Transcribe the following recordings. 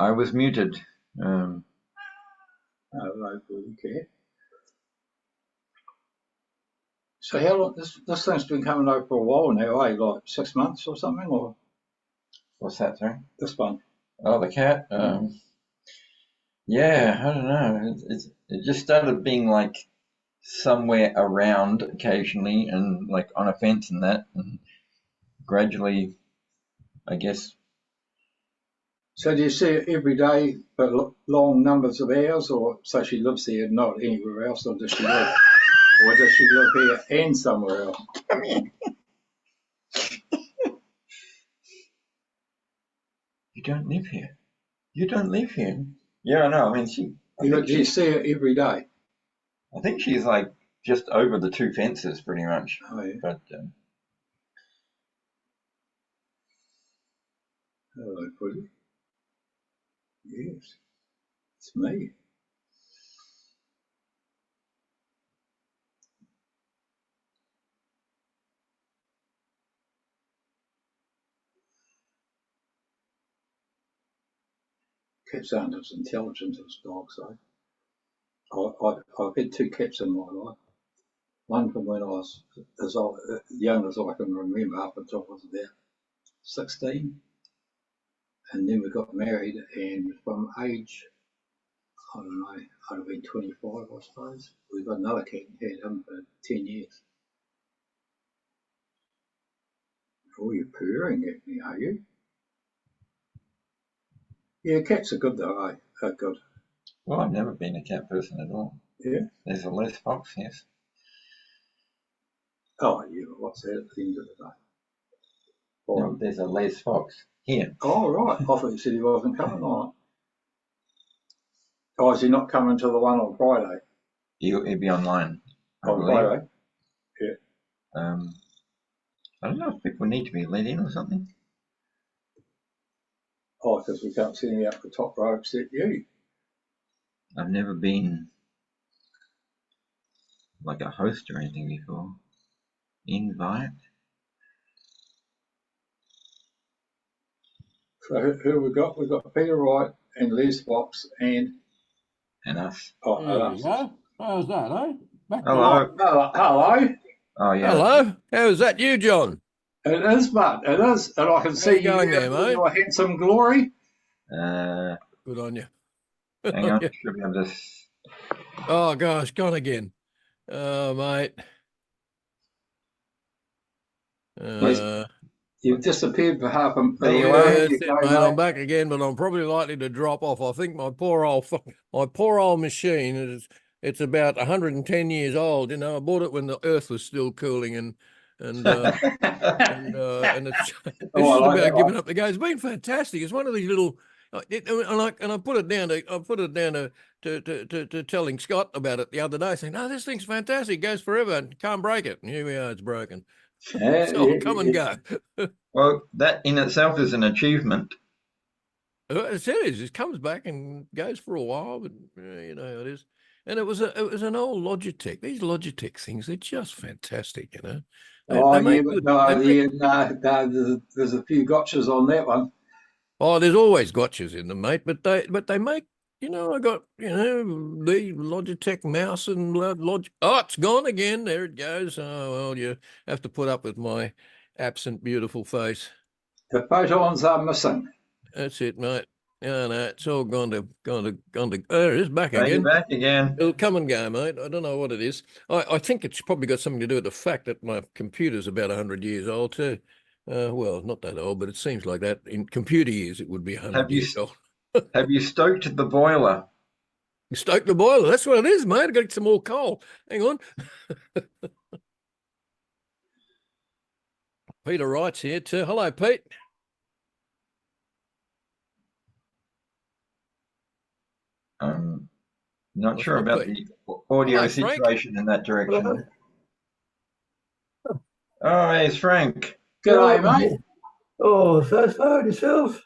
I was muted. Oh, no, okay. So how long, this thing's been coming over for a while now, eh? Like 6 months or something, or What's that, sorry? this one? Oh, the cat. Yeah, I don't know. It just started being like somewhere around occasionally, and like on a fence and that, and gradually, I guess. So do you see it every day for long numbers of hours, or so she lives here, not anywhere else, or does she live here and somewhere else? Come here. You don't live here. You don't live here. Yeah, I know. I mean, Do you see it every day? I think she's like just over the two fences, pretty much. Oh, yeah. But Hello, Puddy. Yes, it's me. Cats aren't as intelligent as dogs, though. I've had two cats in my life. One from when I was as young as I can remember, up until I was about 16. And then we got married, and from age, I don't know, I'd have been 25, I suppose. We got another cat and had him for 10 years. Oh, you're purring at me, are you? Yeah, cats are good though, eh? They're good. well, I've never been a cat person at all. Yeah. There's a Les Fox, yes. Oh, yeah, what's that at the end of the day? No, there's a Les Fox here. Oh, right. I thought you said he wasn't coming on it. Oh, is he not coming to the one on Friday? He'll be online. I On believe. Friday? Yeah. I don't know if people need to be let in or something. Oh, because we can't see me up the top row except you. I've never been like a host or anything before. Invite. So who we got? We've got Peter Wright and Les Fox and us. oh, There and you us. go. How's that, eh? Back to Hello. life. Hello. Oh yeah. Hello. How's that you, John? It is, but it is, and I can see you going there, mate? your handsome glory. Good on you. Hang on. Should be able to. Oh gosh, gone again. Oh mate. You've disappeared for half a. There you yeah, are. that's it, mate. I'm back again, but I'm probably likely to drop off. I think my poor old machine it's about 110 years old. You know, I bought it when the Earth was still cooling, and it's about giving up the go. It's been fantastic. It's one of these little, and I put it down to telling Scott about it the other day, saying, "No, this thing's fantastic. It goes forever and can't break it." And here we are, it's broken. So I'll come and go. Well, that in itself is an achievement. It is. It comes back and goes for a while, but you know it is. And it was an old Logitech. These Logitech things, they're just fantastic, you know. There's a few gotchas on that one. Oh, there's always gotchas in them, mate. But they make, you know, I got, you know, the Logitech mouse and Oh, it's gone again. There it goes. Oh well, you have to put up with my absent, beautiful face. The photons are missing. That's it, mate. Yeah, no, it's all gone to. There it is, back again. You're back again. It'll come and go, mate. I don't know what it is. I think it's probably got something to do with the fact that my computer's about 100 years old too. Well, not that old, but it seems like that. In computer years, it would be 100 years old. Have you stoked the boiler? Stoke the boiler. That's what it is, mate. I've got to get some more coal. Hang on. Peter Wright's here too. Hello, Pete. Not sure about the audio situation in that direction. Oh, hey, it's Frank. G'day, mate. Oh, so far yourself.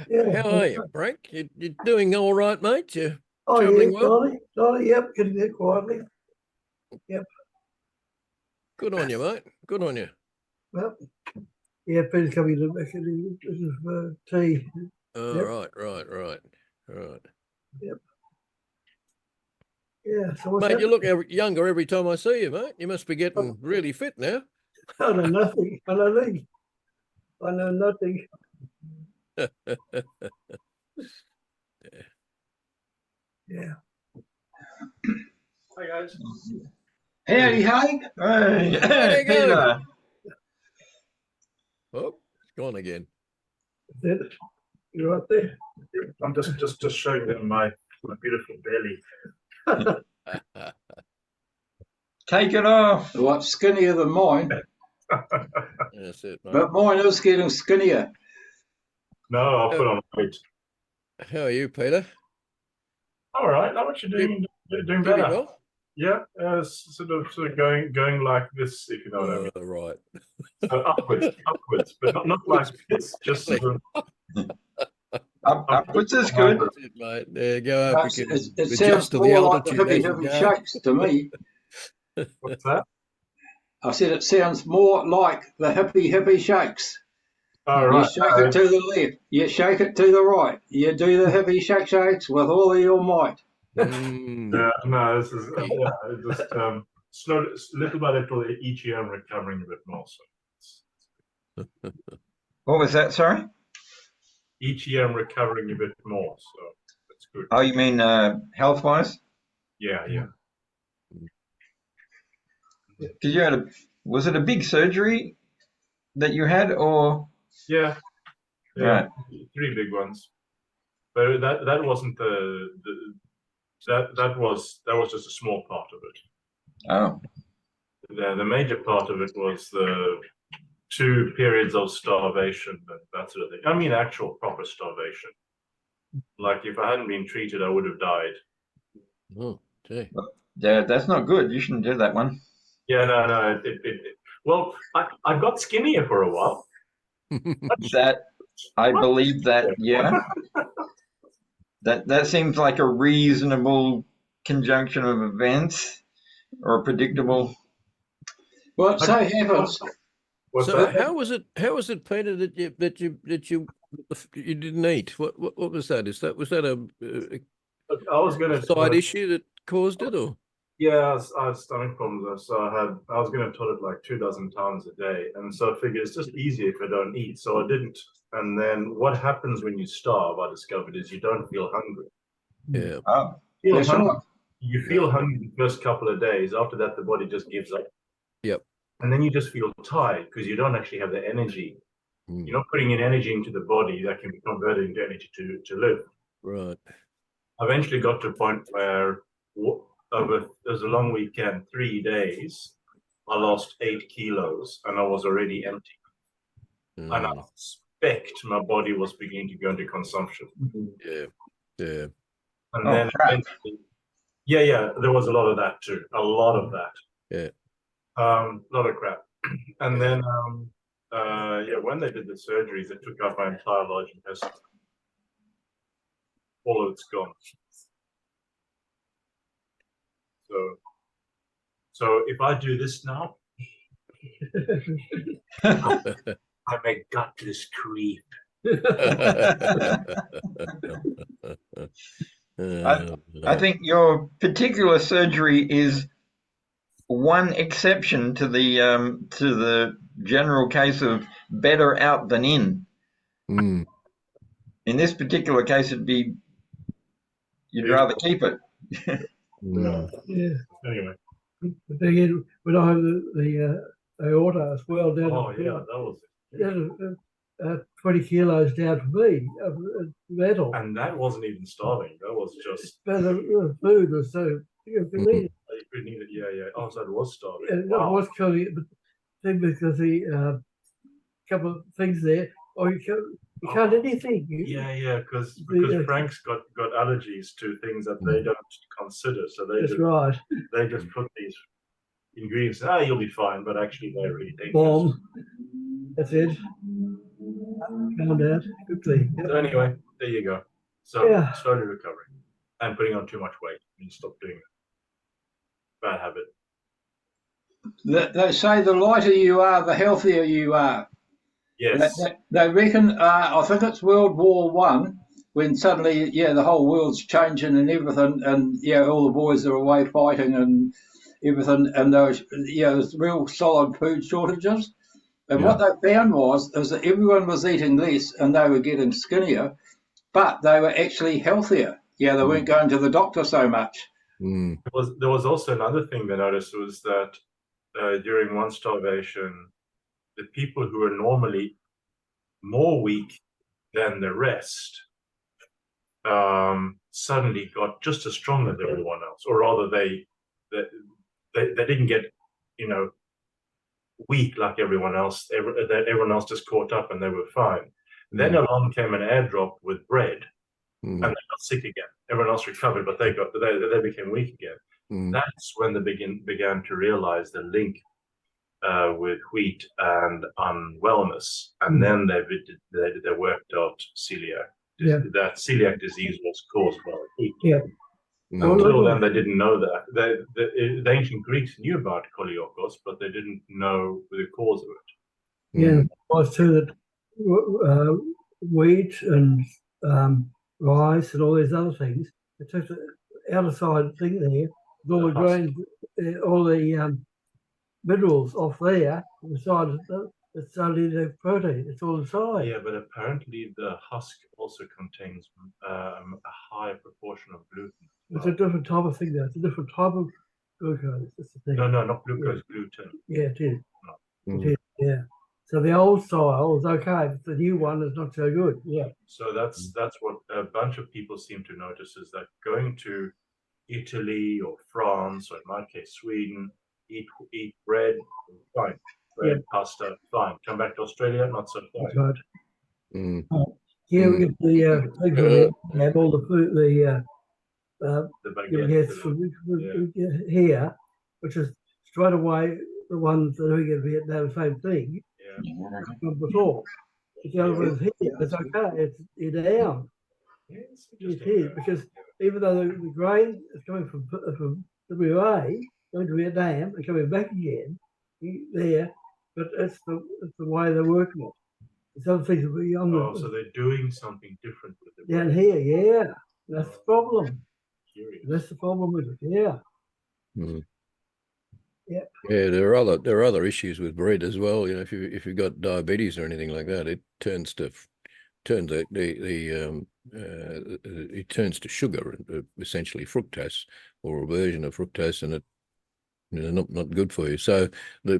Yeah. How are you, Frank? You doing all right, mate? You traveling well? Slowly, yep, getting there quietly. Yep. Good on you, mate. Good on you. Well, yeah, Peter's coming to make tea. Oh, Yep. right. Yeah. So what's Mate, you happening? look younger every time I see you, mate. You must be getting really fit now. I know nothing. I know nothing. I know nothing. Yeah. Hey, guys. Howdy, hey. Hey, How'd it go? Peter. Oh, it's gone again. That's it. You're right there. I'm just showing them my beautiful belly. Take it off. Well, skinnier than mine, That's it, mate. but mine is getting skinnier. No, I'll put on weight. How are you, Peter? All right, I'm actually doing Keeping better. well? Yeah, sort of going like this, if you know what I mean. Right. So upwards, but not like this. Just sort of Upwards is good. That's it, mate. There, go up. You can It sounds adjust to the more like the altitude as you heavy go. shakes to me. What's that? I said it sounds more like the hippie shakes. All You right. shake it to the left, you shake it to the right, you do the heavy shakes with all of your might. Mm. No, this is just slowly, little by little, each year I'm recovering a bit more. So What was that? Sorry. each year I'm recovering a bit more, so that's good. Oh, you mean health-wise? Yeah. Because you had was it a big surgery that you had, or Yeah, right? 3 big ones. But that wasn't that was just a small part of it. Oh, The major part of it was the 2 periods of starvation, that sort of thing. I mean, actual proper starvation. Like if I hadn't been treated, I would have died. Oh, gee. yeah, that's not good. You shouldn't do that one. Yeah, no. Well, I got skinnier for a while. That I believe that. Yeah, that seems like a reasonable conjunction of events, or a predictable. Well, it so happens. What's So that? how was it, Peter, that you didn't eat? What was that? Was that a I was going to side issue that caused it, or? Yeah, I had stomach problems, so I was going to toilet like 24 times a day, and so I figured it's just easier if I don't eat, so I didn't. And then what happens when you starve, I discovered, is you don't feel hungry. Yeah. Oh, That's right. You feel hungry the first couple of days. After that, the body just gives up. Yep. And then you just feel tired because you don't actually have the energy. You're not putting in energy into the body that can be converted into energy to live. Right. I eventually got to a point where it was a long weekend, 3 days, I lost 8 kilos and I was already empty. And I suspect my body was beginning to go into consumption. Yeah. And then eventually, there was a lot of that too. A lot of that. Yeah. A lot of crap. And then, when they did the surgeries, they took out my entire large intestine. All of it's gone. So if I do this now, I may gutless creep. I think your particular surgery is one exception to the general case of better out than in. In this particular case, you'd rather keep it. Yeah. Anyway. But again, when I have the aorta as well down. Oh yeah, that was it. 20 kilos down for me, metal. And that wasn't even starving. That was just. But the food was so, you couldn't eat it. You couldn't eat it. Yeah. Oh, so it was starving. And it was killing it, but thing because the couple of things there, you can't do anything. Because Frank's got allergies to things that they don't consider. So they just put these ingredients. You'll be fine, but actually they're really dangerous. Bomb. That's it. Calm down quickly. So anyway, there you go. So slowly recovering and putting on too much weight. And stop doing it. Bad habit. They say the lighter you are, the healthier you are. Yes. They reckon, I think it's World War One, when suddenly, the whole world's changing and everything, and all the boys are away fighting and everything, and there's real solid food shortages. And what they found is that everyone was eating less and they were getting skinnier, but they were actually healthier. They weren't going to the doctor so much. There was also another thing they noticed was that during one starvation, the people who were normally more weak than the rest suddenly got just as strong as everyone else, or rather, they didn't get weak like everyone else. Everyone else just caught up and they were fine. Then along came an airdrop with bread, and they got sick again. Everyone else recovered, but they became weak again. That's when they began to realize the link with wheat and unwellness, and then they worked out celiac. That celiac disease was caused by wheat. Until then, they didn't know that. The ancient Greeks knew about koliokos, but they didn't know the cause of it. It was too that wheat and rice and all these other things, it took the outside thing there, with all the grains, all the minerals off there, and decided that it's only the protein, it's all inside. Yeah, but apparently the husk also contains a higher proportion of gluten. It's a different type of thing there. It's a different type of glucose. That's the thing. No, not glucose, gluten. Yeah, it is. It is, yeah. So the old style is okay, but the new one is not so good. Yeah. So that's what a bunch of people seem to notice, is that going to Italy or France, or in my case Sweden, eat bread, fine. Bread, pasta, fine. Come back to Australia, not so fine. That's right. Here we get the things we have all the food, the baguettes from here, which is straight away the ones that we get in Vietnam, same thing. From before. But the other ones here, it's okay, you're down. It is, because even though the grain is coming from WA, going to Vietnam and coming back again there, but it's the way they're working it. Some things will be on so they're doing something different with it. Down here, yeah. That's the problem. That's the problem with it, yeah. Yeah. Yeah, there are other issues with bread as well. If you've got diabetes or anything like that, it turns to it turns to sugar, essentially fructose, or a version of fructose, and it not good for you. So the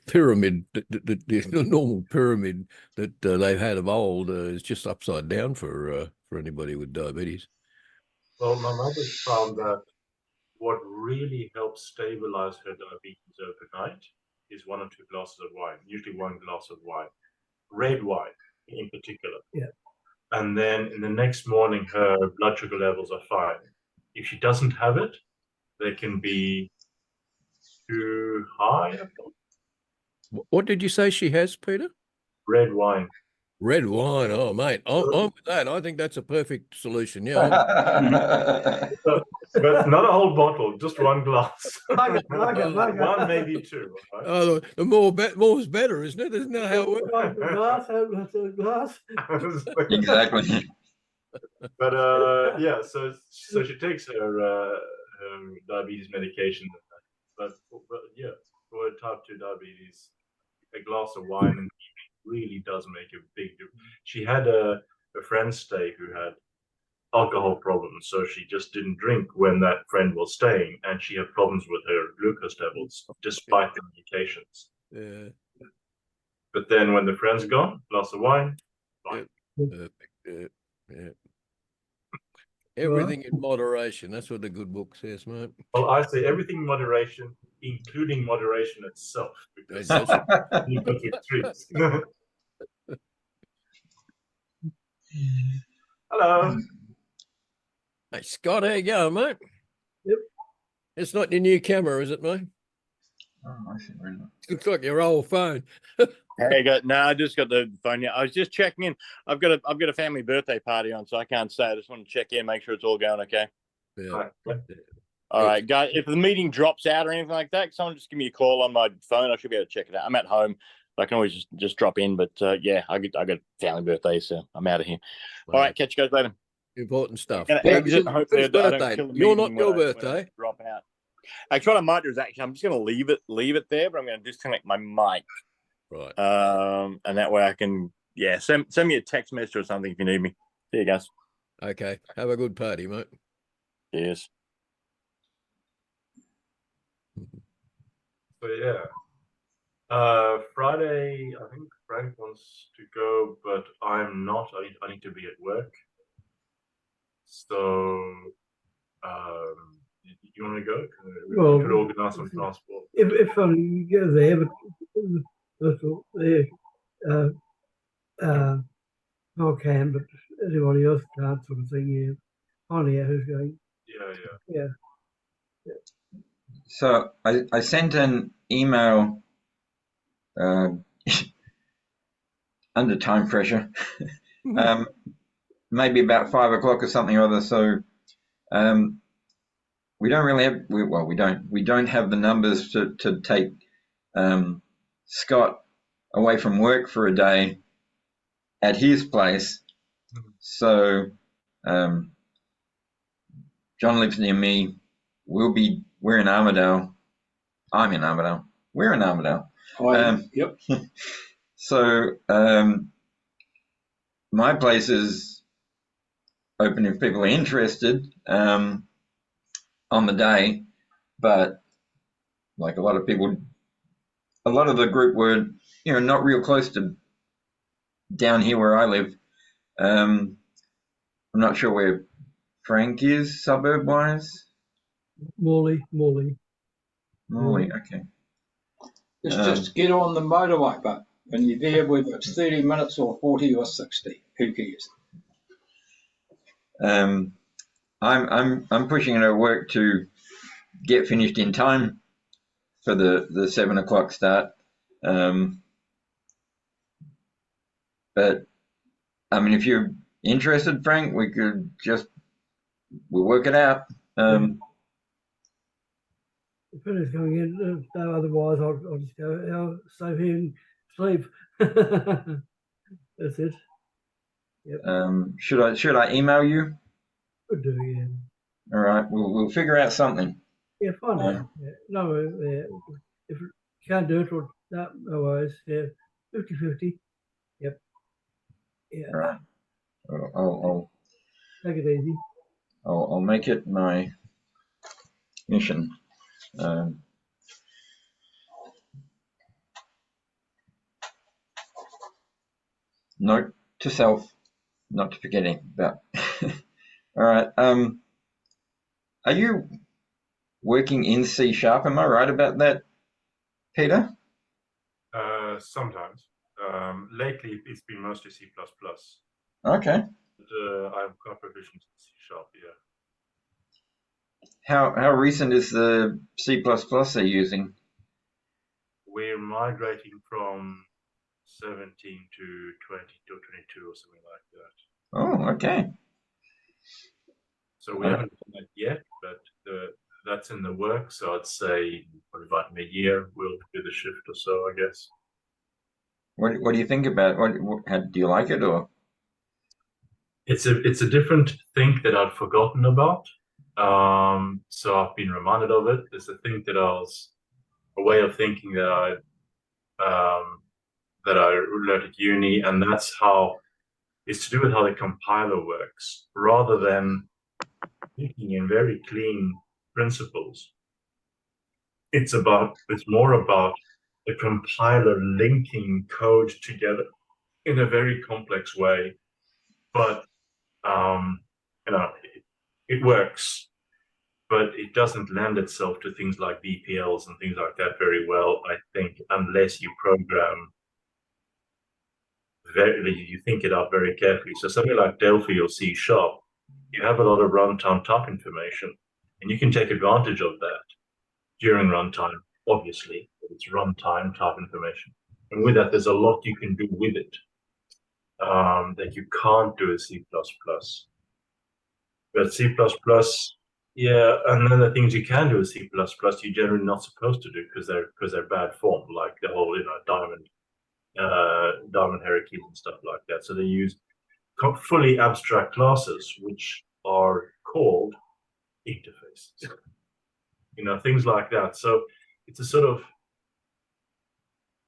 pyramid, the normal pyramid that they've had of old is just upside down for anybody with diabetes. Well, my mother found that what really helps stabilize her diabetes overnight is 1 or 2 glasses of wine, usually 1 glass of wine, red wine in particular. Yeah. And then in the next morning, her blood sugar levels are fine. If she doesn't have it, they can be too high. What did you say she has, Peter? Red wine. Red wine. Oh, mate, I'm with that. I think that's a perfect solution. Yeah. But not a whole bottle, just 1 glass. One, maybe 2. Right? Oh, the more is better, isn't it? Isn't that how it works? Glass. Exactly. But so she takes her diabetes medication, but for type 2 diabetes, a glass of wine in the evening really does make a big difference. She had a friend stay who had alcohol problems, so she just didn't drink when that friend was staying, and she had problems with her glucose levels despite the medications. Yeah. But then when the friend's gone, glass of wine, fine. Yeah. Everything in moderation. That's what the good book says, mate. Well, I say everything in moderation, including moderation itself, because you can get treats. Hello. Hey, Scott, how you going, mate? Yep. It's not your new camera, is it, mate? Oh, I see. Looks like your old phone. I just got the phone. Yeah, I was just checking in. I've got a family birthday party on, so I can't stay. I just want to check in, make sure it's all going okay. Yeah. All right, guys. If the meeting drops out or anything like that, someone just give me a call on my phone. I should be able to check it out. I'm at home. I can always just drop in. But yeah, I got a family birthday, so I'm out of here. All right, catch you guys later. Important stuff. Exit. Hopefully, Whose birthday? You're not your birthday. Drop out. Actually, what I might do is I'm just going to leave it there, but I'm going to disconnect my mic. Right. And that way I can send me a text message or something if you need me. See you guys. Okay. Have a good party, mate. Yes. So yeah. Friday, I think Frank wants to go, but I'm not. I need to be at work. So, you want to go? Well, we could organize some transport. If you go there, but I can, but everybody else can't, sort of thing. Yeah, find out who's going. Yeah. So I sent an email under time pressure, maybe about 5 o'clock or something or other. So we don't really have, we don't have the numbers to take Scott away from work for a day at his place. So John lives near me. We're in Armidale. I'm in Armidale. We're in Armidale. Yep. So my place is open if people are interested on the day, but like a lot of the group were, not real close to down here where I live. I'm not sure where Frank is suburb wise. Morley. Okay. Just get on the motorway, but when you're there, whether it's 30 minutes or 40 or 60, who cares? I'm pushing it at work to get finished in time for the 7 o'clock start. But I mean, if you're interested, Frank, we'll work it out. If Peter's coming in, otherwise I'll just go save here and sleep. That's it. Yep. Should I email you? Could do, yeah. All right, we'll figure out something. Yeah, find out. Yeah. No, if you can't do it, or no worries. Yeah, 50-50. Yep. Yeah. All right. I'll take it easy. I'll make it my mission. Note to self, not to forgetting about. All right. Are you working in C#? Am I right about that, Peter? Sometimes. Lately, it's been mostly C++. Okay. But, I'm quite proficient in C#. Yeah. How recent is the C++ they're using? We're migrating from 17 to 20 to 22 or something like that. Oh, okay. So we haven't done that yet, but that's in the works. So I'd say about mid-year we'll do the shift or so, I guess. What do you think about it? How do you like it, or? It's a different thing that I'd forgotten about. So I've been reminded of it. It's a thing a way of thinking that I learned at uni, and it's to do with how the compiler works, rather than thinking in very clean principles. It's more about the compiler linking code together in a very complex way, but it works, but it doesn't lend itself to things like VPLs and things like that very well, I think, unless you program you think it out very carefully. So something like Delphi or C#, you have a lot of runtime type information, and you can take advantage of that during runtime, obviously. It's runtime type information. And with that, there's a lot you can do with it that you can't do with C++. But C++, yeah, and then the things you can do with C++, you're generally not supposed to do because they're bad form, like the whole diamond diamond hierarchies and stuff like that. So they use fully abstract classes, which are called interfaces. Things like that. So it's a sort of,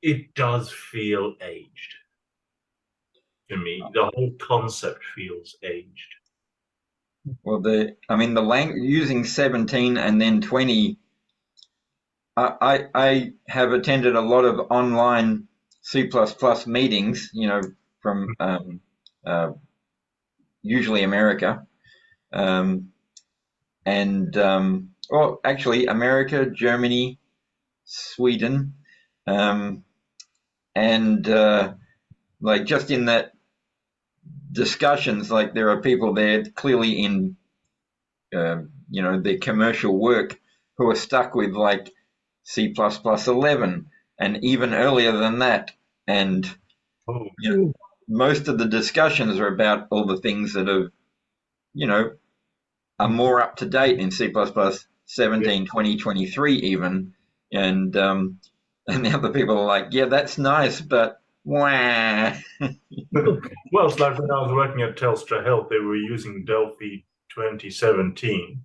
it does feel aged to me. The whole concept feels aged. Well, the language using 17 and then 20. I have attended a lot of online C++ meetings, from usually America, and well, actually America, Germany, Sweden, and like just in that discussions, like there are people there clearly in their commercial work who are stuck with like C++ 11 and even earlier than that, and most of the discussions are about all the things that are more up to date in C++ 17, 20, 23 even, and the other people are like, yeah, that's nice, but wah. Well, it's like when I was working at Telstra Health, they were using Delphi 2017,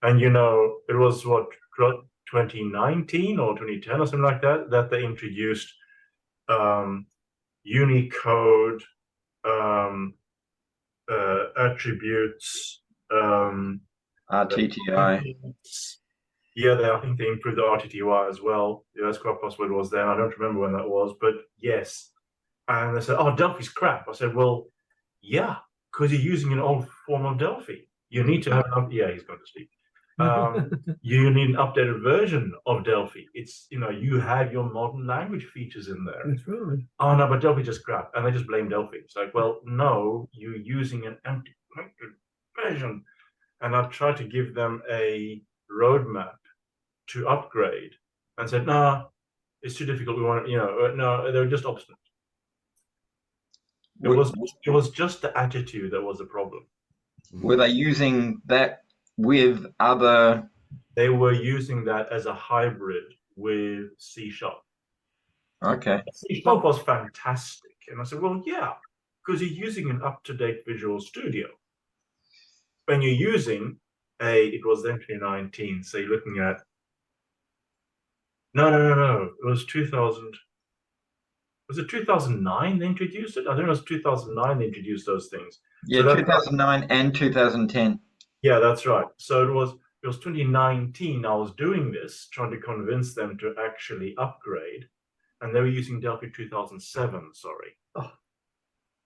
and it was what 2019 or 2010 or something like that that they introduced Unicode attributes, RTTI. Yeah, I think they improved the RTTY as well. Yeah, that's quite possible it was then. I don't remember when that was, but yes. And they said, "Oh, Delphi's crap." I said, "Well, yeah, because you're using an old form of Delphi. You need to have yeah, he's going to sleep. You need an updated version of Delphi. It's you have your modern language features in there." That's right. Oh no, but Delphi just crap, and they just blame Delphi. It's like, well, no, you're using an antiquated version, and I've tried to give them a roadmap to upgrade, and said, "No, it's too difficult. We want, no." They were just obstinate. It was just the attitude that was the problem. Were they using that with other? They were using that as a hybrid with C#. Okay. C# was fantastic, and I said, "Well, yeah, because you're using an up-to-date Visual Studio. When you're using it was then 2019, so you're looking at no, it was 2000. Was it 2009 they introduced it? I think it was 2009 they introduced those things. Yeah, so 2009 and 2010. Yeah, that's right. So it was 2019 I was doing this, trying to convince them to actually upgrade, and they were using Delphi 2007, sorry. Oh.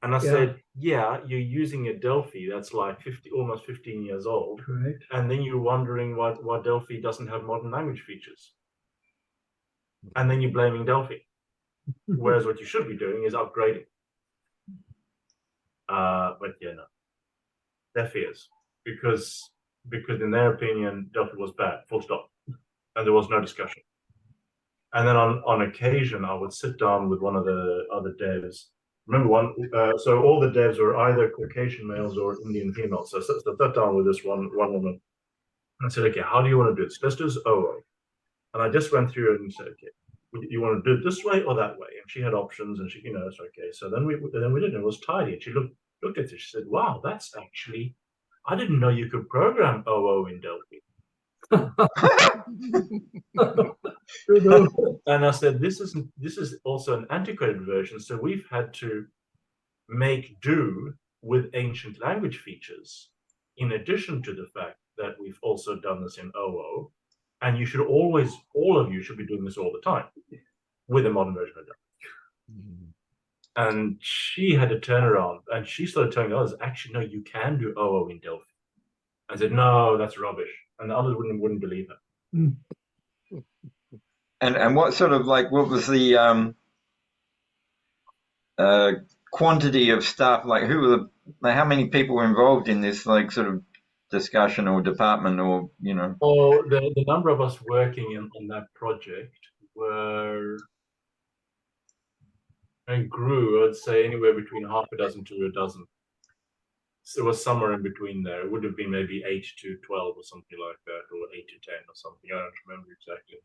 And I said, yeah, you're using a Delphi that's like almost 15 years old. Correct. And then you're wondering why Delphi doesn't have modern language features. And then you're blaming Delphi. Whereas what you should be doing is upgrading. But yeah, no. Their fears. Because in their opinion, Delphi was bad, full stop. And there was no discussion. And then on occasion, I would sit down with one of the other devs. Remember so all the devs were either Caucasian males or Indian females. So I sat down with this one woman. And I said, "Okay, how do you want to do this? Let's do this OO." And I just went through it and said, "Okay, you want to do it this way or that way?" And she had options, and she, it's okay. So then we did it. It was tidy. And she looked at it. She said, "Wow, that's actually, I didn't know you could program OO in Delphi." And I said, this is also an antiquated version, so we've had to make do with ancient language features, in addition to the fact that we've also done this in OO, and you should always, all of you should be doing this all the time with a modern version of Delphi. And she had to turn around, and she started telling others, actually, no, you can do OO in Delphi. I said, no, that's rubbish. And the others wouldn't believe her. And what sort of what was the quantity of staff? Like, how many people were involved in this sort of discussion or department, or Oh, the number of us working on that project grew, I'd say, anywhere between half a dozen to a dozen. So it was somewhere in between there. It would have been maybe 8 to 12 or something like that, or 8 to 10 or something. I don't remember exactly.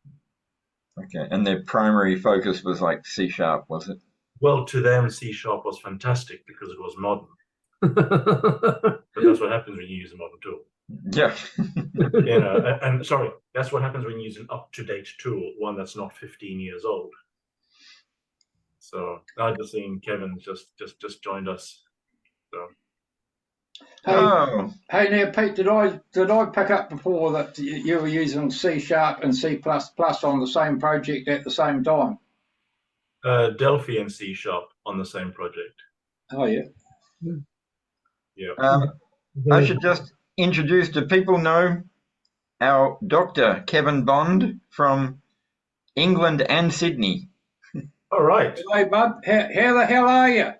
Okay, and their primary focus was like C#, was it? Well, to them, C# was fantastic because it was modern. But that's what happens when you use a modern tool. Yeah. And sorry, that's what happens when you use an up-to-date tool, one that's not 15 years old. So I just seen Kevin just joined us. So. Hey now, Pete, did I pick up before that you were using C# and C++ on the same project at the same time? Delphi and C# on the same project. Oh yeah. Yeah. I should just introduce, do people know our Dr. Kevin Bond from England and Sydney? All right. Hey, bud, how the hell are you?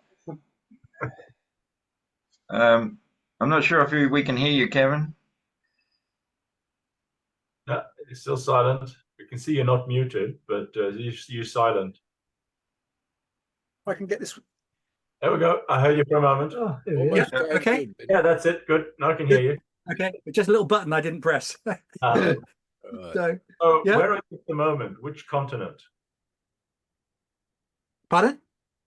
I'm not sure if we can hear you, Kevin. No, it's still silent. We can see you're not muted, but you're silent. I can get this. There we go. I heard you for a moment. Oh, Yeah, okay. Yeah, that's it. Good. Now I can hear you. Okay, just a little button I didn't press. Right. So, Where are you at the moment? Which continent? pardon?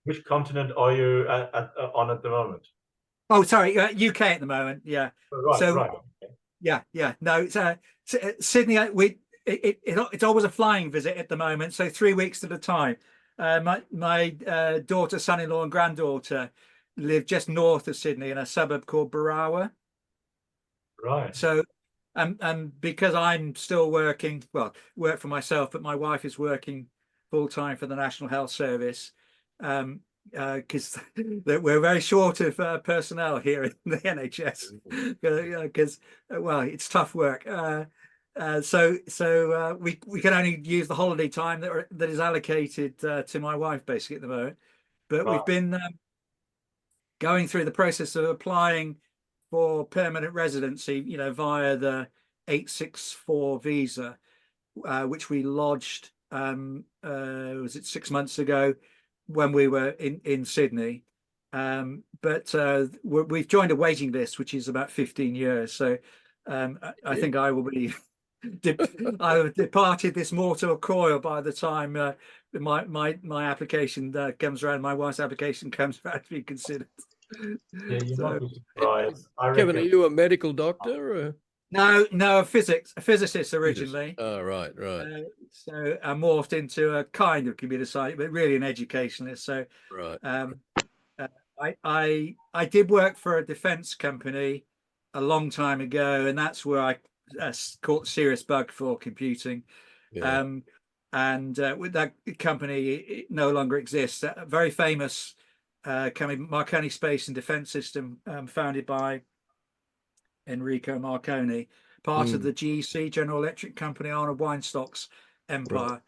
Which continent are you on at the moment? Oh, sorry, UK at the moment. Yeah. Right. So, right. Yeah. No, it's Sydney. It's always a flying visit at the moment. So 3 weeks at a time. My daughter, son-in-law, and granddaughter live just north of Sydney in a suburb called Barawa. Right. So, and because I'm still working, well, work for myself, but my wife is working full time for the National Health Service, because we're very short of personnel here in the NHS, because well, it's tough work. So we can only use the holiday time that is allocated to my wife basically at the moment. But we've been going through the process of applying for permanent residency, via the 864 visa, which we lodged, was it 6 months ago when we were in Sydney. But we've joined a waiting list, which is about 15 years. So I think I will be I have departed this mortal coil by the time my application comes around. My wife's application comes around to be considered. Yeah, you might be surprised. Kevin, are you a medical doctor? Or? No, a physicist originally. Oh, right. So I morphed into a kind of computer science, but really an educationalist. So right. I did work for a defense company a long time ago, and that's where I caught serious bug for computing. Yeah. And with that company, it no longer exists. A very famous company, Marconi Space and Defense System, founded by Enrico Marconi, part of the GEC, General Electric Company, Arnold Weinstock's empire,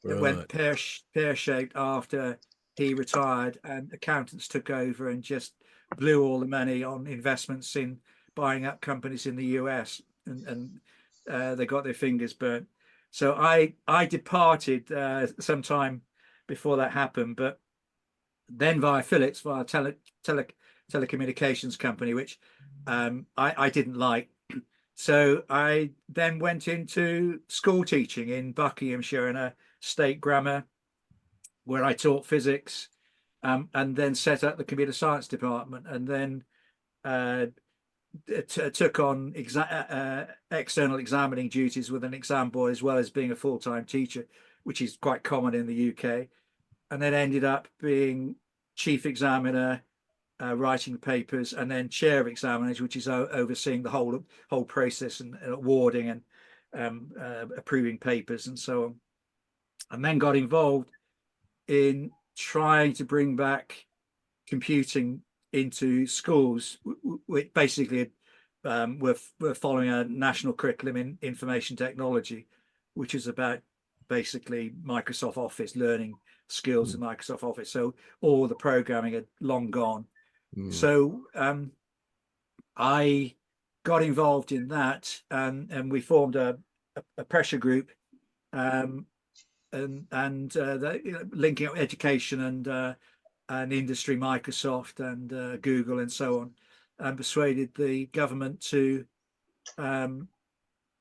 that went pear-shaped after he retired, and accountants took over and just blew all the money on investments in buying up companies in the US, and they got their fingers burnt. So I departed sometime before that happened, but then via Philips, via telecommunications company, which I didn't like. So I then went into school teaching in Buckinghamshire in a state grammar, where I taught physics, and then set up the computer science department, and then took on external examining duties with an exam board, as well as being a full-time teacher, which is quite common in the UK, and then ended up being chief examiner, writing papers, and then chair of examiners, which is overseeing the whole process and awarding and approving papers and so on. And then got involved in trying to bring back computing into schools, which basically we're following a national curriculum in information technology, which is about basically Microsoft Office, learning skills in Microsoft Office. So all the programming had long gone. So I got involved in that, and we formed a pressure group, and linking up education and industry, Microsoft and Google and so on, and persuaded the government to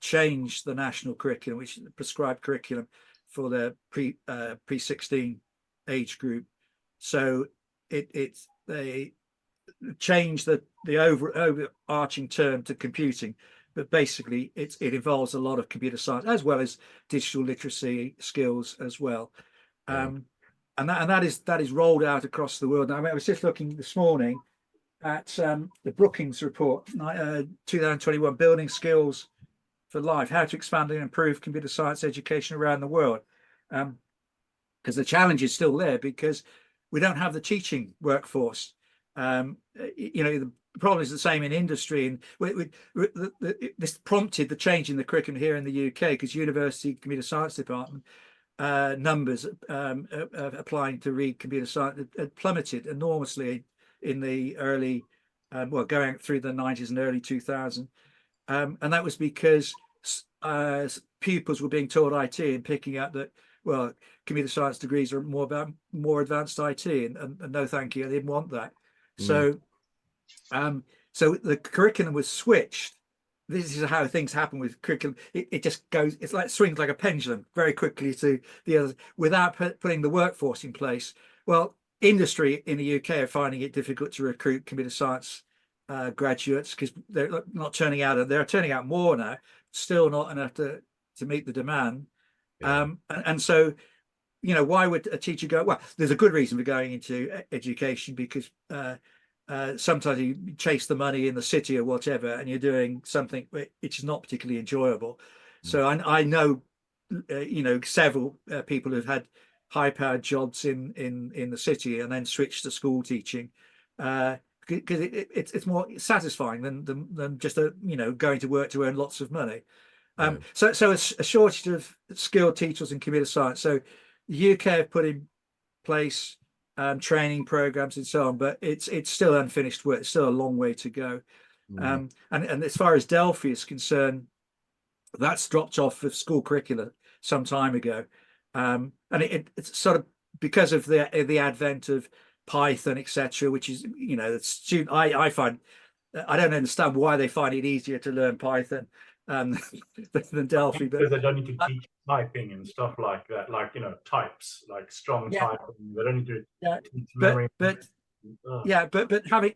change the national curriculum, which is the prescribed curriculum, for the pre-16 age group. So they changed the overarching term to computing, but basically it involves a lot of computer science as well as digital literacy skills as well. And that is rolled out across the world. Now, I mean, I was just looking this morning at the Brookings report, 2021, Building Skills for Life, how to expand and improve computer science education around the world. Because the challenge is still there, because we don't have the teaching workforce. The problem is the same in industry, and this prompted the change in the curriculum here in the UK, because University Computer Science Department numbers applying to read computer science had plummeted enormously in the early, going through the 90s and early 2000s. And that was because pupils were being taught IT and picking up that, well, computer science degrees are more about more advanced IT, and no thank you, I didn't want that. So the curriculum was switched. This is how things happen with curriculum. It just goes, it's like swings like a pendulum very quickly to the other without putting the workforce in place. Well, industry in the UK are finding it difficult to recruit computer science graduates, because they're not turning out. They're turning out more now, still not enough to meet the demand. And so, why would a teacher go? Well, there's a good reason for going into education, because sometimes you chase the money in the city or whatever, and you're doing something which is not particularly enjoyable. So I know, several people who've had high-powered jobs in the city and then switched to school teaching, because it's more satisfying than just going to work to earn lots of money. So a shortage of skilled teachers in computer science. So the UK have put in place training programs and so on, but it's still unfinished work. It's still a long way to go. And as far as Delphi is concerned, that's dropped off of school curricula some time ago. And it's sort of because of the advent of Python, etc., which is, the student, I find, I don't understand why they find it easier to learn Python than Delphi. Because they don't need to teach typing and stuff like that, like types, like strong typing. They don't need to teach memory. But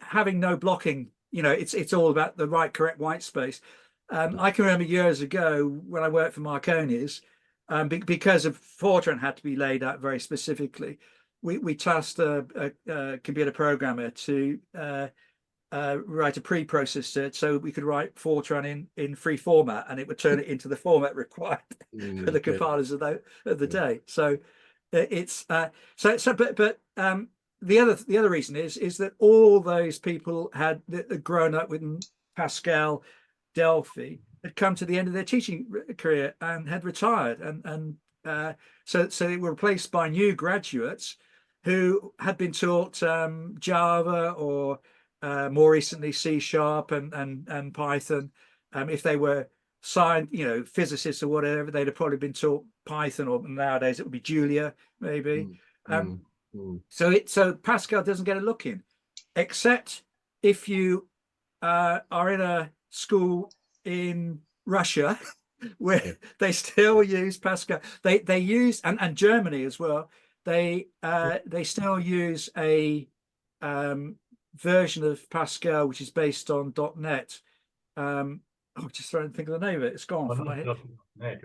having no blocking, it's all about the correct white space. I can remember years ago when I worked for Marconi's, because of Fortran had to be laid out very specifically, we tasked a computer programmer to write a preprocessor so we could write Fortran in free format, and it would turn it into the format required for the compilers of the day. So it's but the other reason is that all those people had grown up with Pascal, Delphi, had come to the end of their teaching career and had retired, and so they were replaced by new graduates who had been taught Java or more recently C# and Python. If they were physicists or whatever, they'd have probably been taught Python, or nowadays it would be Julia maybe. So Pascal doesn't get a look in, except if you are in a school in Russia where they still use Pascal. They use, and Germany as well, they still use a version of Pascal which is based on .NET. I'm just trying to think of the name of it. It's gone from my head. .NET,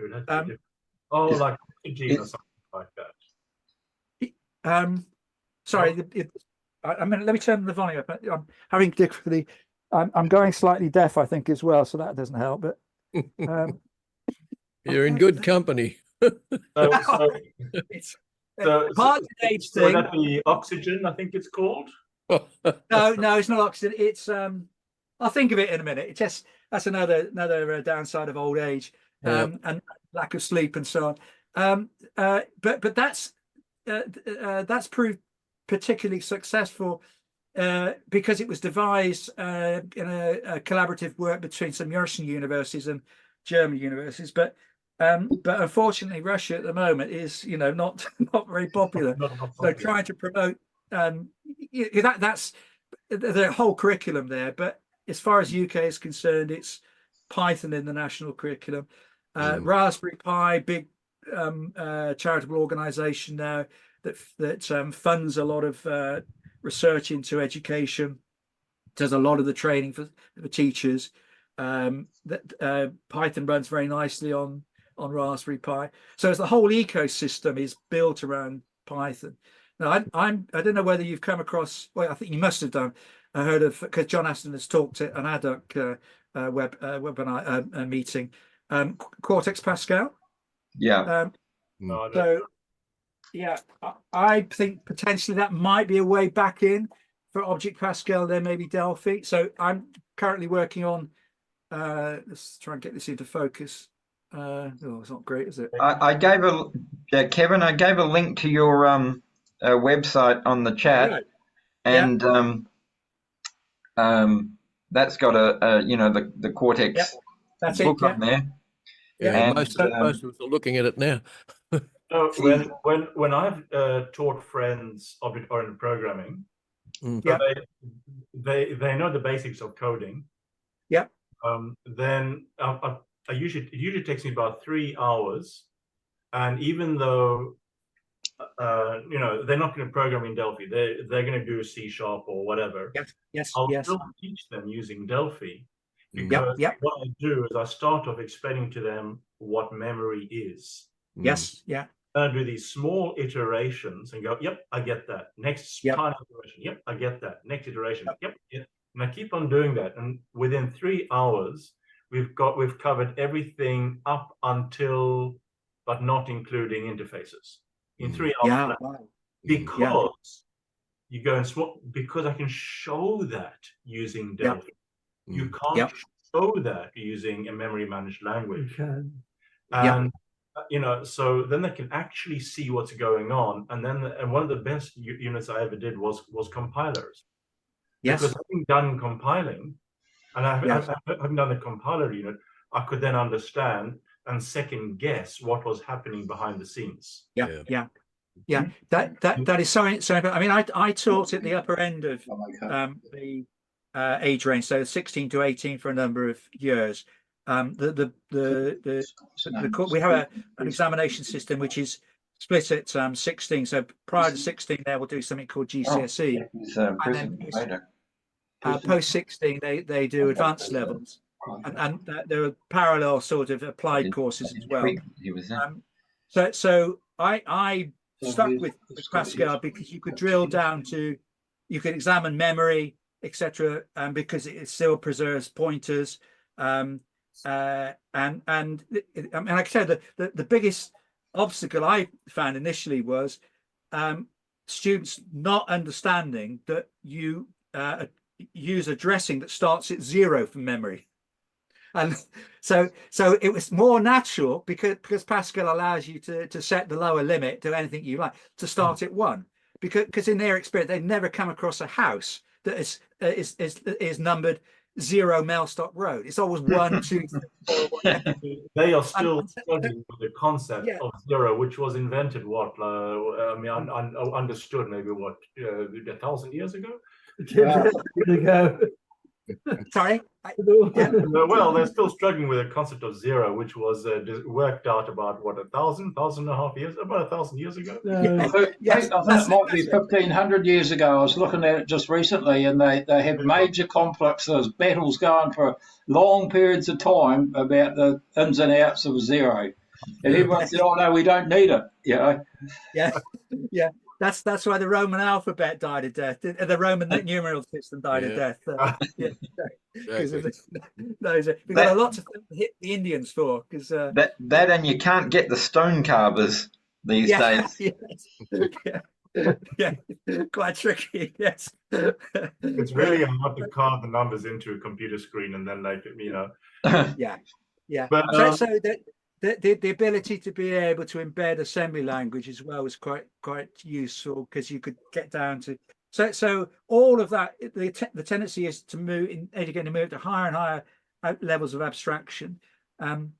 like Oxygen or something like that. Sorry, let me turn the volume up. I'm having difficulty. I'm going slightly deaf, I think, as well, so that doesn't help. But you're in good company. It's part of the age thing. Would that be Oxygen? I think it's called. No, it's not Oxygen. It's I'll think of it in a minute. That's another downside of old age, and lack of sleep and so on. But that's proved particularly successful because it was devised in a collaborative work between some Russian universities and German universities. But unfortunately, Russia at the moment is not very popular. So trying to promote that's the whole curriculum there. But as far as UK is concerned, it's Python in the national curriculum. Raspberry Pi, big charitable organisation now that funds a lot of research into education, does a lot of the training for teachers. Python runs very nicely on Raspberry Pi. So as the whole ecosystem is built around Python. Now, I don't know whether you've come across. Well, I think you must have done. I heard of, because John Aston has talked at an WADUG webinar meeting. Cortex Pascal. Yeah. So, yeah, I think potentially that might be a way back in for Object Pascal. There may be Delphi. So I'm currently working on. Let's try and get this into focus. Oh, it's not great, is it? I gave Kevin. I gave a link to your website on the chat, Right. and that's got the Cortex That's book it. on there. Yeah, And, most of us are looking at it now. So when I've taught friends object-oriented programming, so they know the basics of coding. Yeah. Then it usually takes me about 3 hours, and even though they're not going to program in Delphi, they're going to do C# or whatever. Yes. I'll still teach them using Delphi, because Yep. what I do is I start off explaining to them what memory is. Yes. Yeah. And I do these small iterations and go, yep, I get that. Next tiny iteration, yep, I get that. Next iteration, yep. And I keep on doing that. And within 3 hours, we've covered everything up until, but not including interfaces. In 3 hours, because you go and swap, because I can show that using Delphi. You can't show that using a memory managed language. And so then they can actually see what's going on. And then one of the best units I ever did was compilers. Because having done compiling, and having done the compiler unit, I could then understand and second guess what was happening behind the scenes. Yeah. That is so. I mean, I taught at the upper end of the age range, so 16 to 18 for a number of years. We have an examination system which is split at 16. So prior to 16, there we'll do something called GCSE, and then post 16 they do advanced levels, and there are parallel sort of applied courses as well. So I stuck with Pascal because you could drill down to, you could examine memory, etc., because it still preserves pointers. And like I said, the biggest obstacle I found initially was students not understanding that you use addressing that starts at 0 from memory. And so it was more natural because Pascal allows you to set the lower limit to anything you like, to start at 1, because in their experience they've never come across a house that is numbered 0 Mellstock Road. It's always 1, 2, 3, 4. They are still struggling with the concept of 0, which was invented understood maybe 1,000 years ago. Sorry. Well, they're still struggling with the concept of 0, which was worked out about 1,500 years ago. I think it might be 1,500 years ago. I was looking at it just recently, and they have major conflicts. There's battles going for long periods of time about the ins and outs of 0, and everyone said, "Oh no, we don't need it." Yeah. That's why the Roman alphabet died of death. The Roman numeral system died of death. Because we've got a lot to hit the Indians for. Because that and you can't get the stone carvers these days. Yeah, quite tricky. Yes, it's really hard to carve the numbers into a computer screen and then Yeah. But so the ability to be able to embed assembly language as well was quite useful, because you could get down to so all of that. The tendency is to move in educating, to move to higher and higher levels of abstraction, and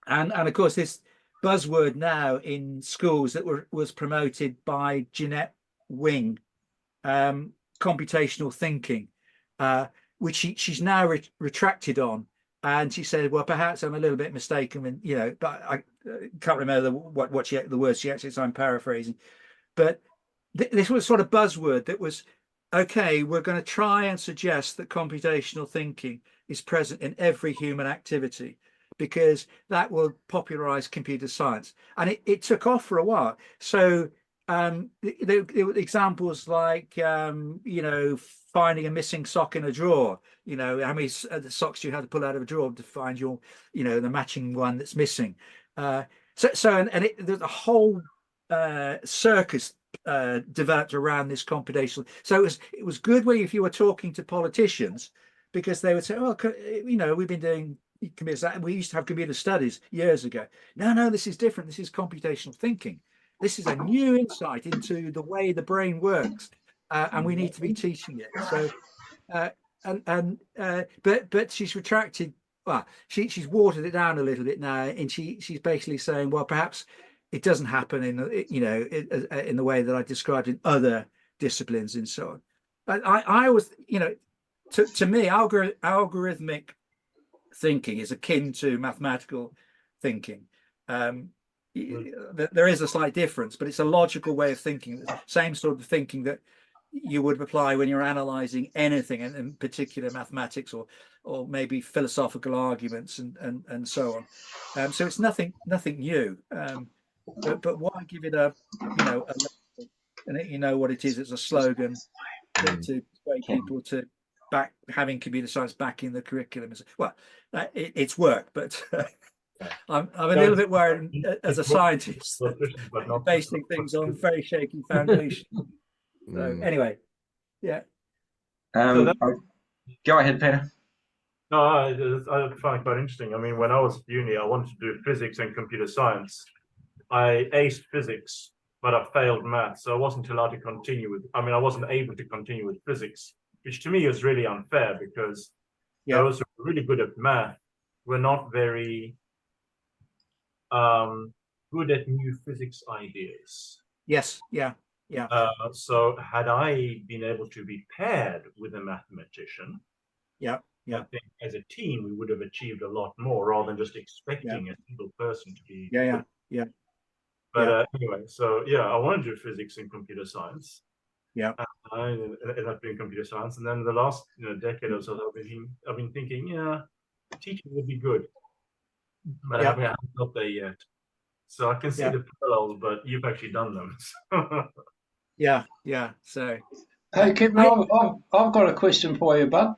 of course this buzzword now in schools that was promoted by Jeanette Wing, computational thinking, which she's now retracted on. And she said, well, perhaps I'm a little bit mistaken, but can't remember the words she actually, so I'm paraphrasing, but this was sort of buzzword that was, okay, we're going to try and suggest that computational thinking is present in every human activity, because that will popularize computer science. And it took off for a while. So there were examples like, you know, finding a missing sock in a drawer, you know, how many socks you had to pull out of a drawer to find your, you know, the matching one that's missing. There's a whole circus developed around this computational. So it was good when, if you were talking to politicians, because they would say, "Oh, you know, we've been doing computer. We used to have computer studies years ago. No, this is different. This is computational thinking. This is a new insight into the way the brain works, and we need to be teaching it." So, but she's retracted. Well, she's watered it down a little bit now, and she's basically saying, well, perhaps it doesn't happen in, you know, in the way that I described in other disciplines and so on. But I always, you know, to me, algorithmic thinking is akin to mathematical thinking. There is a slight difference, but it's a logical way of thinking, the same sort of thinking that you would apply when you're analyzing anything, and in particular mathematics or maybe philosophical arguments and so on. So it's nothing new. But why give it a, you know, and you know what it is? It's a slogan to persuade people to back having computer science back in the curriculum. Well, it's worked, but I'm a little bit worried as a scientist, basing things on very shaky foundation. So anyway, yeah. Go ahead, Peter. No, I find it quite interesting. I mean, when I was at uni, I wanted to do physics and computer science. I aced physics, but I failed math, so I wasn't allowed to continue with. I mean, I wasn't able to continue with physics, which to me is really unfair, because those who were really good at math were not very good at new physics ideas. Yes, yeah. So had I been able to be paired with a mathematician, I think as a team we would have achieved a lot more, rather than just expecting a single person to be. But anyway, so I want to do physics and computer science. I ended up doing computer science, and then the last decade or so, I've been thinking, teaching would be good, but I haven't got there yet. So I can see the parallels, but you've actually done them. So, hey, Kevin, I've got a question for you, bud.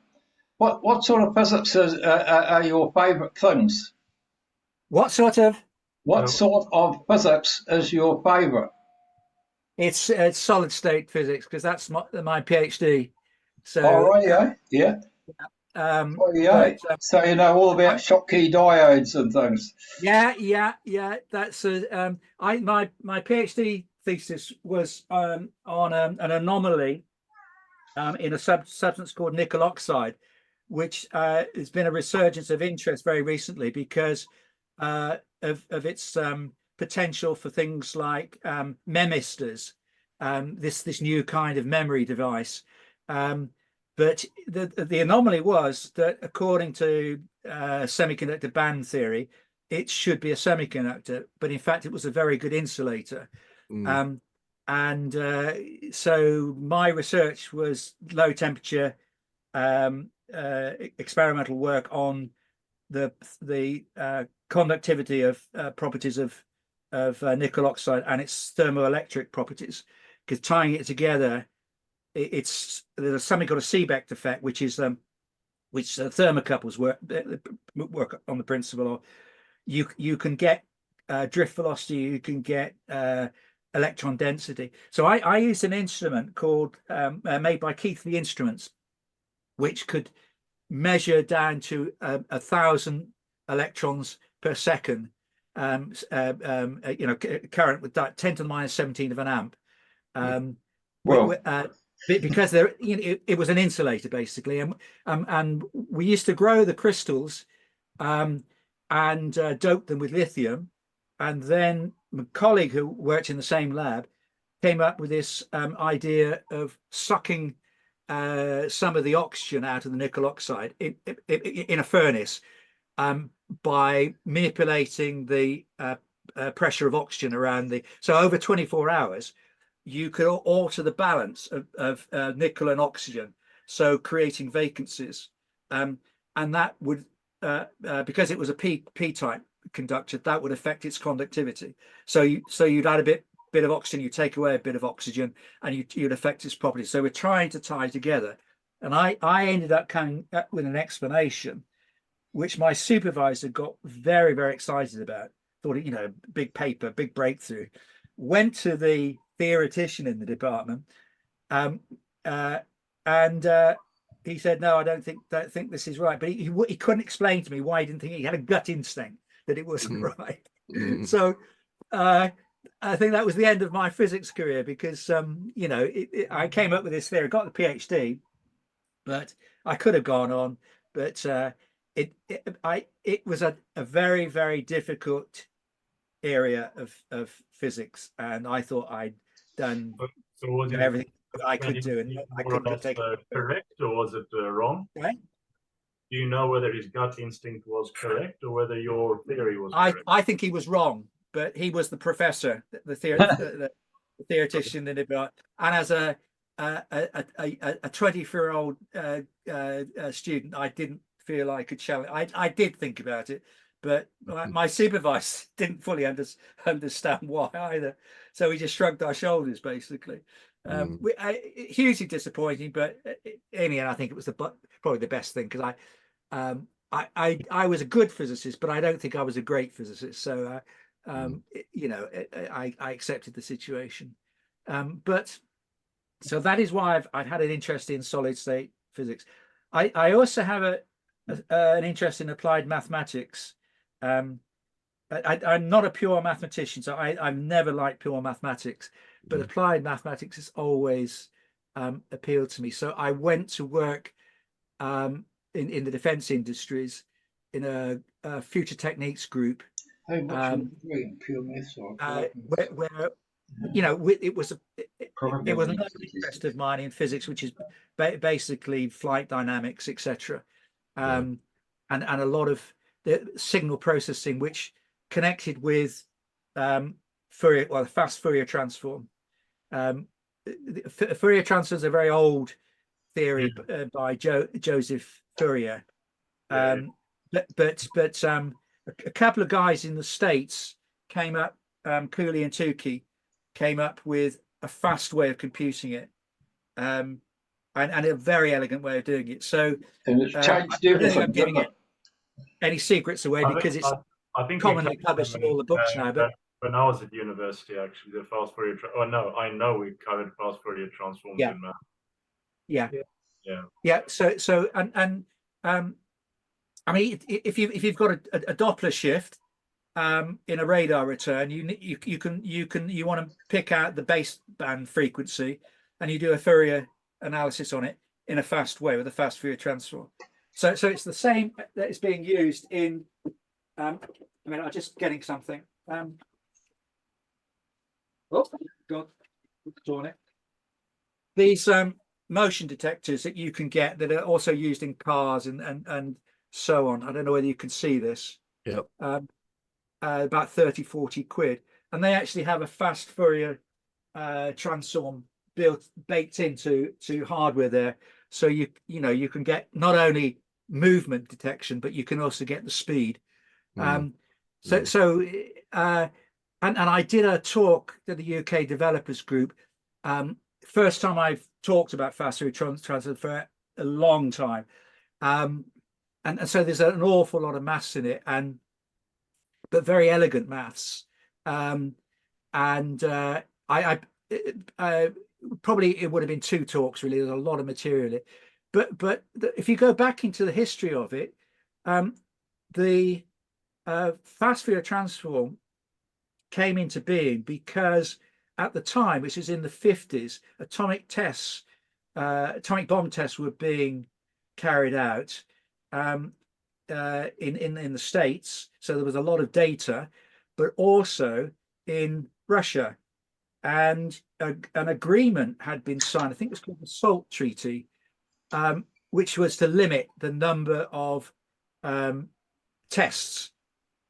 What sort of physics are your favourite things? What sort of physics is your favourite? It's solid state physics, because that's my PhD. So, so you know all about Schottky diodes and things. That's my PhD thesis was on an anomaly in a substance called nickel oxide, which has been a resurgence of interest very recently because of its potential for things like memistors, this new kind of memory device. But the anomaly was that, according to semiconductor band theory, it should be a semiconductor, but in fact it was a very good insulator. So my research was low temperature experimental work on the conductivity of properties of nickel oxide and its thermoelectric properties, because tying it together, there's something called a Seebeck effect, which thermocouples work on the principle of you can get drift velocity, you can get electron density. So I used an instrument called made by Keithley Instruments, which could measure down to 1,000 electrons per second, current with 10 to the minus 17 of an amp. Because it was an insulator basically, and we used to grow the crystals and dope them with lithium, and then my colleague who worked in the same lab came up with this idea of sucking some of the oxygen out of the nickel oxide in a furnace by manipulating the pressure of oxygen around so over 24 hours, you could alter the balance of nickel and oxygen, so creating vacancies. And that would, because it was a p-type conductor, that would affect its conductivity. So you'd add a bit of oxygen, you take away a bit of oxygen, and you'd affect its properties. So we're trying to tie together. And I ended up coming up with an explanation, which my supervisor got very, very excited about. Thought, big paper, big breakthrough. Went to the theoretician in the department, and he said, "No, I don't think this is right." But he couldn't explain to me why he didn't think. He had a gut instinct that it wasn't right. So I think that was the end of my physics career, because I came up with this theory, got the PhD, but I could have gone on, but it was a very, very difficult area of physics, and I thought I'd done everything I could do, and I couldn't take it. Correct, or was it wrong? Right? Do you know whether his gut instinct was correct or whether your theory was correct? I think he was wrong, but he was the professor, the theoretician in it, and as a 24-year-old student, I didn't feel I could challenge. I did think about it, but my supervisor didn't fully understand why either. So we just shrugged our shoulders, basically. Hugely disappointing, but in the end, I think it was probably the best thing, because I was a good physicist, but I don't think I was a great physicist. So I accepted the situation. But so that is why I've had an interest in solid state physics. I also have an interest in applied mathematics. I'm not a pure mathematician, so I've never liked pure mathematics, but applied mathematics has always appealed to me. So I went to work in the defense industries in a future techniques group. Hey, what's your degree in pure maths or where it was another interest of mine in physics, which is basically flight dynamics, etc., and a lot of the signal processing, which connected with fast Fourier transform. Fourier transform is a very old theory by Joseph Fourier, but a couple of guys in the States came up, Cooley and Tukey, came up with a fast way of computing it, and a very elegant way of doing it. So and it's changed I don't think I'm everything, giving didn't it? any secrets away, because it's I think commonly published in all the books now. But when I was at university, actually, the fast Fourier. I know we covered fast Fourier transforms in math. Yeah. So I mean, if you've got a Doppler shift in a radar return, you want to pick out the baseband frequency, and you do a Fourier analysis on it in a fast way with a fast Fourier transform. So it's the same that is being used in. I mean, I'm just getting something. Oh God, darn it! These motion detectors that you can get that are also used in cars and so on. I don't know whether you can see this. Yep. About 30-40 quid, and they actually have a fast Fourier transform baked into hardware there, so you can get not only movement detection, but you can also get the speed. And I did a talk to the UK developers group. First time I've talked about fast Fourier transform for a long time, and so there's an awful lot of maths in it, but very elegant maths. I probably it would have been 2 talks really. There's a lot of material, but if you go back into the history of it, the fast Fourier transform came into being because at the time, which is in the 50s, atomic bomb tests were being carried out in the States. So there was a lot of data, but also in Russia, and an agreement had been signed. I think it was called the SALT Treaty, which was to limit the number of tests.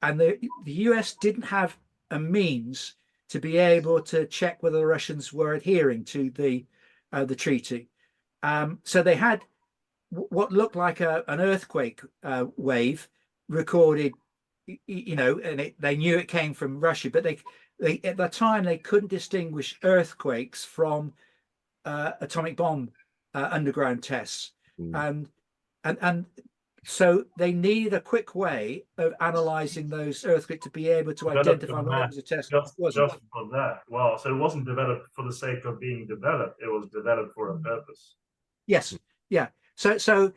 And the US didn't have a means to be able to check whether the Russians were adhering to the treaty. So they had what looked like an earthquake wave recorded, you know, and they knew it came from Russia, but they at the time they couldn't distinguish earthquakes from atomic bomb underground tests, and so they needed a quick way of analyzing those earthquakes to be able to identify whether it was a test. Just for that. Wow. So it wasn't developed for the sake of being developed. It was developed for a purpose. Yes. Yeah. So they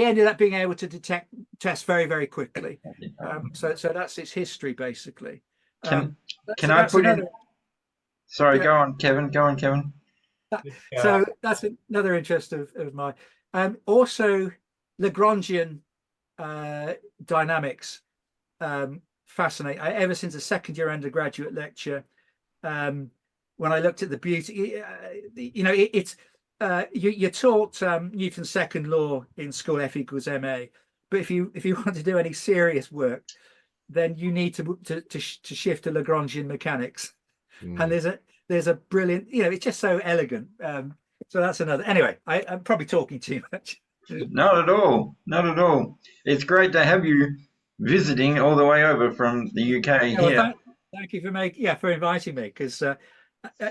ended up being able to detect tests very, very quickly. So that's its history, basically. Can I put in? Sorry, yeah. Go on, Kevin. So that's another interest of mine. Also, Lagrangian dynamics fascinate. Ever since a second year undergraduate lecture, when I looked at the beauty, you know, you're taught Newton's second law in school, F equals ma. But if you want to do any serious work, then you need to shift to Lagrangian mechanics. And there's a brilliant, you know, it's just so elegant. So that's another. Anyway, I'm probably talking too much. Not at all. It's great to have you visiting all the way over from the UK here. Well, thank you for inviting me, because as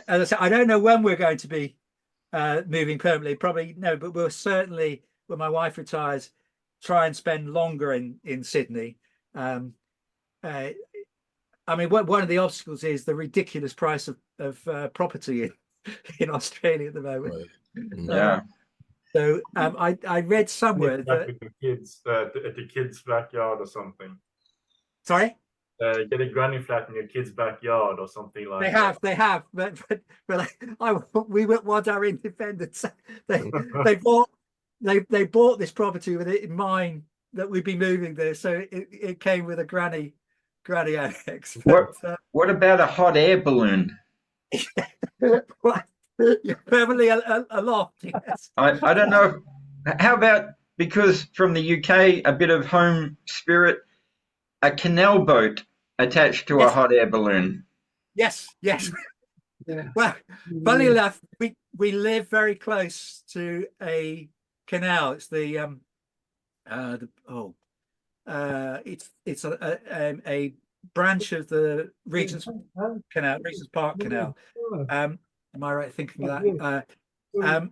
I said, I don't know when we're going to be moving permanently. Probably no, but we'll certainly, when my wife retires, try and spend longer in Sydney. I mean, one of the obstacles is the ridiculous price of property in Australia at the moment. Right. Yeah. So I read somewhere that with the kids at the kids' backyard or something. Sorry. Get a granny flat in your kid's backyard or something like that. They have, but we want our independence. They bought this property with it in mind that we'd be moving there, so it came with a granny annex. What about a hot air balloon? You're permanently aloft. Yes. I don't know. How about, because from the UK, a bit of home spirit, a canal boat attached to a hot air balloon? Yes. Yeah. Well, funny enough, we live very close to a canal. It's it's a branch of the Regent's Park Canal. Am I right thinking that? And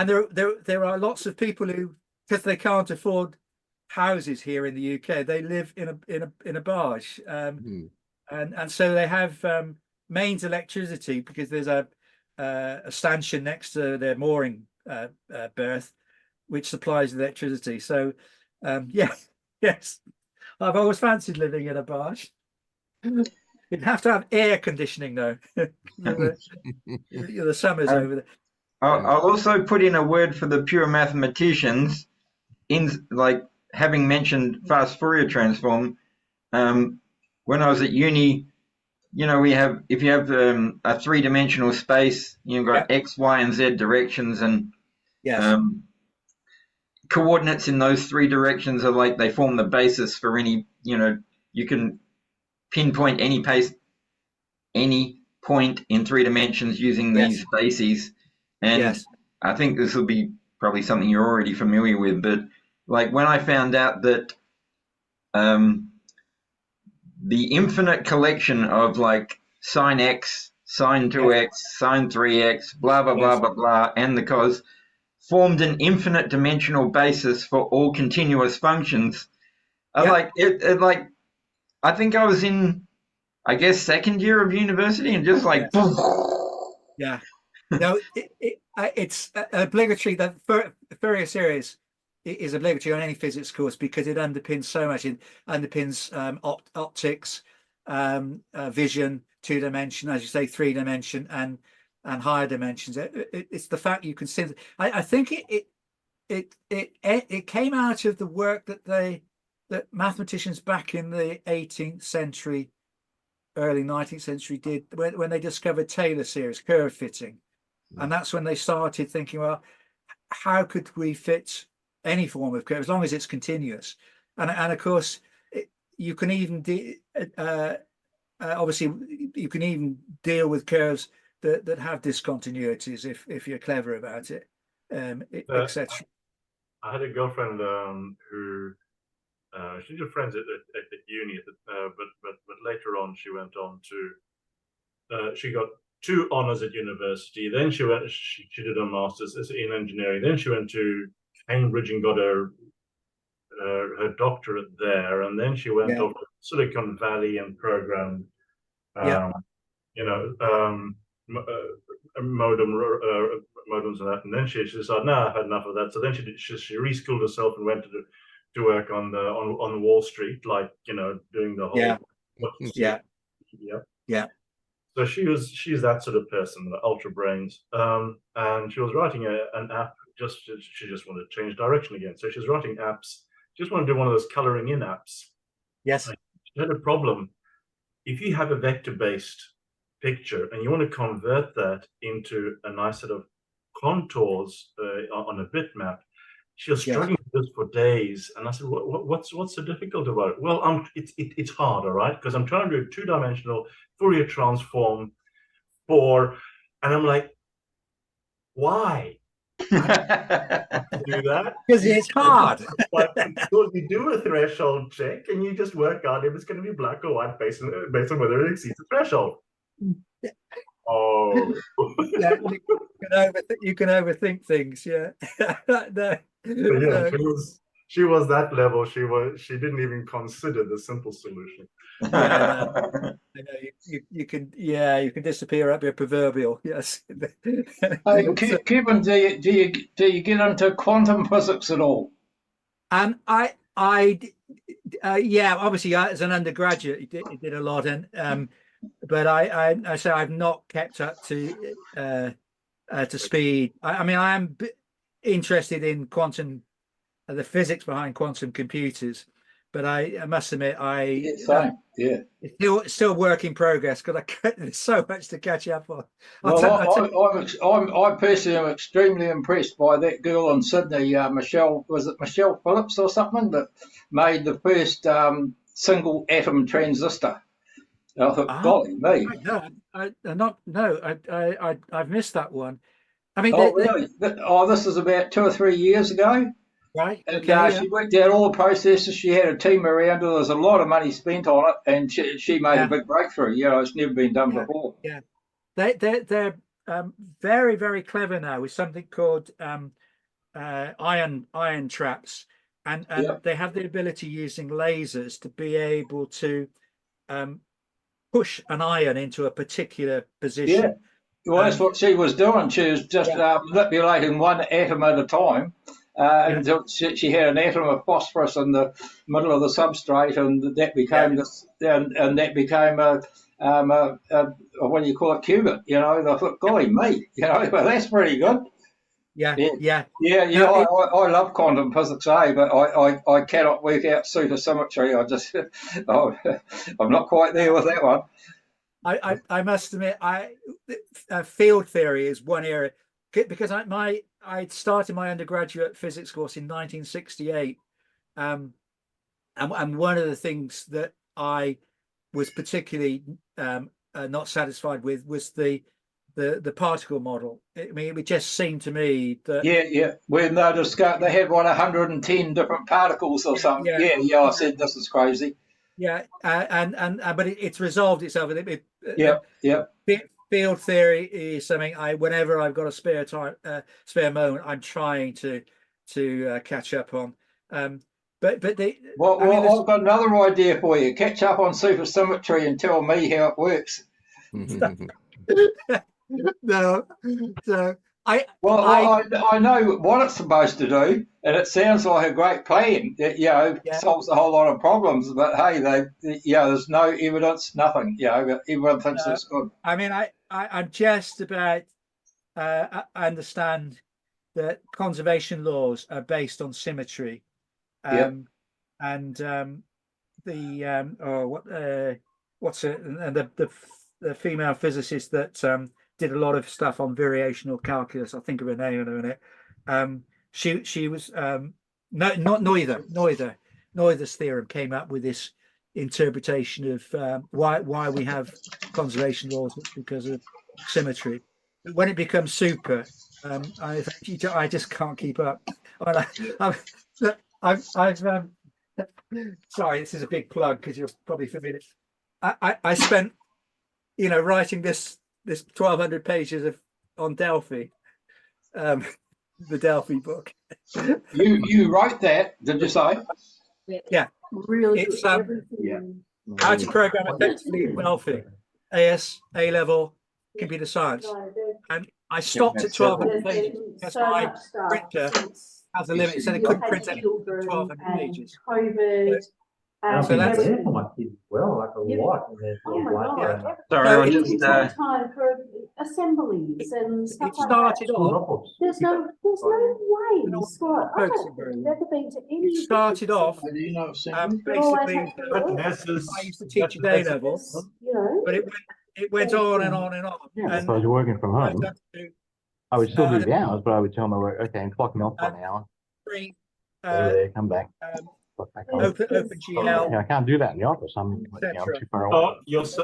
there are lots of people who, because they can't afford houses here in the UK, they live in a barge, and so they have mains electricity, because there's a stanchion next to their mooring berth, which supplies electricity. So yes, I've always fancied living in a barge. You'd have to have air conditioning though. The summers over there. I'll also put in a word for the pure mathematicians. In, like, having mentioned fast Fourier transform, when I was at uni, you know, if you have a three-dimensional space, you've got X, Y, and Z directions, and coordinates in those three directions are like, they form the basis for any, you know, you can pinpoint any point in three dimensions using these bases. And I think this will be probably something you're already familiar with, but like when I found out that the infinite collection of like sine x, sine 2x, sine 3x, blah, blah, blah, blah, blah, and the cos formed an infinite dimensional basis for all continuous functions. I think I was in, I guess, second year of university, and just like, no, it's obligatory. The Fourier series is obligatory on any physics course, because it underpins so much. It underpins optics, vision, two-dimension, as you say, three-dimension, and higher dimensions. It's the fact you can see. I think it came out of the work that mathematicians back in the 18th century, early 19th century did when they discovered Taylor series, curve fitting. And that's when they started thinking, well, how could we fit any form of curve as long as it's continuous? And of course, you can even obviously you can even deal with curves that have discontinuities if you're clever about it, etc. I had a girlfriend who she did friends at uni, but later on she went on to she got 2 honors at university. Then she did a master's in engineering. Then she went to Cambridge and got her doctorate there, and then she went off to Silicon Valley and programmed, you know, modems and that. And then she decided, no, I've had enough of that. So then she reschooled herself and went to work on Wall Street, like, you know, doing the whole So she's that sort of person, the ultra brains, and she was writing an app. She just wanted to change direction again. So she's writing apps. Just want to do one of those coloring in apps. Yes. She had a problem. If you have a vector-based picture and you want to convert that into a nice set of contours on a bitmap, she was struggling with this for days. And I said, what's so difficult about it? Well, it's hard, all right, because I'm trying to do a 2-dimensional Fourier transform and I'm like, why? Do that because it's hard. But you do a threshold check and you just work out if it's going to be black or white based on whether it exceeds the threshold. Oh, yeah, you can overthink things. Yeah, no. Yeah, she was that level. She didn't even consider the simple solution. Yeah, no. You can disappear up your proverbial. Yes. Hey, Kevin, do you get into quantum physics at all? Yeah, obviously as an undergraduate, you did a lot, and but I say I've not kept up to speed. I mean, I am interested in quantum, the physics behind quantum computers, but I must admit it's still work in progress because there's so much to catch up on. I personally am extremely impressed by that girl in Sydney, Michelle Phillips or something, that made the first single atom transistor. And I thought, golly me! I've missed that one. I mean, really? This is about 2 or 3 years ago. Right. And she worked out all the processes. She had a team around her. There was a lot of money spent on it, and she made a big breakthrough. You know, it's never been done before. Yeah, they're very, very clever now with something called ion traps, and they have the ability using lasers to be able to push an ion into a particular position. Yeah. Well, that's what she was doing. She was just manipulating one atom at a time. Until she had an atom of phosphorus in the middle of the substrate, and that became and that became a what do you call it, qubit? You know, I thought, golly me, you know, well, that's pretty good. I love quantum physics, but I cannot work out supersymmetry. I'm not quite there with that one. I must admit, field theory is one area, because I started my undergraduate physics course in 1968, and one of the things that I was particularly not satisfied with was the particle model. I mean, it just seemed to me that when they discovered they had 110 different particles or something. I said this is crazy. But it's resolved itself. Field theory is something whenever I've got a spare moment, I'm trying to catch up on. I've got another idea for you. Catch up on supersymmetry and tell me how it works. No, so I know what it's supposed to do, and it sounds like a great plan. It solves a whole lot of problems. But hey, there's no evidence, nothing. Everyone thinks it's good. I mean, I'm just about I understand that conservation laws are based on symmetry, and the female physicist that did a lot of stuff on variational calculus. I think of her name in a minute. She was Noether's theorem came up with this interpretation of why we have conservation laws. It's because of symmetry. But when it becomes super, I just can't keep up. I've sorry, this is a big plug because you're probably familiar. I spent, writing this 1,200 pages on Delphi, the Delphi book. You write that? Did you say? Yeah, Really it's good. how to program effectively in Delphi, AS, A level, computer science, and I stopped at 1,200 pages because my printer has a limit. It said it couldn't print anything than 1,200 pages. So that's for my kids as well, like a lot. Oh my God. Sorry, So I'll it- just. Time for assemblies and stuff it like started that. off. There's no way, Scott. I don't think you've ever been to any. It started off Do you know assembly? basically. I used to teach at A level, but it went on and on and on. Yeah, and if I was working from I home, got to I would still do the hours, but I would tell my work, okay, I'm clocking off for an hour. bring There, come back. Clock back on. OpenGL. Yeah, I can't do that in the office. I'm too far away. Your mic's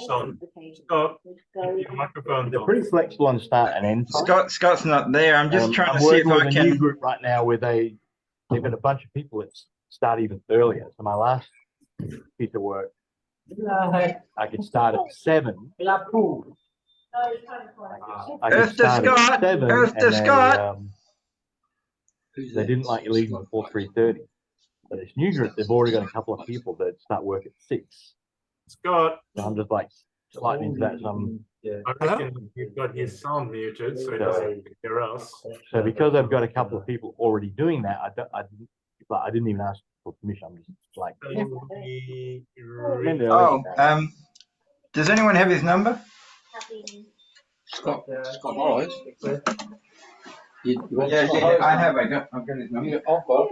on. Scott, your microphone's They're on. pretty flexible on start and end time. Scott's not there. I'm just trying I'm to see if working with I a new can. group right now where they've got a bunch of people that start even earlier. So my last piece of work, I could start at 7. I could Earth to start at Scott! 7, Earth to and Scott! they didn't like you leaving before 3:30. But this new group, they've already got a couple of people that start work at 6. Scott, So I'm just like sliding into that. I reckon you've got his sound muted, so he doesn't hear us. So because I've got a couple of people already doing that, I didn't even ask for permission. I'm just like, Oh, does anyone have his number? Scott Morris. You want Yeah, Scott yeah, Morris? I have. I've got his number. Yeah, I've got.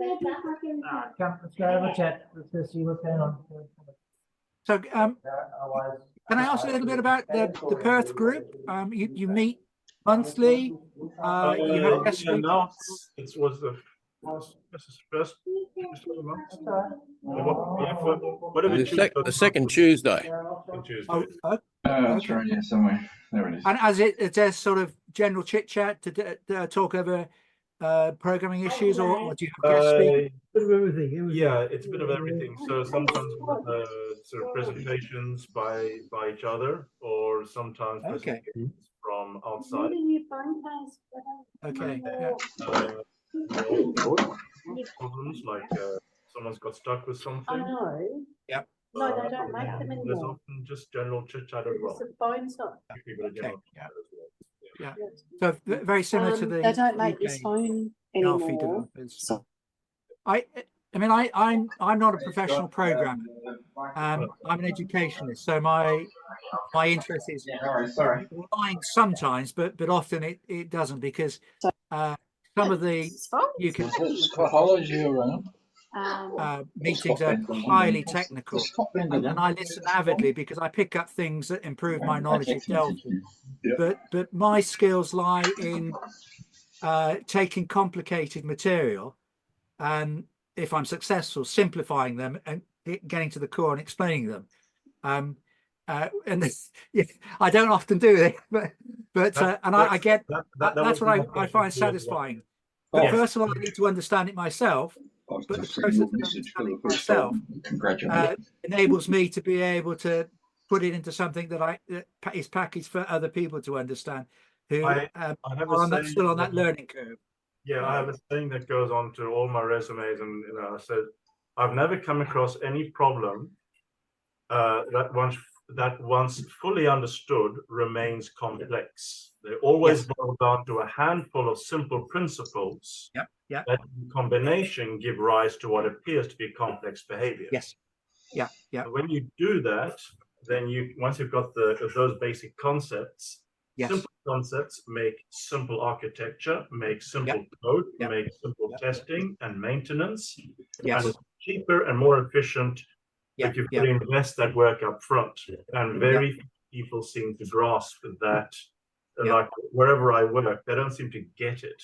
Let's go have a chat. Let's see what's going on. So, can I ask a little bit about the Perth group? You meet monthly. You have guest speakers. No, it was the first of the month. Whatever The second Tuesday. Oh, That's right. Yeah, somewhere. There it is. and as it's a sort of general chit chat to talk over programming issues, or do you have guest speakers? Bit of everything. Yeah, it's a bit of everything. So sometimes sort of presentations by each other, or sometimes Okay. presentations from outside. Okay. Problems like someone's got stuck with something. I know. Yep. No, they don't make them There's anymore. often just general chit chat as well. The phone's not. People are general Okay, chit chat as well. Yeah. So very similar to the. They don't make UK this phone Delphi anymore. developers. So- I mean, I'm not a professional programmer. I'm an educationist, so my interest is Sorry. online sometimes, but often it doesn't, because some of the you can Scott Hollis, you around? meetings are highly technical, Scott and I listen avidly because I pick up things that improve my knowledge of Delphi. Yeah. But my skills lie in taking complicated material, and if I'm successful, simplifying them and getting to the core and explaining them. And this, I don't often do it, but I get that's what I find satisfying. But Yes. first of all, I need to understand it myself. But the process of understanding myself enables me to be able to put it into something that is packaged for other people to understand, who I are have still on that learning curve. Yeah, I have a thing that goes on to all my resumes, and I said I've never come across any problem that once fully understood remains complex. They always boil down to a handful of simple principles that in combination give rise to what appears to be complex behavior. Yes. Yeah. When you do that, then once you've got those basic concepts, simple concepts make simple architecture, make simple code, make simple testing and maintenance, and it's cheaper and more efficient if you fully invest that work up front. And very few people seem to grasp that. Like wherever I work, they don't seem to get it.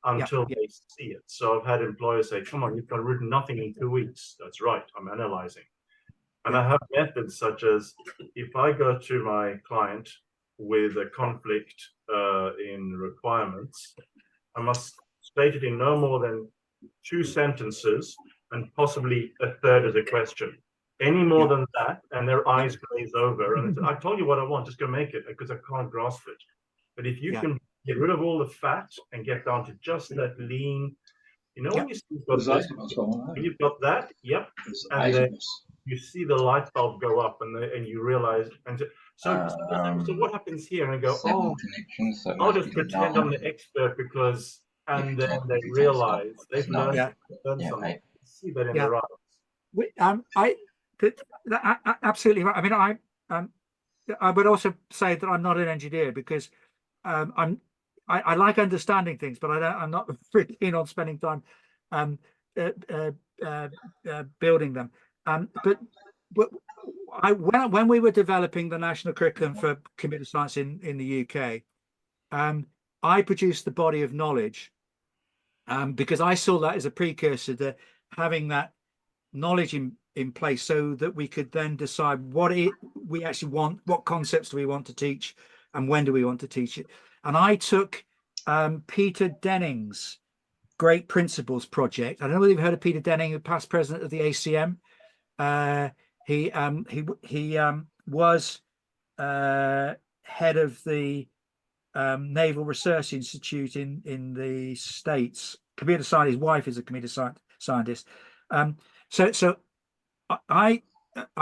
until they see it. So I've had employers say, come on, you've written nothing in 2 weeks. That's right, I'm analyzing. And I have methods such as, if I go to my client with a conflict in requirements, I must state it in no more than 2 sentences and possibly a third as a question. Any more than that, and their eyes glaze over, and I told you what I want, just go make it, because I can't grasp it. But if you can get rid of all the fat and get down to just that lean, you know, when you've got this, when you've got that, and then you see the light bulb go up, and you realize, and so what happens here? And I go, oh, I'll just pretend I'm the expert because, and then they realize they've learned something. See that in their eyes. Absolutely right. I mean, I would also say that I'm not an engineer because I like understanding things, but I'm not really keen on spending time building them. But when we were developing the national curriculum for computer science in the UK, I produced the body of knowledge because I saw that as a precursor to having that knowledge in place, so that we could then decide what we actually want, what concepts do we want to teach, and when do we want to teach it. And I took Peter Denning's Great Principles project. I don't know whether you've heard of Peter Denning, the past president of the ACM. He was head of the Naval Research Institute in the States. Computer science. His wife is a computer scientist. So I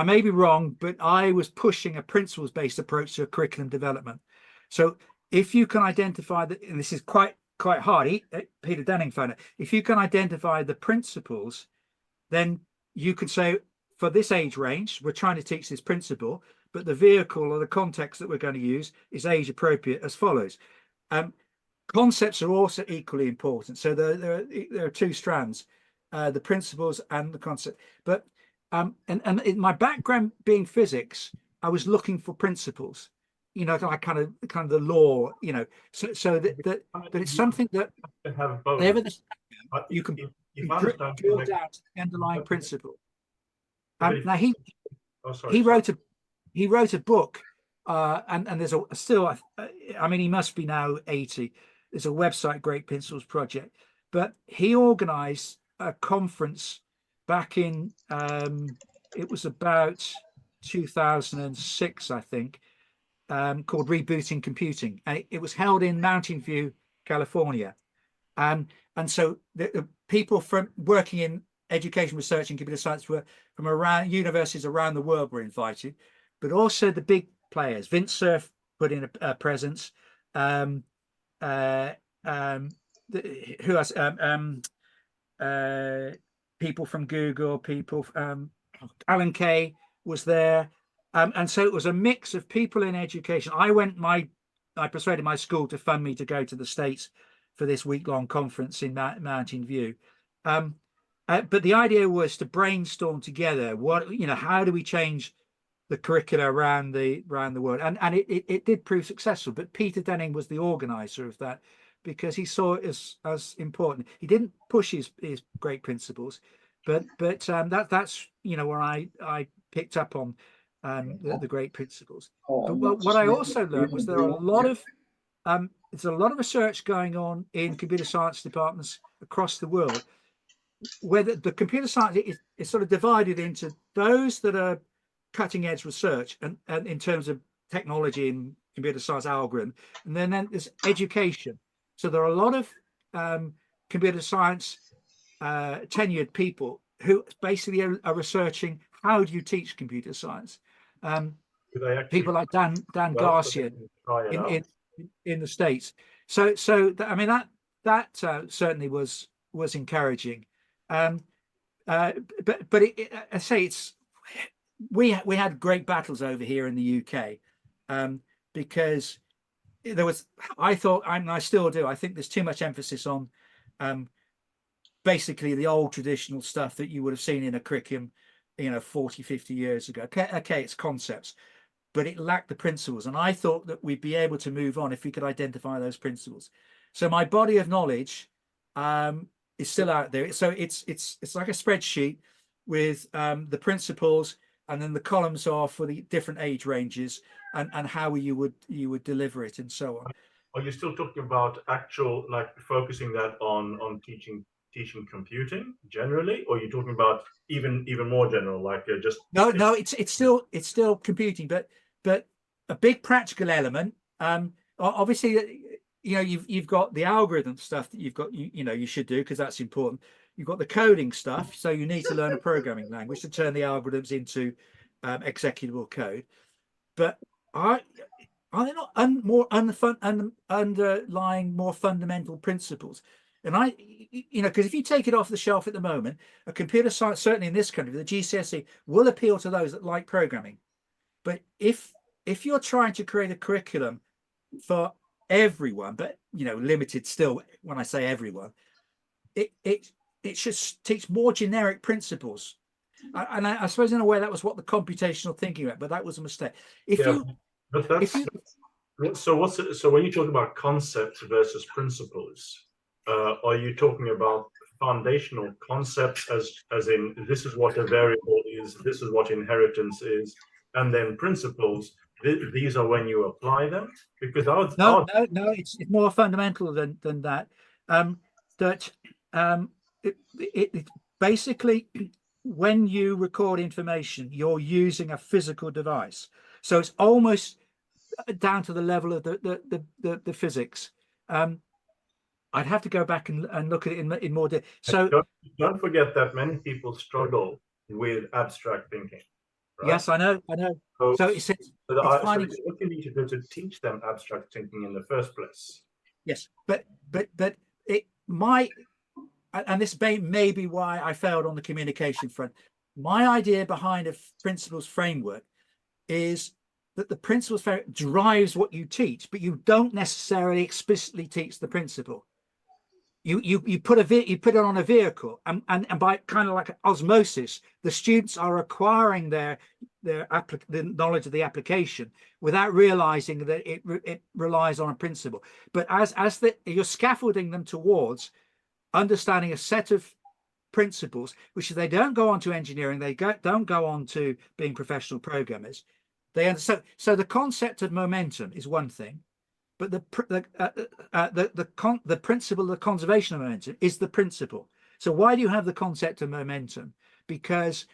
may be wrong, but I was pushing a principles-based approach to a curriculum development. So if you can identify that, and this is quite hard, Peter Denning found it, if you can identify the principles, then you could say, for this age range, we're trying to teach this principle, but the vehicle or the context that we're going to use is age appropriate as follows. Concepts are also equally important. So there are 2 strands, the principles and the concept. But and in my background being physics, I was looking for principles, you know, like kind of the law, you know, so that it's something that you can drill down to the underlying principle. Now he wrote a book, and there's still, I mean, he must be now 80. There's a website, Great Principles Project, but he organized a conference back in it was about 2006, I think, called Rebooting Computing, and it was held in Mountain View, California. And so the people from working in education research and computer science were from around universities around the world were invited, but also the big players. Vint Cerf put in a presence. Who else? People from Google, people. Alan Kay was there, and so it was a mix of people in education. I persuaded my school to fund me to go to the States for this week-long conference in Mountain View. But the idea was to brainstorm together how do we change the curricula around the world, and it did prove successful. But Peter Denning was the organizer of that because he saw it as important. He didn't push his great principles, but that's where I picked up on the great principles. But what I also learned was there are a lot of there's a lot of research going on in computer science departments across the world, where the computer science is sort of divided into those that are cutting edge research and in terms of technology and computer science algorithm, and then there's education. So there are a lot of computer science tenured people who basically are researching how do you teach computer science. People like Dan Garcia in the States. So I mean that certainly was encouraging. But I say we had great battles over here in the UK because there was, I thought, and I still do, I think there's too much emphasis on basically the old traditional stuff that you would have seen in a curriculum 40, 50 years ago. Okay, it's concepts, but it lacked the principles, and I thought that we'd be able to move on if we could identify those principles. So my body of knowledge is still out there. So it's like a spreadsheet with the principles, and then the columns are for the different age ranges and how you would deliver it and so on. Are you still talking about actual, like focusing that on teaching computing generally, or are you talking about even more general, like just no, it's still computing, but a big practical element. Obviously, you know, you've got the algorithm stuff that you've got, you know, you should do because that's important. You've got the coding stuff, so you need to learn a programming language to turn the algorithms into executable code. But are there not underlying more fundamental principles? And you know, because if you take it off the shelf at the moment, a computer science, certainly in this country, the GCSE will appeal to those that like programming. But if you're trying to create a curriculum for everyone, but you know, limited still, when I say everyone, it should teach more generic principles. And I suppose in a way that was what the computational thinking meant, but that was a mistake. So when you talk about concepts versus principles, are you talking about foundational concepts as in this is what a variable is, this is what inheritance is, and then principles, these are when you apply them? Because no, it's more fundamental than that. It basically, when you record information, you're using a physical device, so it's almost down to the level of the physics. I'd have to go back and look at it in more depth. So don't forget that many people struggle with abstract thinking. Right? Yes, I know. So what you need to do to teach them abstract thinking in the first place. Yes, but it might, and this may be why I failed on the communication front. My idea behind a principles framework is that the principles framework drives what you teach, but you don't necessarily explicitly teach the principle. You put it on a vehicle, and by kind of like osmosis, the students are acquiring the knowledge of the application without realizing that it relies on a principle. But you're scaffolding them towards understanding a set of principles, which they don't go on to engineering, don't go on to being professional programmers. They understand. So the concept of momentum is one thing. But the principle, the conservation of momentum, is the principle. So why do you have the concept of momentum? Because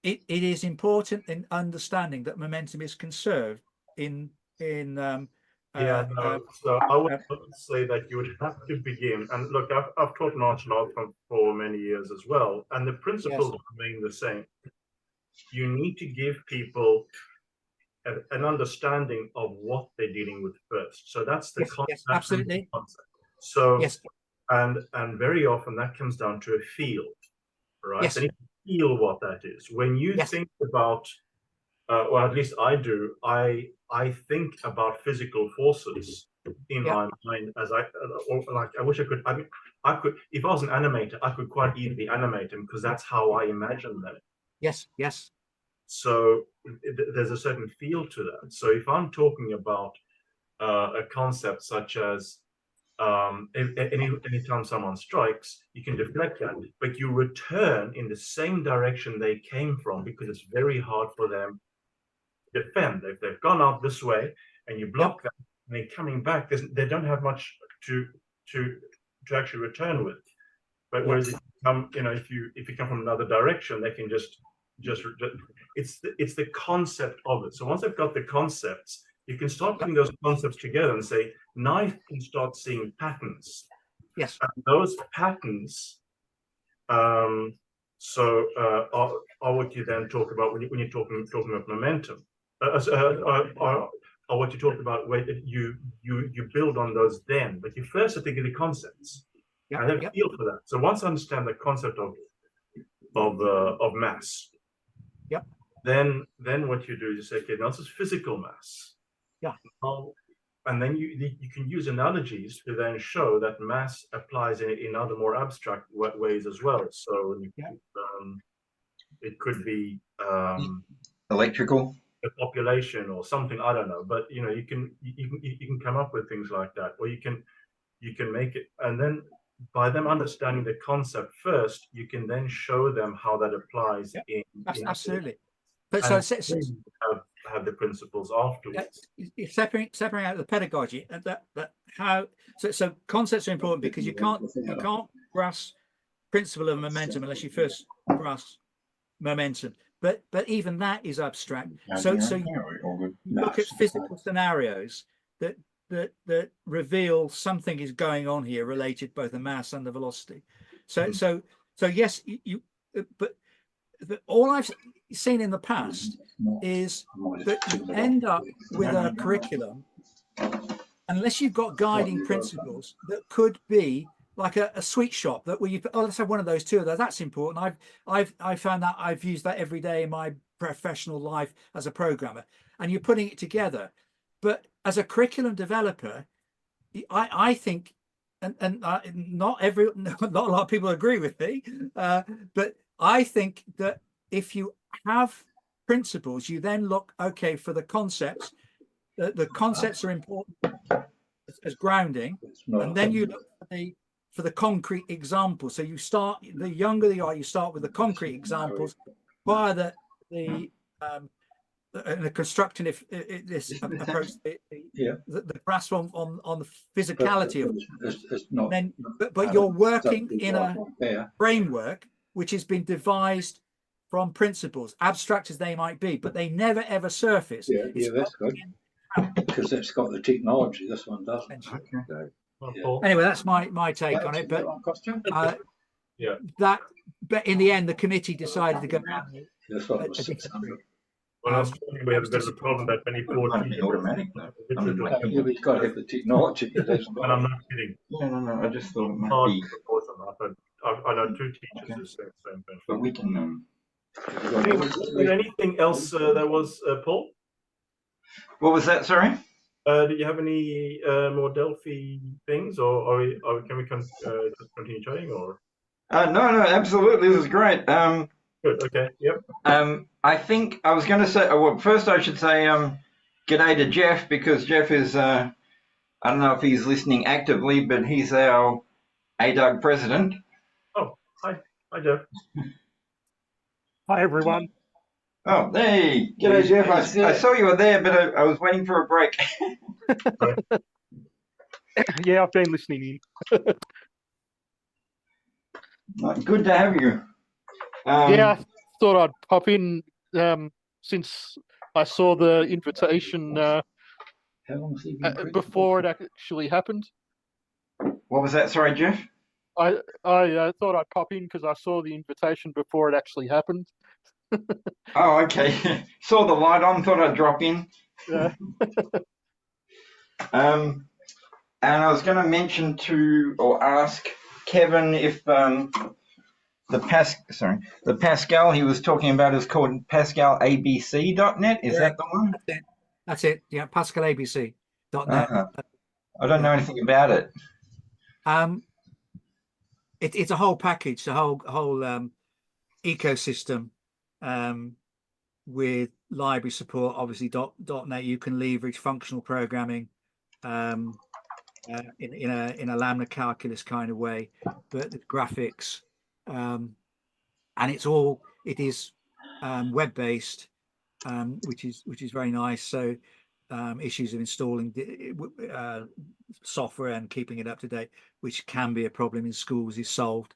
it is important in understanding that momentum is conserved in. So I would say that you would have to begin. And look, I've taught martial art for many years as well, and the principles remain the same. You need to give people an understanding of what they're dealing with first. So that's the concept. Yes, absolutely. So and very often that comes down to a feel, right? Yes. And you feel what that is. When you think about, or at least I do, I think about physical forces in my mind as I wish I could. I mean, I could, if I was an animator, I could quite easily animate them because that's how I imagine them. Yes. So there's a certain feel to that. So if I'm talking about a concept such as anytime someone strikes, you can deflect that, but you return in the same direction they came from because it's very hard for them to defend. If they've gone out this way and you block them, and they're coming back, they don't have much to actually return with. But whereas if you come, if you come from another direction, they can just it's the concept of it. So once they've got the concepts, you can start putting those concepts together and say, now you can start seeing patterns. Yes. And those patterns are what you then talk about when you're talking about momentum. Or what you talk about where you build on those then, but you first have to get the concepts. I have a feel for that. So once I understand the concept of mass, then what you do is you say, okay, now this is physical mass. And then you can use analogies to then show that mass applies in other more abstract ways as well. So it could be electrical, a population or something, I don't know. But you can come up with things like that, or you can make it, and then by them understanding the concept first, you can then show them how that applies in absolutely. But and so have the principles afterwards. Separating out the pedagogy and so concepts are important because you can't grasp principle of momentum unless you first grasp momentum. But even that is abstract. So you look at physical scenarios that reveal something is going on here related both the mass and the velocity. So yes, but all I've seen in the past is that you end up with a curriculum, unless you've got guiding principles that could be like a sweet shop that where you let's have one of those, two of those. That's important. I've found that I've used that every day in my professional life as a programmer, and you're putting it together. But as a curriculum developer, I think, and not a lot of people agree with me, but I think that if you have principles, you then look, okay, for the concepts. The concepts are important as grounding, and then you look for the concrete examples. So you start, the younger you are, you start with the concrete examples via the constructive this approach, the grasp on the physicality of it. Then, but you're working in a framework which has been devised from principles, abstract as they might be, but they never ever surface. That's good. Because it's got the technology. This one doesn't. Okay. Anyway, that's my take on it. But but in the end, the committee decided to go down a different route. Well, we have a bit of a problem that many poor automatic. You've got to have the technology. And I'm not kidding. No. I just thought it might be. I know two teachers who say the same thing. But we can. Anything else that was Paul? What was that? Sorry. Do you have any more Delphi things, or can we just continue chatting? Or no, absolutely. This is great. Good. Okay. Yep. I think I was going to say. Well, first I should say g'day to Jeff, because Jeff is. I don't know if he's listening actively, but he's our WADUG president. Oh, hi, Jeff. Hi, everyone. Oh, hey, g'day, Jeff. I saw you were there, but I was waiting for a break. Yeah, I've been listening in. Good to have you. Yeah, I thought I'd pop in since I saw the invitation before it actually happened. What was that? Sorry, Jeff? I thought I'd pop in because I saw the invitation before it actually happened. Oh, okay. Saw the light on, thought I'd drop in. Yeah. And I was going to mention or ask Kevin if the Pascal he was talking about is called PascalABC.net. Is that the one? That's it. Yeah, PascalABC.net. I don't know anything about it. It's a whole package, the whole ecosystem with library support. Obviously, .net you can leverage functional programming in a lambda calculus kind of way, but the graphics and it is web based, which is very nice. So issues of installing software and keeping it up to date, which can be a problem in schools, is solved.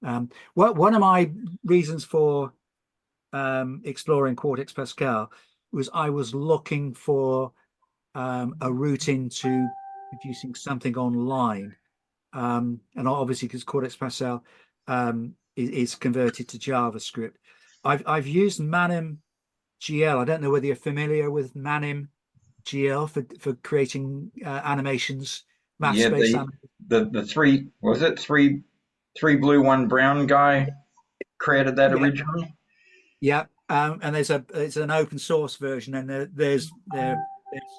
One of my reasons for exploring Cortex Pascal was I was looking for a route into producing something online, and obviously because Cortex Pascal is converted to JavaScript. I've used Manim GL. I don't know whether you're familiar with Manim GL for creating animations, math-based animations. The three blue, one brown guy created that originally. Yeah, and it's an open source version, and there's their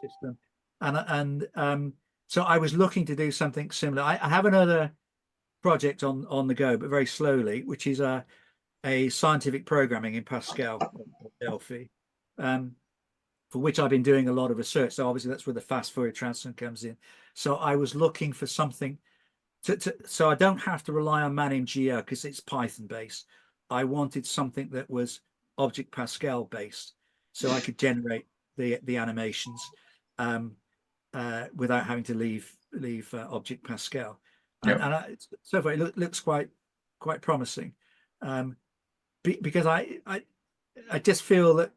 system, and so I was looking to do something similar. I have another project on the go, but very slowly, which is a scientific programming in Pascal or Delphi, for which I've been doing a lot of research. So obviously that's where the fast Fourier transform comes in. So I was looking for something so I don't have to rely on ManInGeo because it's Python based. I wanted something that was Object Pascal based, so I could generate the animations without having to leave Object Pascal. And, Yep. so far it looks quite promising, because I just feel that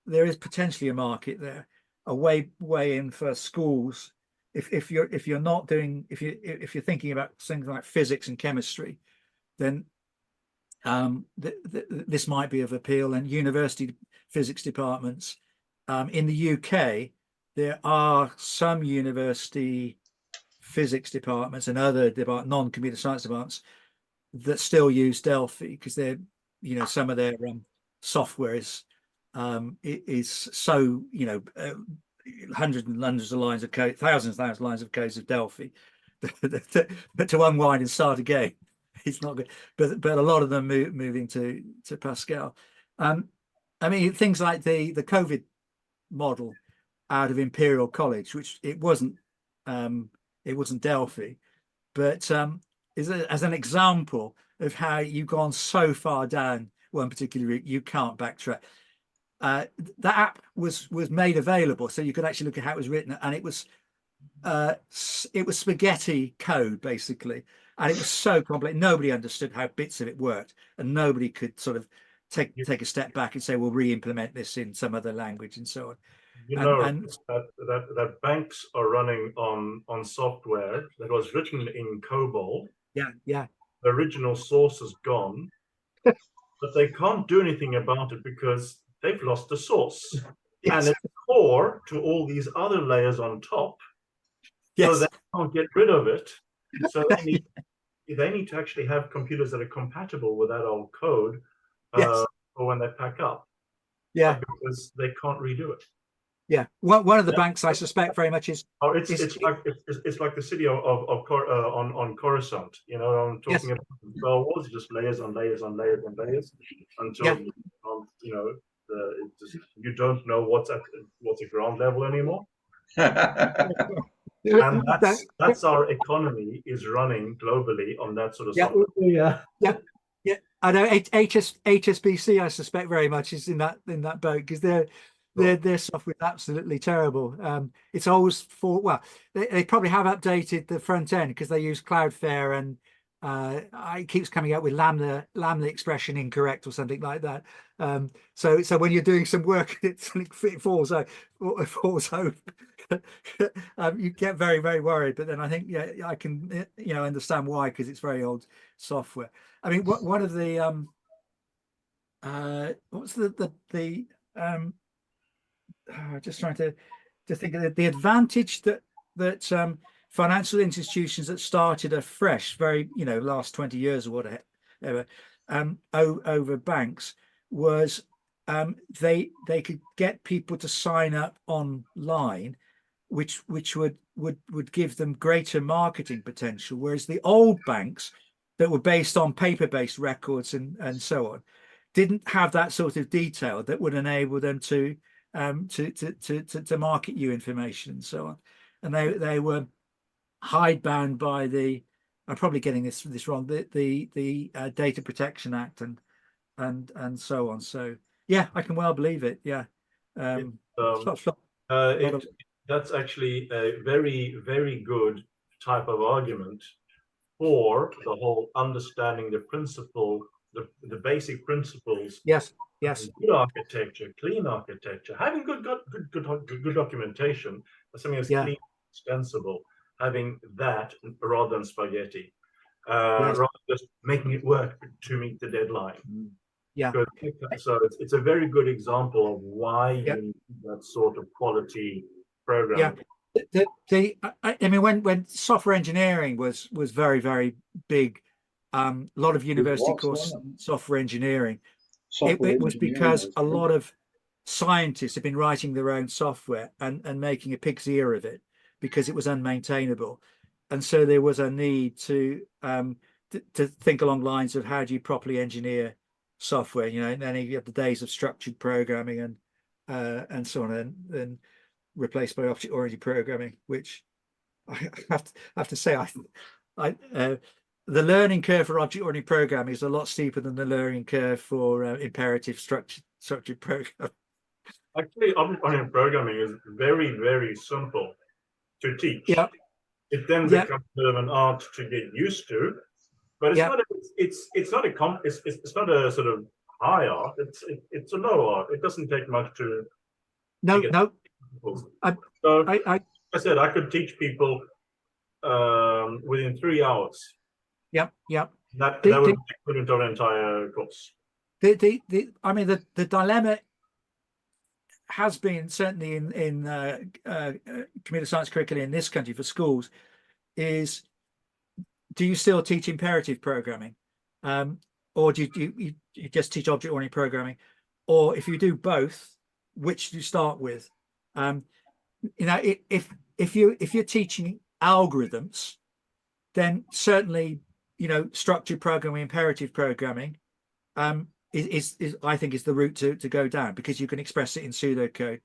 there is potentially a market there, a way in for schools. If you're not doing, if you're thinking about things like physics and chemistry, then this might be of appeal. And university physics departments in the UK, there are some university physics departments and other non-computer science departments that still use Delphi because they're, some of their software is so, hundreds and hundreds of lines of code, thousands of lines of codes of Delphi, but to unwind and start again, it's not good. But a lot of them moving to Pascal. I mean, things like the COVID model out of Imperial College, which it wasn't Delphi, but as an example of how you've gone so far down one particular route, you can't backtrack. That app was made available, so you could actually look at how it was written, and it was spaghetti code basically, and it was so complex. Nobody understood how bits of it worked, and nobody could sort of take a step back and say, "We'll re-implement this in some other language," and so on. That banks are running on software that was written in COBOL. Yeah. The original source is gone, but they can't do anything about it because they've lost the source. Yes. And it's core to all these other layers on top. Yes. So they can't get rid of it. So they need to actually have computers that are compatible with that old code for when they pack up. Yeah. Because they can't redo it. Yeah. One of the banks I suspect very much is. Oh, it's like the city on Coruscant. I'm talking about. Well, it was just layers on layers on layers on layers until you don't know what's at ground level anymore. And that's our economy is running globally on that sort of software. Yeah. I know HSBC, I suspect very much is in that boat because their software is absolutely terrible. It's always they probably have updated the front end because they use Cloudflare, and it keeps coming out with lambda expression incorrect or something like that. So when you're doing some work, it falls over. You get very, very worried. But then I think I can understand why, because it's very old software. I mean, one of the what's just trying to think of the advantage that financial institutions that started afresh, very last 20 years or whatever, over banks was they could get people to sign up online, which would give them greater marketing potential, whereas the old banks that were based on paper-based records and so on didn't have that sort of detail that would enable them to market you information and so on. And they were hidebound by I'm probably getting this wrong, the Data Protection Act and so on. So yeah, I can well believe it. Yeah. That's actually a very, very good type of argument for the whole understanding the principle, the basic principles. Yes. Good architecture, clean architecture, having good documentation, something that's clean, extensible, having that rather than spaghetti, rather than just making it work to meet the deadline. Yeah. So it's a very good example of why you need that sort of quality program. Yeah. I mean, when software engineering was very, very big, a lot of university courses in software engineering, it was because a lot of scientists have been writing their own software and making a pig's ear of it because it was unmaintainable. And so there was a need to think along lines of how do you properly engineer software, and then you have the days of structured programming and so on, and replaced by object-oriented programming, which I have to say the learning curve for object-oriented programming is a lot steeper than the learning curve for imperative structured programming. Actually, object-oriented programming is very, very simple to teach. Yeah. It then Yeah. becomes a bit of an art to get used to, but it's Yeah. not. It's not a sort of high art. It's a low art. It doesn't take much to. No. get No. So I said I could teach people within 3 hours. Yep. Yep. That would be equivalent of an entire course. I mean, the dilemma has been certainly in computer science curricula in this country for schools is, do you still teach imperative programming, or do you just teach object-oriented programming, or if you do both, which do you start with? You know, if you're teaching algorithms, then certainly, you know, structured programming, imperative programming is I think is the route to go down, because you can express it in pseudocode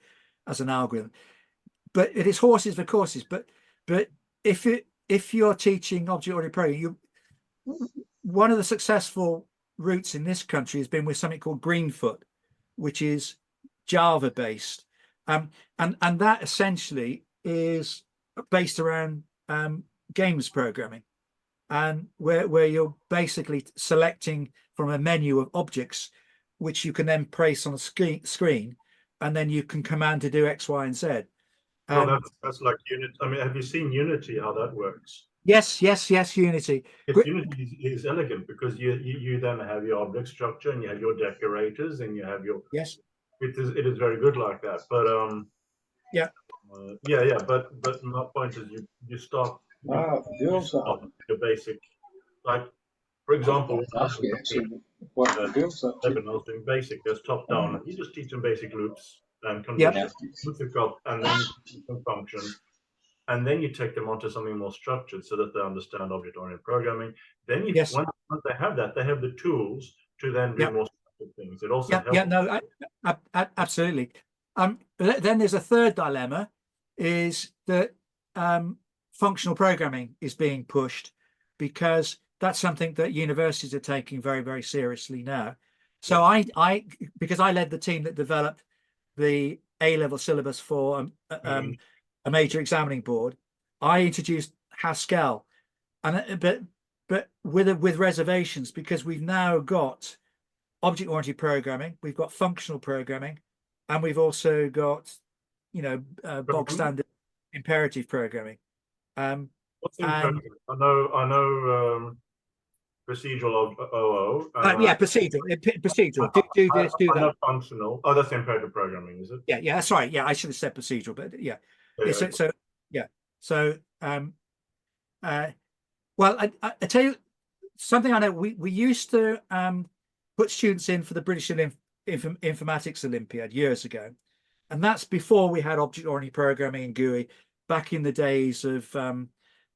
as an algorithm. But it is horses for courses. But if you're teaching object-oriented programming, one of the successful routes in this country has been with something called Greenfoot, which is Java based, and that essentially is based around games programming, and where you're basically selecting from a menu of objects, which you can then place on a screen, and then you can command to do X, Y, and Z. Well, that's like Unity. I mean, have you seen Unity? How that works? Yes, Unity. Unity is elegant because you then have your object structure and you have your decorators and you have your yes. It is very good like that. But yeah. But my point is you start your basic, like for example, when I was doing basic, there's top down. You just teach them basic loops and conditions, and then some functions, and then you take them onto something more structured so that they understand object-oriented programming. Then once they have that, they have the tools to then do more structured things. It also helps. Absolutely. Then there's a third dilemma, is that functional programming is being pushed, because that's something that universities are taking very, very seriously now. So because I led the team that developed the A-level syllabus for a major examining board, I introduced Haskell, and but with reservations, because we've now got object-oriented programming, we've got functional programming, and we've also got, you know, bog standard imperative programming. What's imperative? I know procedural OO. Procedural. Do this, do that. Functional. Oh, that's imperative programming, is it? Yeah. Sorry. Yeah, I should have said procedural, but yeah. Well, I tell you something. I know we used to put students in for the British Informatics Olympiad years ago, and that's before we had object-oriented programming and GUI, back in the days of Ball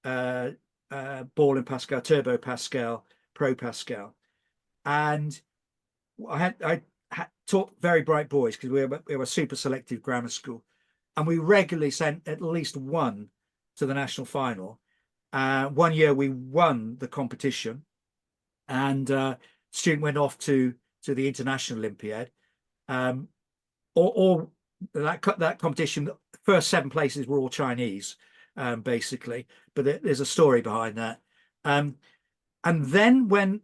and Pascal, Turbo Pascal, Pro Pascal. And I taught very bright boys, because we were a super selective grammar school, and we regularly sent at least one to the national final. One year we won the competition, and student went off to the International Olympiad. Or that competition, the first 7 places were all Chinese, basically, but there's a story behind that. And then when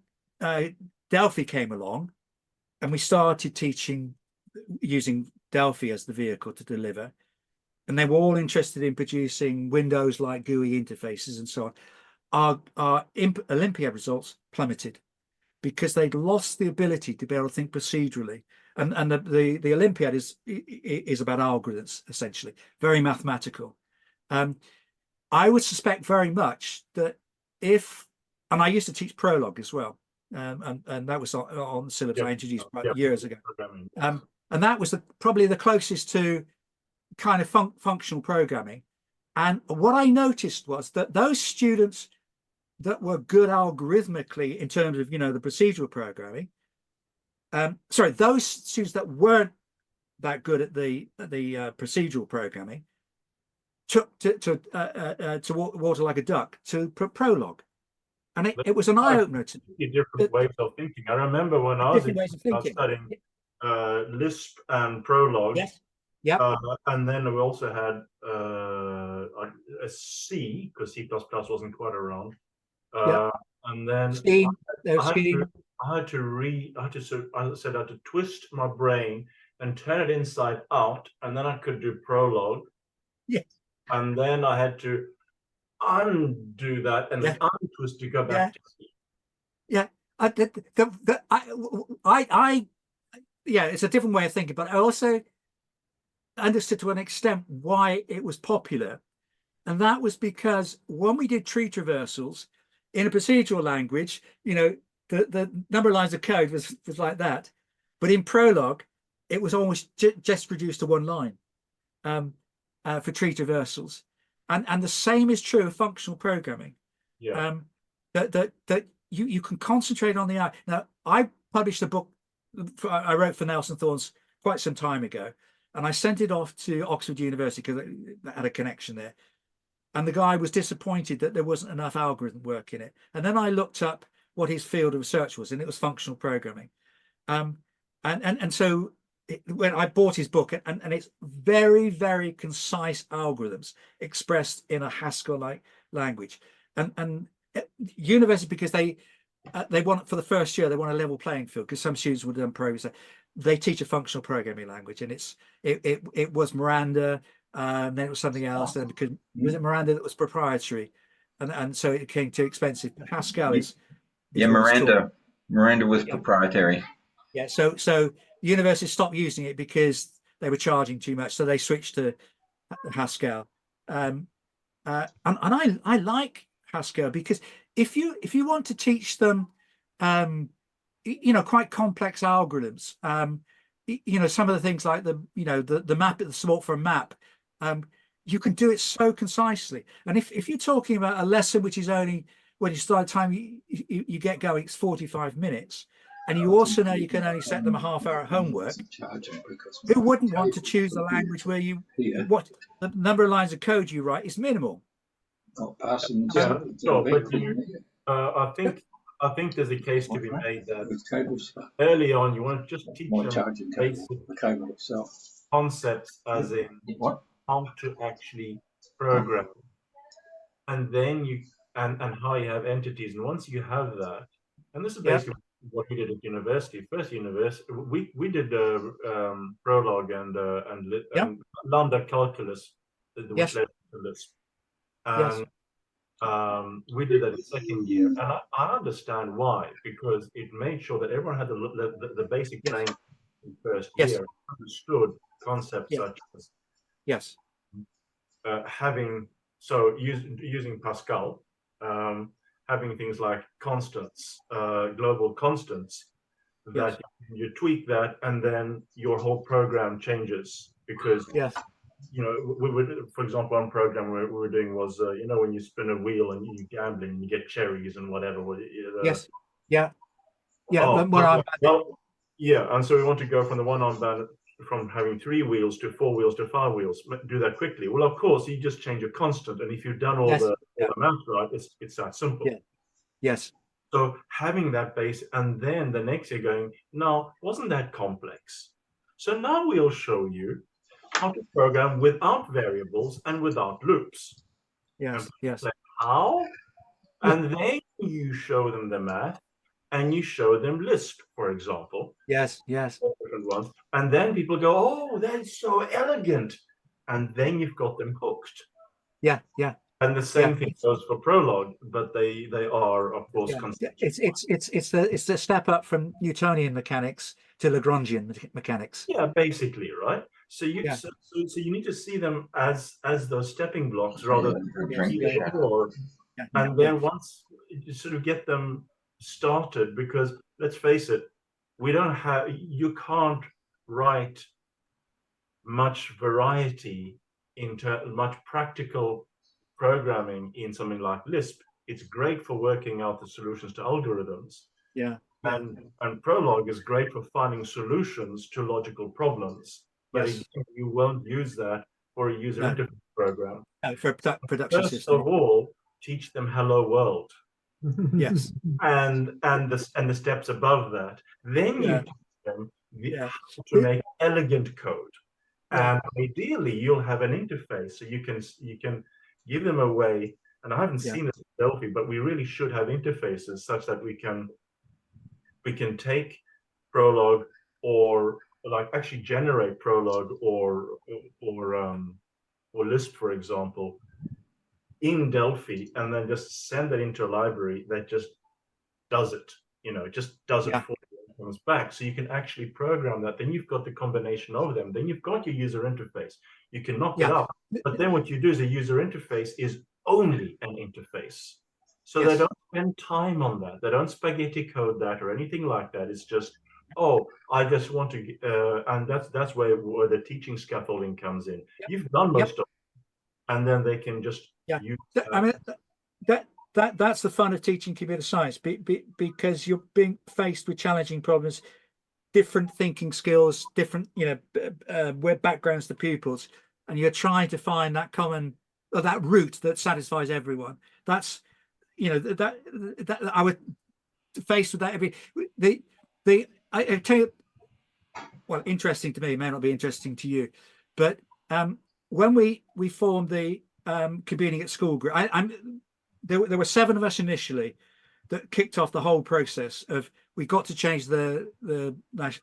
Delphi came along, and we started teaching using Delphi as the vehicle to deliver, and they were all interested in producing Windows-like GUI interfaces and so on, our Olympiad results plummeted, because they'd lost the ability to be able to think procedurally. And the Olympiad is about algorithms, essentially, very mathematical. I would suspect very much that and I used to teach Prolog as well, and that was on the syllabus I introduced years ago. And that was probably the closest to kind of functional programming. And what I noticed was that those students that were good algorithmically in terms of, you know, the procedural programming, those students that weren't that good at the procedural programming took to water like a duck to Prolog. And it was an eye opener to different ways of thinking. I remember when I was studying Lisp and Prolog. Yes. Yeah. And then we also had a C, because C++ wasn't quite around. And then I had to twist my brain and turn it inside out, and then I could do Prolog. Yes. And then I had to undo that and then untwist to go back to C. Yeah. Yeah, it's a different way of thinking, but I also understood to an extent why it was popular. And that was because when we did tree traversals in a procedural language, you know, the number of lines of code was like that. But in Prolog, it was almost just reduced to one line for tree traversals. And the same is true of functional programming. Yeah. That you can concentrate on the eye. Now, I published a book I wrote for Nelson Thorns quite some time ago, and I sent it off to Oxford University because I had a connection there. And the guy was disappointed that there wasn't enough algorithm work in it. And then I looked up what his field of research was, and it was functional programming. And so when I bought his book, and it's very, very concise algorithms expressed in a Haskell-like language. And university, because they want, for the first year, they want a level playing field, because some students would have done programs. They teach a functional programming language, and it was Miranda, then it was something else, and because was it Miranda that was proprietary, and so it became too expensive. Pascal is Miranda was proprietary. Yeah, so universities stopped using it because they were charging too much, so they switched to Haskell. And I like Haskell because if you want to teach them, you know, quite complex algorithms, you know, some of the things like the map, the support for a map, you can do it so concisely. And if you're talking about a lesson which is only, when you start time you get going, it's 45 minutes, and you also know you can only set them a half-hour homework, who wouldn't want to choose a language where what the number of lines of code you write is minimal? Yeah, sure, but I think there's a case to be made that early on you want to just teach them basic concepts, as in how to actually program, and then and how you have entities. And once you have that, and this is basically what we did at university. First university, we did Prolog and lambda calculus, which led to Lisp. And we did that in second year, and I understand why, because it made sure that everyone had the basic training in first year, understood concepts such as using Pascal, having things like constants, global constants, that you tweak that, and then your whole program changes, because you know, we would, for example, one program we were doing was, you know, when you spin a wheel and you gambling and you get cherries and whatever. And so we want to go from the one-arm band, from having 3 wheels to 4 wheels to 5 wheels. Do that quickly. Well, of course, you just change a constant, and if you've done all the math right, it's that simple. So having that base, and then the next year going, no, wasn't that complex? So now we'll show you how to program without variables and without loops. How? And then you show them the math, and you show them Lisp, for example. Different ones. And then people go, oh, that's so elegant. And then you've got them hooked. And the same thing goes for Prolog, but they are, of course, it's the step up from Newtonian mechanics to Lagrangian mechanics. Yeah, basically, right? So you so you need to see them as those stepping blocks rather than and then once you sort of get them started, because let's face it, you can't write much variety into much practical programming in something like Lisp. It's great for working out the solutions to algorithms. And Prolog is great for finding solutions to logical problems. But you won't use that for a user interface program. For production First system. of all, teach them Hello World. Yes. and the steps above that. Then you Yeah. teach them Yeah. how to make elegant code. Yeah. And ideally, you'll have an interface, so you can give them a way. And I haven't Yeah. seen this in Delphi, but we really should have interfaces such that we can take Prolog, or like actually generate Prolog or Lisp, for example, in Delphi, and then just send it into a library that just does it. Just does it Yeah. for you and comes back. So you can actually program that. Then you've got the combination of them. Then you've got your user interface. You can knock it Yeah. up. But then what you do is a user interface is only an interface. So Yes. they don't spend time on that. They don't spaghetti code that or anything like that. It's just, oh, I just want to, and that's where the teaching scaffolding comes in. Yep. You've done most Yep. of it, and then they can just use. I mean, that's the fun of teaching computer science, because you're being faced with challenging problems, different thinking skills, different web backgrounds to pupils, and you're trying to find that common, or that route that satisfies everyone. That's that I would faced with that I tell you, well, interesting to me, may not be interesting to you, but when we formed the computing at school group, there were 7 of us initially that kicked off the whole process of, we got to change the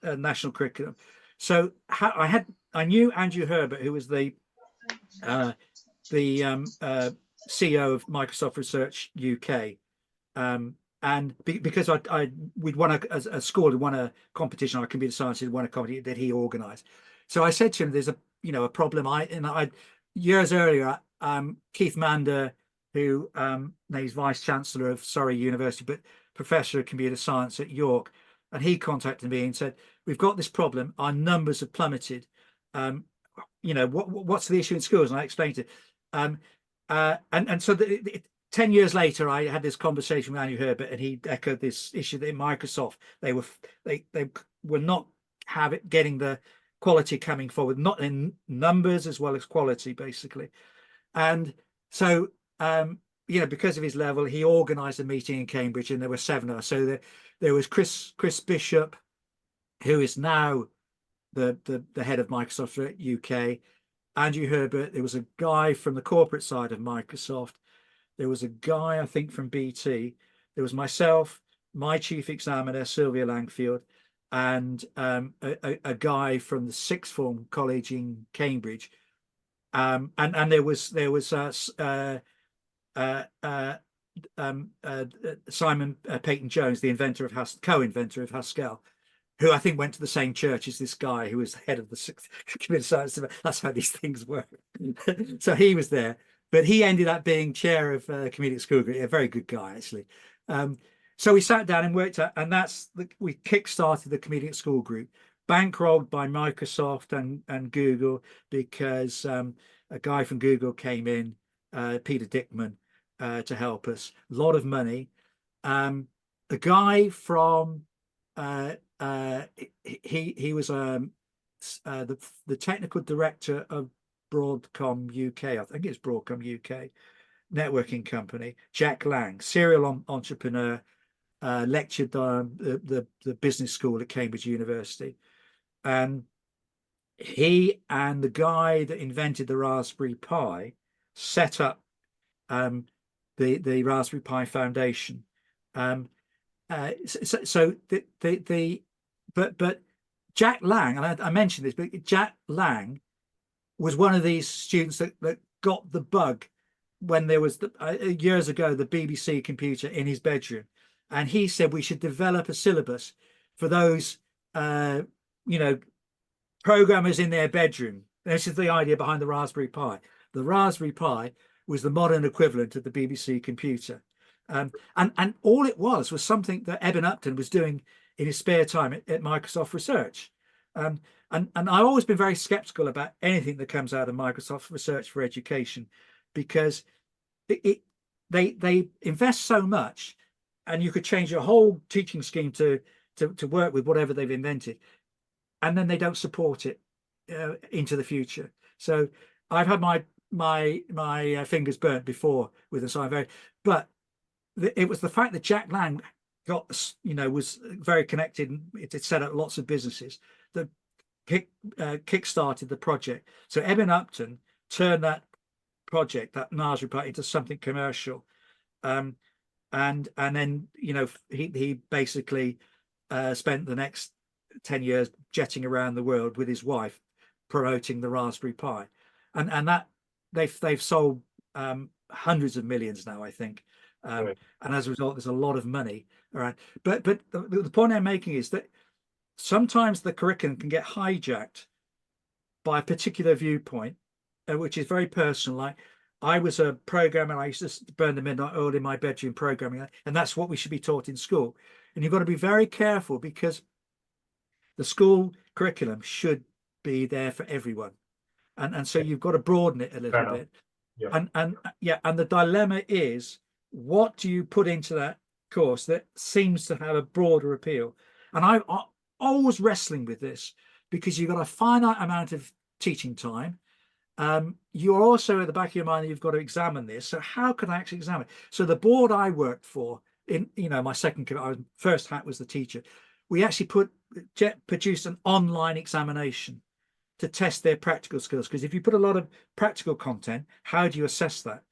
national curriculum. So I knew Andrew Herbert, who was the CEO of Microsoft Research UK, and because we'd won a school had won a competition, our computer science had won a competition that he organised. So I said to him, "There's a problem." Years earlier, Keith Mander, who he's vice chancellor of Surrey University, but professor of computer science at York, and he contacted me and said, "We've got this problem. Our numbers have plummeted. What's the issue in schools?" And I explained it. And so 10 years later, I had this conversation with Andrew Herbert, and he echoed this issue that in Microsoft they were not getting the quality coming forward, not in numbers as well as quality, basically. And so because of his level, he organised a meeting in Cambridge, and there were 7 of us. So there was Chris Bishop, who is now the head of Microsoft UK, Andrew Herbert. There was a guy from the corporate side of Microsoft. There was a guy, I think, from BT. There was myself, my chief examiner, Sylvia Langfield, and a guy from the sixth form college in Cambridge. And there was Simon Peyton Jones, the inventor of co-inventor of Haskell, who I think went to the same church as this guy who was the head of the computer science. That's how these things work. So he was there, but he ended up being chair of community school group. A very good guy, actually. So we sat down and worked out, and we kick-started the community at school group, bankrolled by Microsoft and Google, because a guy from Google came in, Peter Dickman, to help us. A lot of money. A guy from he was the technical director of Broadcom UK. I think it's Broadcom UK networking company. Jack Lang, serial entrepreneur, lectured on the business school at Cambridge University, and he and the guy that invented the Raspberry Pi set up the Raspberry Pi Foundation. But Jack Lang, and I mentioned this, but Jack Lang was one of these students that got the bug when there was years ago the BBC computer in his bedroom, and he said we should develop a syllabus for those programmers in their bedroom. This is the idea behind the Raspberry Pi. The Raspberry Pi was the modern equivalent of the BBC computer. And all it was something that Eben Upton was doing in his spare time at Microsoft Research. And I've always been very skeptical about anything that comes out of Microsoft Research for Education, because they invest so much, and you could change your whole teaching scheme to work with whatever they've invented, and then they don't support it into the future. So I've had my fingers burnt before with the but it was the fact that Jack Lang got, you know, was very connected and it had set up lots of businesses that kick-started the project. So Eben Upton turned that project, that NAS report, into something commercial. And then, you know, he basically spent the next 10 years jetting around the world with his wife promoting the Raspberry Pi, and that they've sold hundreds of millions now, I think. Right. And as a result, there's a lot of money around. But the point I'm making is that sometimes the curriculum can get hijacked by a particular viewpoint, which is very personal. Like, I was a programmer, I used to burn the midnight oil in my bedroom programming, and that's what we should be taught in school. And you've got to be very careful, because the school curriculum should be there for everyone. And so you've got to broaden it a little bit. Yeah. And the dilemma is, what do you put into that course that seems to have a broader appeal? And I'm always wrestling with this, because you've got a finite amount of teaching time. You're also at the back of your mind that you've got to examine this. So how can I actually examine it? So the board I worked for, in, you know, my first hat was the teacher. We actually produced an online examination to test their practical skills, because if you put a lot of practical content, how do you assess that?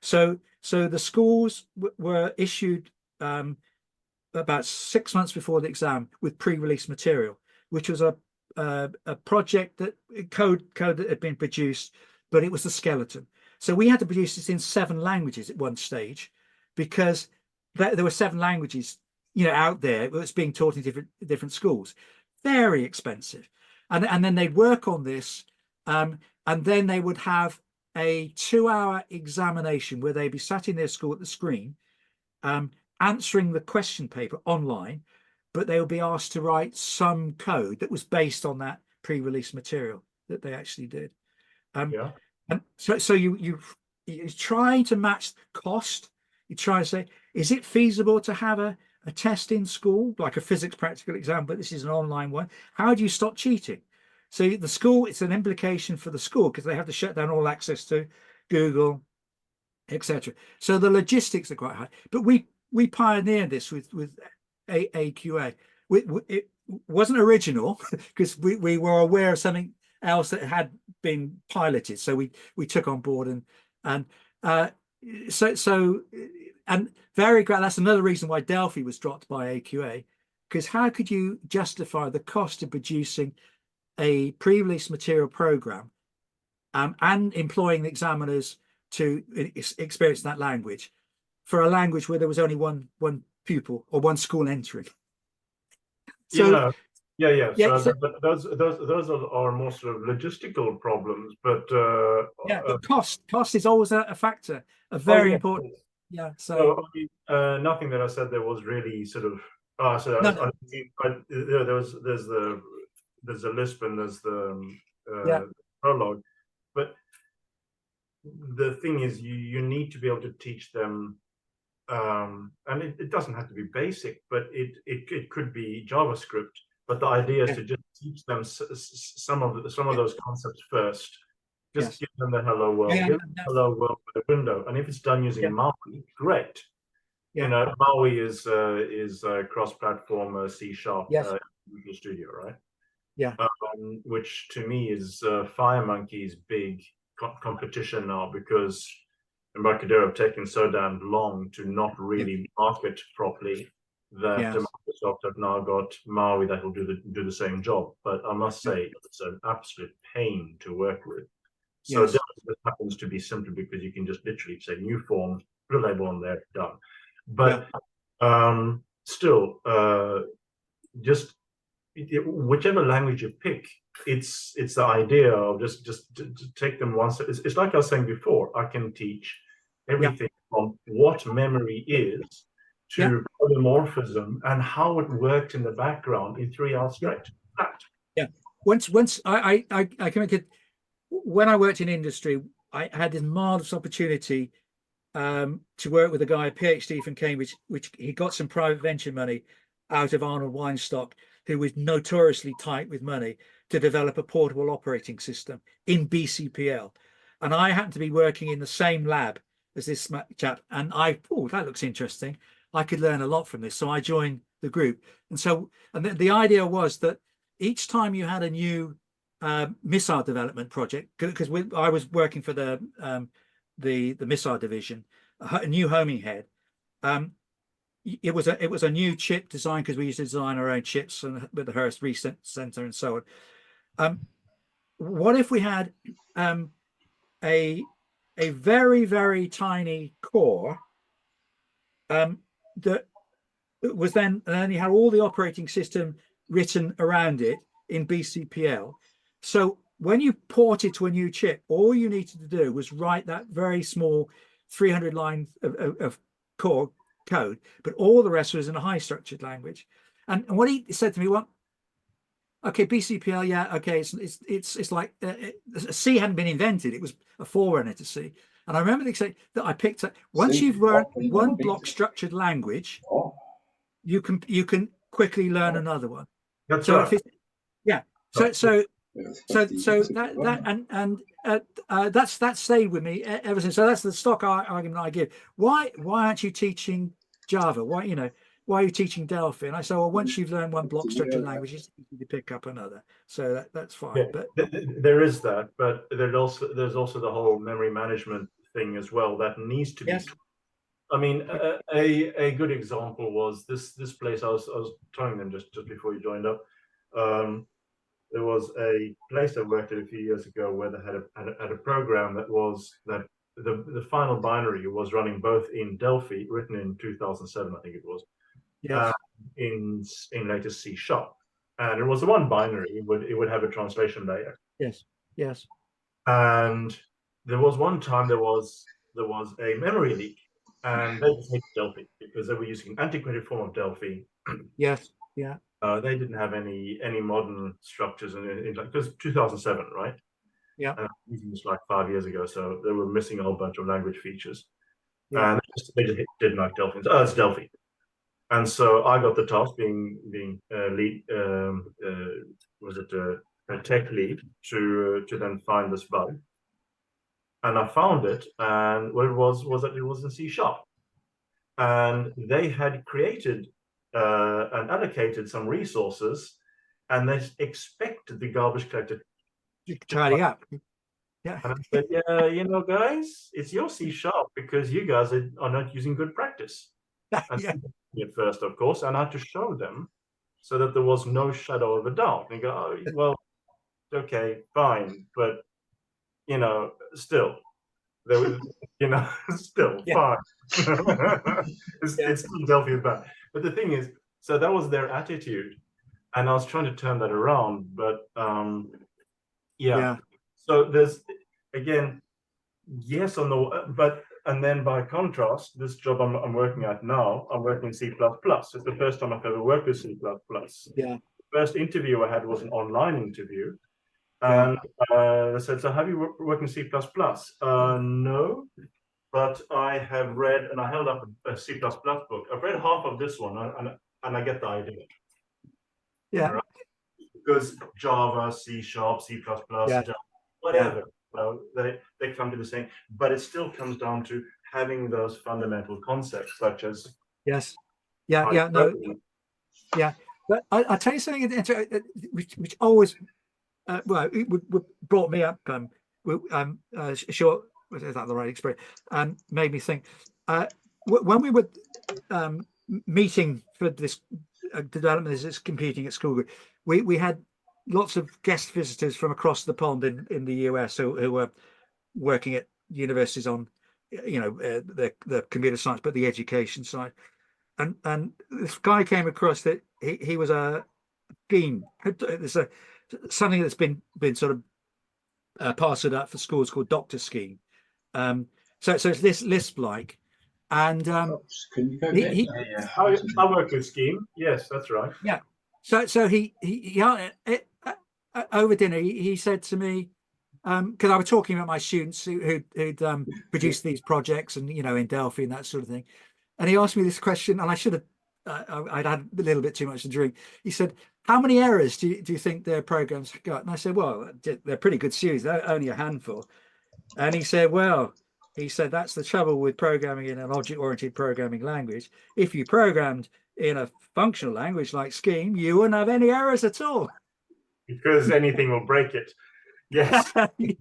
So the schools were issued about 6 months before the exam with pre-release material, which was a project that code that had been produced, but it was the skeleton. So we had to produce this in 7 languages at one stage, because there were 7 languages, you know, out there. It was being taught in different schools. Very expensive. And then they'd work on this, and then they would have a 2-hour examination where they'd be sat in their school at the screen, answering the question paper online, but they would be asked to write some code that was based on that pre-release material that they actually did. Yeah. And so you're trying to match cost. You try to say, is it feasible to have a test in school, like a physics practical exam, but this is an online one? How do you stop cheating? So the school, it's an implication for the school, because they have to shut down all access to Google, etc. So the logistics are quite high. But we pioneered this with AQA. It wasn't original, because we were aware of something else that had been piloted, so we took on board, and very glad. That's another reason why Delphi was dropped by AQA, because how could you justify the cost of producing a pre-release material program and employing the examiners to experience that language for a language where there was only one pupil or one school entering? So but those are more sort of logistical problems. But but cost is always a factor, a very important. Yeah. So I mean, nothing that I said there was really sort of. There's a Lisp and there's the prologue, but the thing is, you need to be able to teach them. And it doesn't have to be basic, but it could be JavaScript. But the idea is to just teach them some of those concepts first. Just give them the hello world, give them the hello world with a window, and if it's done using Maui, great. You know, Maui is cross-platform C# Visual Studio, right? Yeah. Which to me is FireMonkey's big competition now, because Embarcadero have taken so damn long to not really market properly that Microsoft have now got Maui that will do the same job. But I must say, it's an absolute pain to work with. So this happens to be simply because you can just literally say new form, put a label on there, done. But still, just whichever language you pick, it's the idea of just to take them once. It's like I was saying before. I can teach everything from what memory is to polymorphism and how it worked in the background in 3 hours straight. Once I can make it. When I worked in industry, I had this marvelous opportunity to work with a guy, a PhD from Cambridge, which he got some private venture money out of Arnold Weinstock, who was notoriously tight with money, to develop a portable operating system in BCPL. And I happened to be working in the same lab as this chap, and oh, that looks interesting. I could learn a lot from this. So I joined the group. And so, and the idea was that each time you had a new missile development project, because I was working for the missile division, a new homing head. It was a new chip design, because we used to design our own chips and with the Hurst Research Center and so on. What if we had a very, very tiny core that was then, and then you had all the operating system written around it in BCPL. So when you ported to a new chip, all you needed to do was write that very small 300 lines of core code, but all the rest was in a high structured language. And what he said to me, well, okay, BCPL, yeah, okay, it's like C hadn't been invented; it was a forerunner to C. And I remember saying that I picked up, once you've learned one block structured language, you can quickly learn another one. That's so right. Yeah. So that stayed with me ever since. So that's the stock argument I give. Why aren't you teaching Java? Why are you teaching Delphi? And I say, well, once you've learned one block structured language, it's easy to pick up another. So that's fine. Yeah, but there is that, but there's also the whole memory management thing as well that needs to be. Yes. I mean, a good example was this place. I was telling them just before you joined up. There was a place I worked at a few years ago where they had a program that the final binary was running both in Delphi, written in 2007, I think it was, yes. in later C#, and it was the one binary. It would have a translation layer. Yes. Yes. And there was one time there was a memory leak, and they just hated Delphi because they were using an antiquated form of Delphi. Yes. Yeah. They didn't have any modern structures in like, because 2007, right? Yeah. Using this like 5 years ago, so they were missing a whole bunch of language features. Yeah. And they just didn't like Delphi. Oh, it's Delphi. And so I got the task, being lead, was it a tech lead, to then find this bug. And I found it, and what it was that it was in C#, and they had created and allocated some resources, and they expected the garbage collector to tidy up. Yeah. And I said, yeah, guys, it's your C# because you guys are not using good practice. And at first, of course, and I had to show them so that there was no shadow of a doubt. And they go, oh, well, okay, fine, but still, there was, still fine. It's still Delphi is bad. But the thing is, so that was their attitude, and I was trying to turn that around. But so there's again, yes on the but. And then by contrast, this job I'm working at now, I'm working in C++. It's the first time I've ever worked with C++. Yeah. The first interview I had was an online interview. And they said, so have you worked in C++? No, but I have read, and I held up a C++ book. I've read half of this one, and I get the idea. Yeah. Right? Because Java, C#, C++, whatever. Well, they come to the same, but it still comes down to having those fundamental concepts, such as But I'll tell you something which always it brought me up. Short, is that the right expression? Made me think. When we were meeting for this development, this computing at school group, we had lots of guest visitors from across the pond in the US who were working at universities on, the computer science, but the education side. And this guy came across that he was a scheme. There's something that's been sort of parceled out for schools called Doctor Scheme. So it's this Lisp-like. And can you go I work with Scheme. Yes, that's right. Yeah. So he over dinner he said to me, because I was talking about my students who'd produced these projects and in Delphi and that sort of thing, and he asked me this question, and I should have I'd had a little bit too much to drink. He said, "How many errors do you think their programs got?" And I said, "Well, they're pretty good series. They're only a handful." And he said, "Well, he said that's the trouble with programming in an object-oriented programming language. If you programmed in a functional language like Scheme, you wouldn't have any errors at all. Because anything will break it. Yes. And so you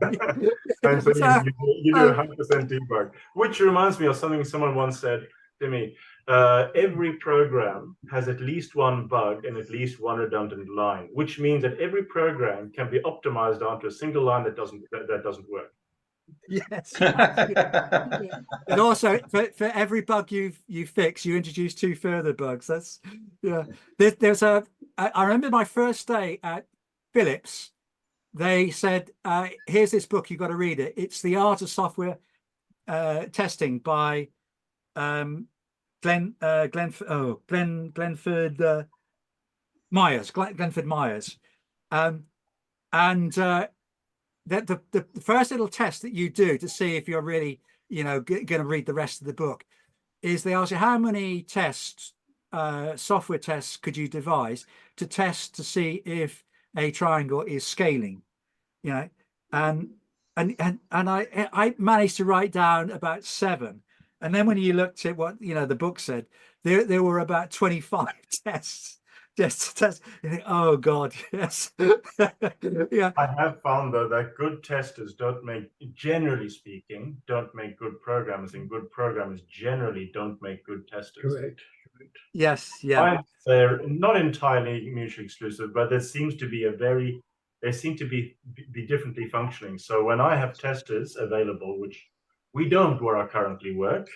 do 100% debug, which reminds me of something someone once said to me. Every program has at least one bug and at least one redundant line, which means that every program can be optimized onto a single line that doesn't work. Yes. And also for every bug you fix, you introduce 2 further bugs. That's there's I remember my first day at Philips, they said, here's this book, you've got to read it. It's The Art of Software Testing by Glenford Myers. And the first little test that you do to see if you're really, going to read the rest of the book is they ask you how many tests, software tests could you devise to test to see if a triangle is scaling, and I managed to write down about 7. And then when you looked at what, the book said, there were about 25 tests. Just test. You think, oh God, yes. Yeah. I have found though that good testers generally speaking, don't make good programmers, and good programmers generally don't make good testers. Correct. Yes, yeah. They're not entirely mutually exclusive, but there seems to be they seem to be differently functioning. So when I have testers available, which we don't where I currently work,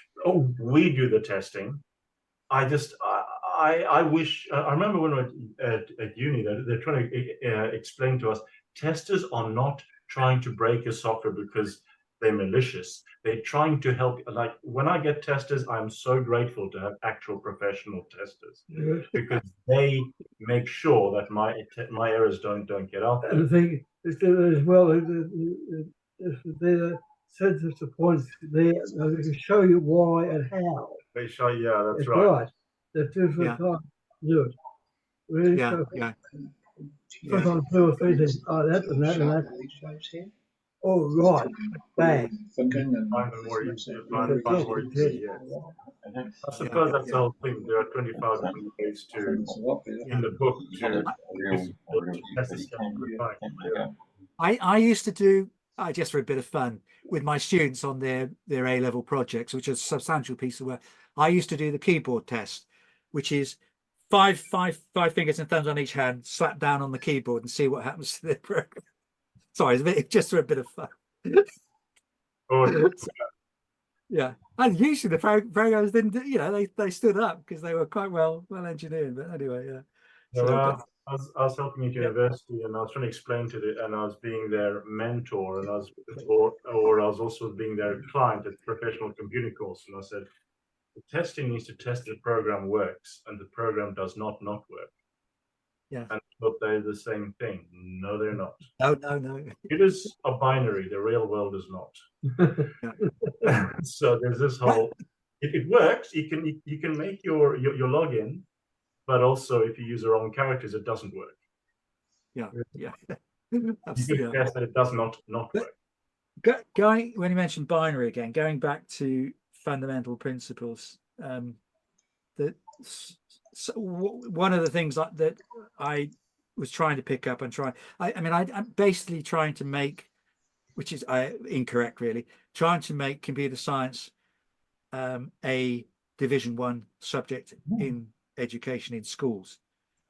we do the testing. I wish, I remember when we were at uni, they're trying to explain to us, testers are not trying to break your software because they're malicious. They're trying to help. Like when I get testers, I'm so grateful to have actual professional testers because they make sure that my errors don't get out there. And the thing is that as well, the sense of points there, they can show you why and how. They show, yeah, that's right. The different times to do it. Really, yeah. Sometimes 2 or 3 things. Oh, that and that and that. Oh, right. Bang. Find them more easy. I suppose that's the whole thing. There are 25 ways in the book to test the. I used to do, just for a bit of fun, with my students on their A-level projects, which is a substantial piece of work. I used to do the keyboard test, which is five fingers and thumbs on each hand, slap down on the keyboard and see what happens to the program. Sorry, just for a bit of fun. Yeah, and usually the programs didn't do, they stood up because they were quite well engineered. But anyway, yeah. So, I was helping at university, and I was trying to explain and I was being their mentor, and I was also being their client at professional computing course, and I said, the testing needs to test the program works, and the program does not work. Yeah. And but they're the same thing. No, they're not. No. It is a binary. The real world is not. So there's this whole. If it works, you can make your login, but also if you use the wrong characters, it doesn't work. Yeah. You can test that it does not work. Going when you mentioned binary again, going back to fundamental principles, one of the things that I was trying to pick up and I'm basically trying to make, which is incorrect really, trying to make computer science a Division 1 subject in education in schools,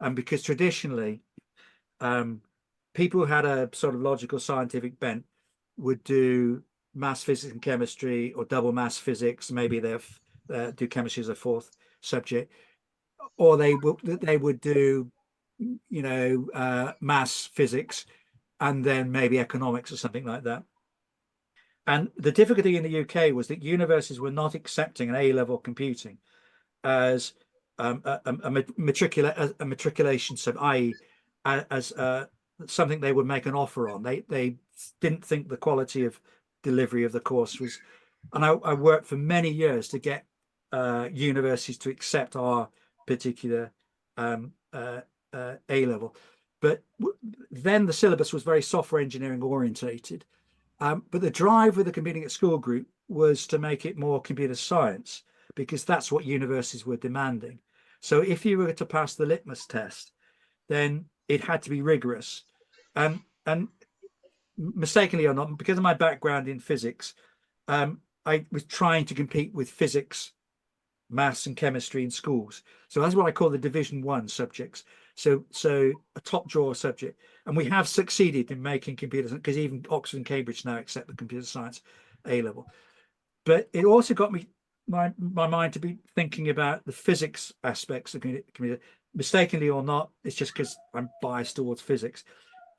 and because traditionally people who had a sort of logical scientific bent would do maths, physics and chemistry, or double maths physics, maybe they do chemistry as a 4th subject, or they would do maths, physics, and then maybe economics or something like that. And the difficulty in the UK was that universities were not accepting an A-level computing as a matriculation, so i.e. as something they would make an offer on. They didn't think the quality of delivery of the course was, and I worked for many years to get universities to accept our particular A-level, but then the syllabus was very software engineering orientated. But the drive with the Computing at School group was to make it more computer science, because that's what universities were demanding. So if you were to pass the litmus test, then it had to be rigorous. And mistakenly or not, because of my background in physics, I was trying to compete with physics, maths and chemistry in schools. So that's what I call the Division 1 subjects. So a top drawer subject. And we have succeeded in making computers, because even Oxford and Cambridge now accept the computer science A level. But it also got me my mind to be thinking about the physics aspects of computer, mistakenly or not. It's just because I'm biased towards physics.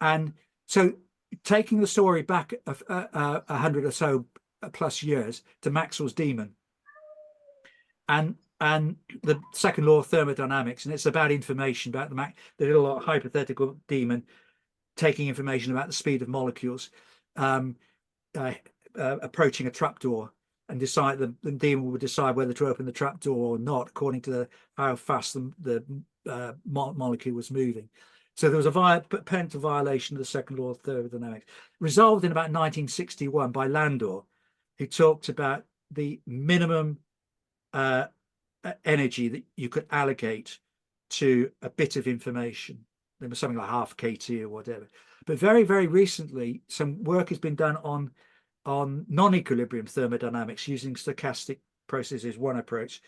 And so taking the story back 100 or so plus years to Maxwell's demon, and the second law of thermodynamics, and it's about information, about the little hypothetical demon taking information about the speed of molecules, approaching a trapdoor, and decide the demon would decide whether to open the trapdoor or not according to how fast the molecule was moving. So there was a patent violation of the second law of thermodynamics, resolved in about 1961 by Landor, who talked about the minimum energy that you could allocate to a bit of information. There was something like half KT or whatever. But very, very recently, some work has been done on non-equilibrium thermodynamics using stochastic processes, one approach,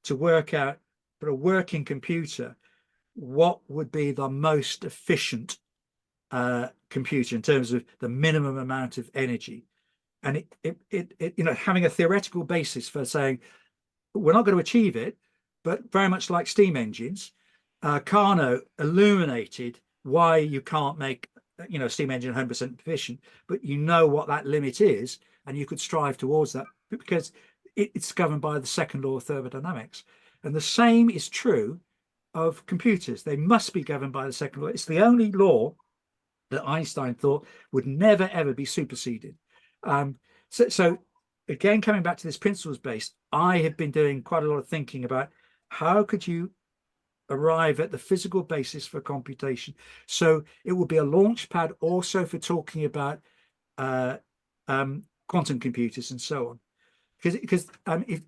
to work out for a working computer what would be the most efficient computer in terms of the minimum amount of energy. And it having a theoretical basis for saying we're not going to achieve it, but very much like steam engines, Carnot illuminated why you can't make steam engine 100% efficient, but what that limit is, and you could strive towards that because it's governed by the second law of thermodynamics. And the same is true of computers. They must be governed by the second law. It's the only law that Einstein thought would never ever be superseded. So again, coming back to this principles based, I have been doing quite a lot of thinking about how could you arrive at the physical basis for computation. So it will be a launch pad also for talking about quantum computers and so on. Because Richard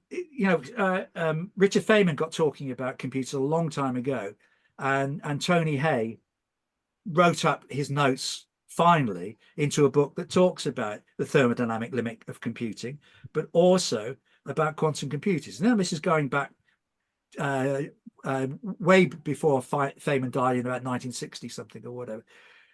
Feynman got talking about computers a long time ago, and Tony Hay wrote up his notes finally into a book that talks about the thermodynamic limit of computing, but also about quantum computers. Now this is going back way before Feynman died in about 1960 something or whatever.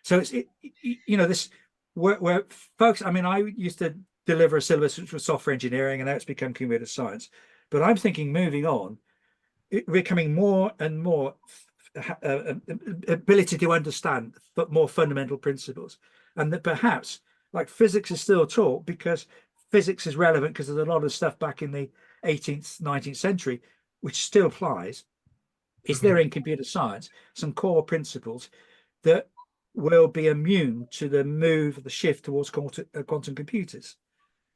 So it's this where folks. I mean, I used to deliver a syllabus which was software engineering, and now it's become computer science. But I'm thinking moving on, becoming more and more ability to understand but more fundamental principles, and that perhaps like physics is still taught because physics is relevant because there's a lot of stuff back in the 18th, 19th century which still applies. Is there in computer science some core principles that will be immune to the shift towards quantum computers?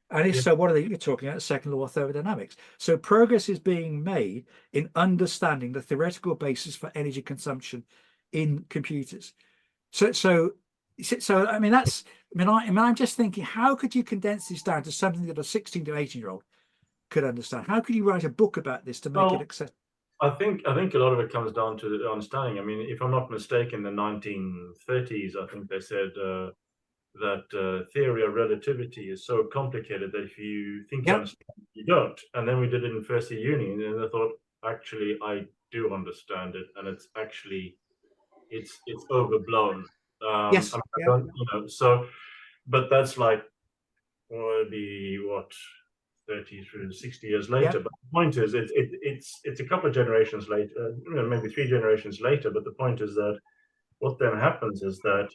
And if so, what are they? You're talking about the second law of thermodynamics. So progress is being made in understanding the theoretical basis for energy consumption in computers. So I mean, I'm just thinking, how could you condense this down to something that a 16 to 18-year-old could understand? How could you write a book about this to make it accessible? I think a lot of it comes down to the understanding. I mean, if I'm not mistaken, in the 1930s, I think they said that theory of relativity is so complicated that if you think you understand, you don't. And then we did it in first year uni, and I thought, actually, I do understand it, and it's actually it's overblown. Yes. I don't, so, but that's like, well, it'd be what, 30 through 60 years later. But the point is, it's a couple of generations later, maybe 3 generations later. But the point is that what then happens is that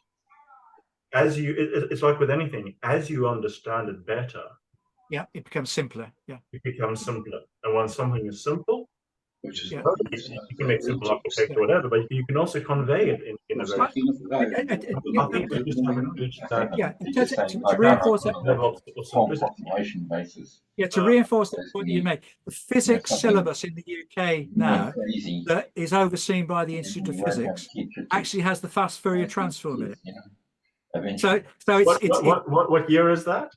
it's like with anything, as you understand it better, it becomes simpler. It becomes simpler. And when something is simple, which is you can make simple architecture or whatever, but you can also convey it in a very. I think we just haven't reached that. To reinforce that level of simplicity. Population basis. To reinforce that point you made, the physics syllabus in the UK now that is overseen by the Institute of Physics actually has the fast Fourier transform in it. So it's what year is that?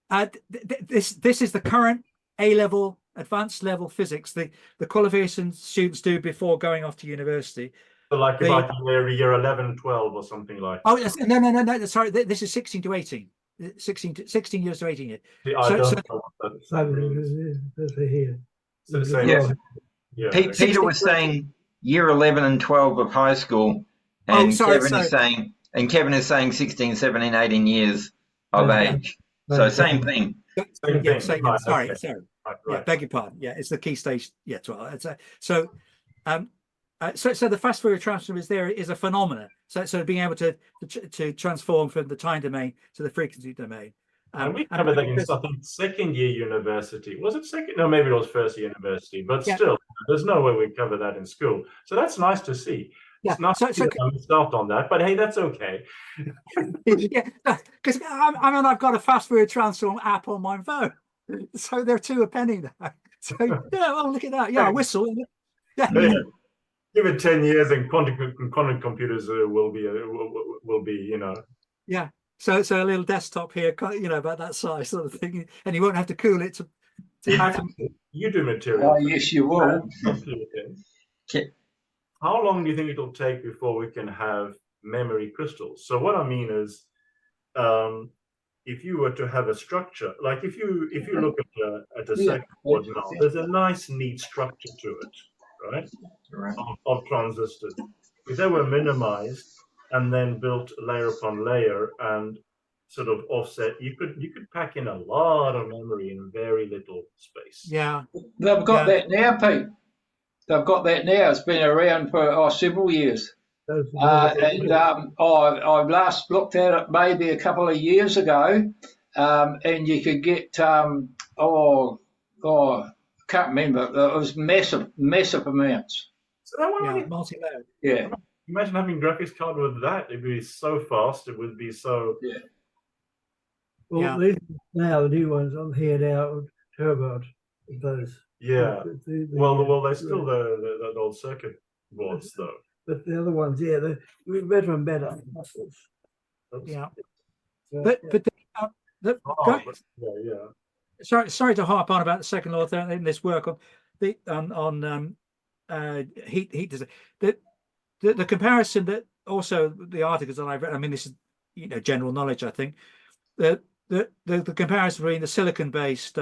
This is the current A-level, advanced level physics. The qualification students do before going off to university. So like about year 11, 12 or something like that. Oh, yes, no. Sorry, this is 16 to 18. 16 years to 18 years. See, I don't know what that means. So same. Yeah. Peter was saying year 11 and 12 of high school, and Kevin is saying 16, 17, 18 years of age. So same thing. Same thing. Sorry. Right. Yeah, beg your pardon. Yeah, it's the key stage. Yeah, 12. So the fast Fourier transform is a phenomenon. So being able to transform from the time domain to the frequency domain. And we covered that in, I think, second year university. Was it second? No, maybe it was first year university. But still, there's no way we cover that in school. So that's nice to see. It's nice to see that I missed out on that. But hey, that's okay. Yeah, because I've got a fast Fourier transform app on my phone, so they're $2 a penny now. So look at that. Yeah, a whistle. Yeah. Give it 10 years, and quantum computers will be, Yeah. So a little desktop here, about that size sort of thing, and you won't have to cool it to you do material. Oh, yes, you will. How long do you think it'll take before we can have memory crystals? So what I mean is, if you were to have a structure, like if you look at a circuit board now, there's a nice, neat structure to it, right? Of transistors. If they were minimized and then built layer upon layer and sort of offset, you could pack in a lot of memory in very little space. Yeah. They've got that now, Pete. They've got that now. It's been around for several years. And I last looked at it maybe a couple of years ago, and you could get I can't remember. It was massive amounts. So that multi-layered. Yeah. Imagine having graphics card with that. It'd be so fast. It would be so. Yeah. Well, these now the new ones on here now, terabyte of those. Yeah. Well, they're still the old circuit boards though. But the other ones, they're better and better. Yeah. Yeah. Sorry to harp on about the second law in this work on heat design. The comparison that also the articles that I've read, I mean, this is general knowledge, I think, the comparison between the silicon-based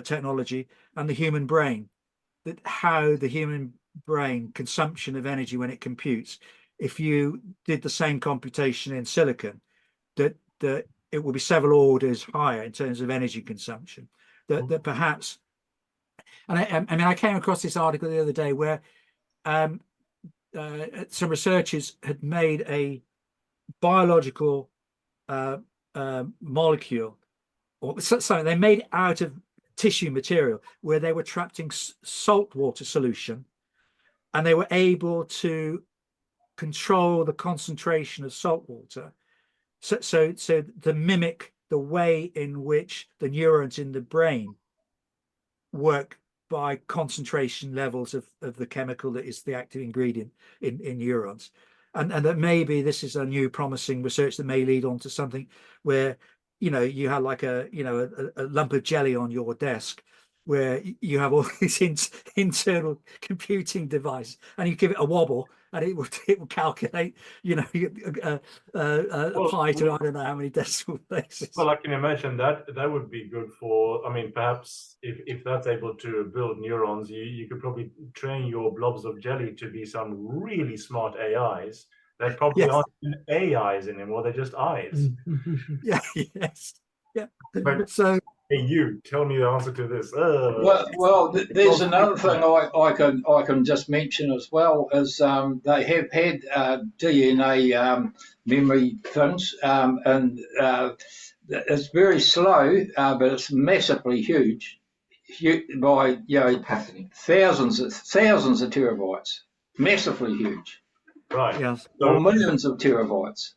technology and the human brain, that how the human brain consumption of energy when it computes, if you did the same computation in silicon, that it would be several orders higher in terms of energy consumption. That perhaps, and I came across this article the other day where some researchers had made a biological molecule, or something they made out of tissue material, where they were trapped in salt water solution, and they were able to control the concentration of salt water, so to mimic the way in which the neurons in the brain work by concentration levels of the chemical that is the active ingredient in neurons. And that maybe this is a new promising research that may lead on to something where you have like a lump of jelly on your desk, where you have all these internal computing device, and you give it a wobble, and it will calculate, apply to I don't know how many decimal places. Well, I can imagine that would be good for. I mean, perhaps if that's able to build neurons, you could probably train your blobs of jelly to be some really smart AIs. They probably aren't AIs anymore; they're just eyes. Yeah. Yes. Yeah. But, so. Hey, you tell me the answer to this. Well, there's another thing I can just mention as well, is they have had DNA memory things, and it's very slow, but it's massively huge by thousands of terabytes, massively huge. Right. Yes. Or millions of terabytes.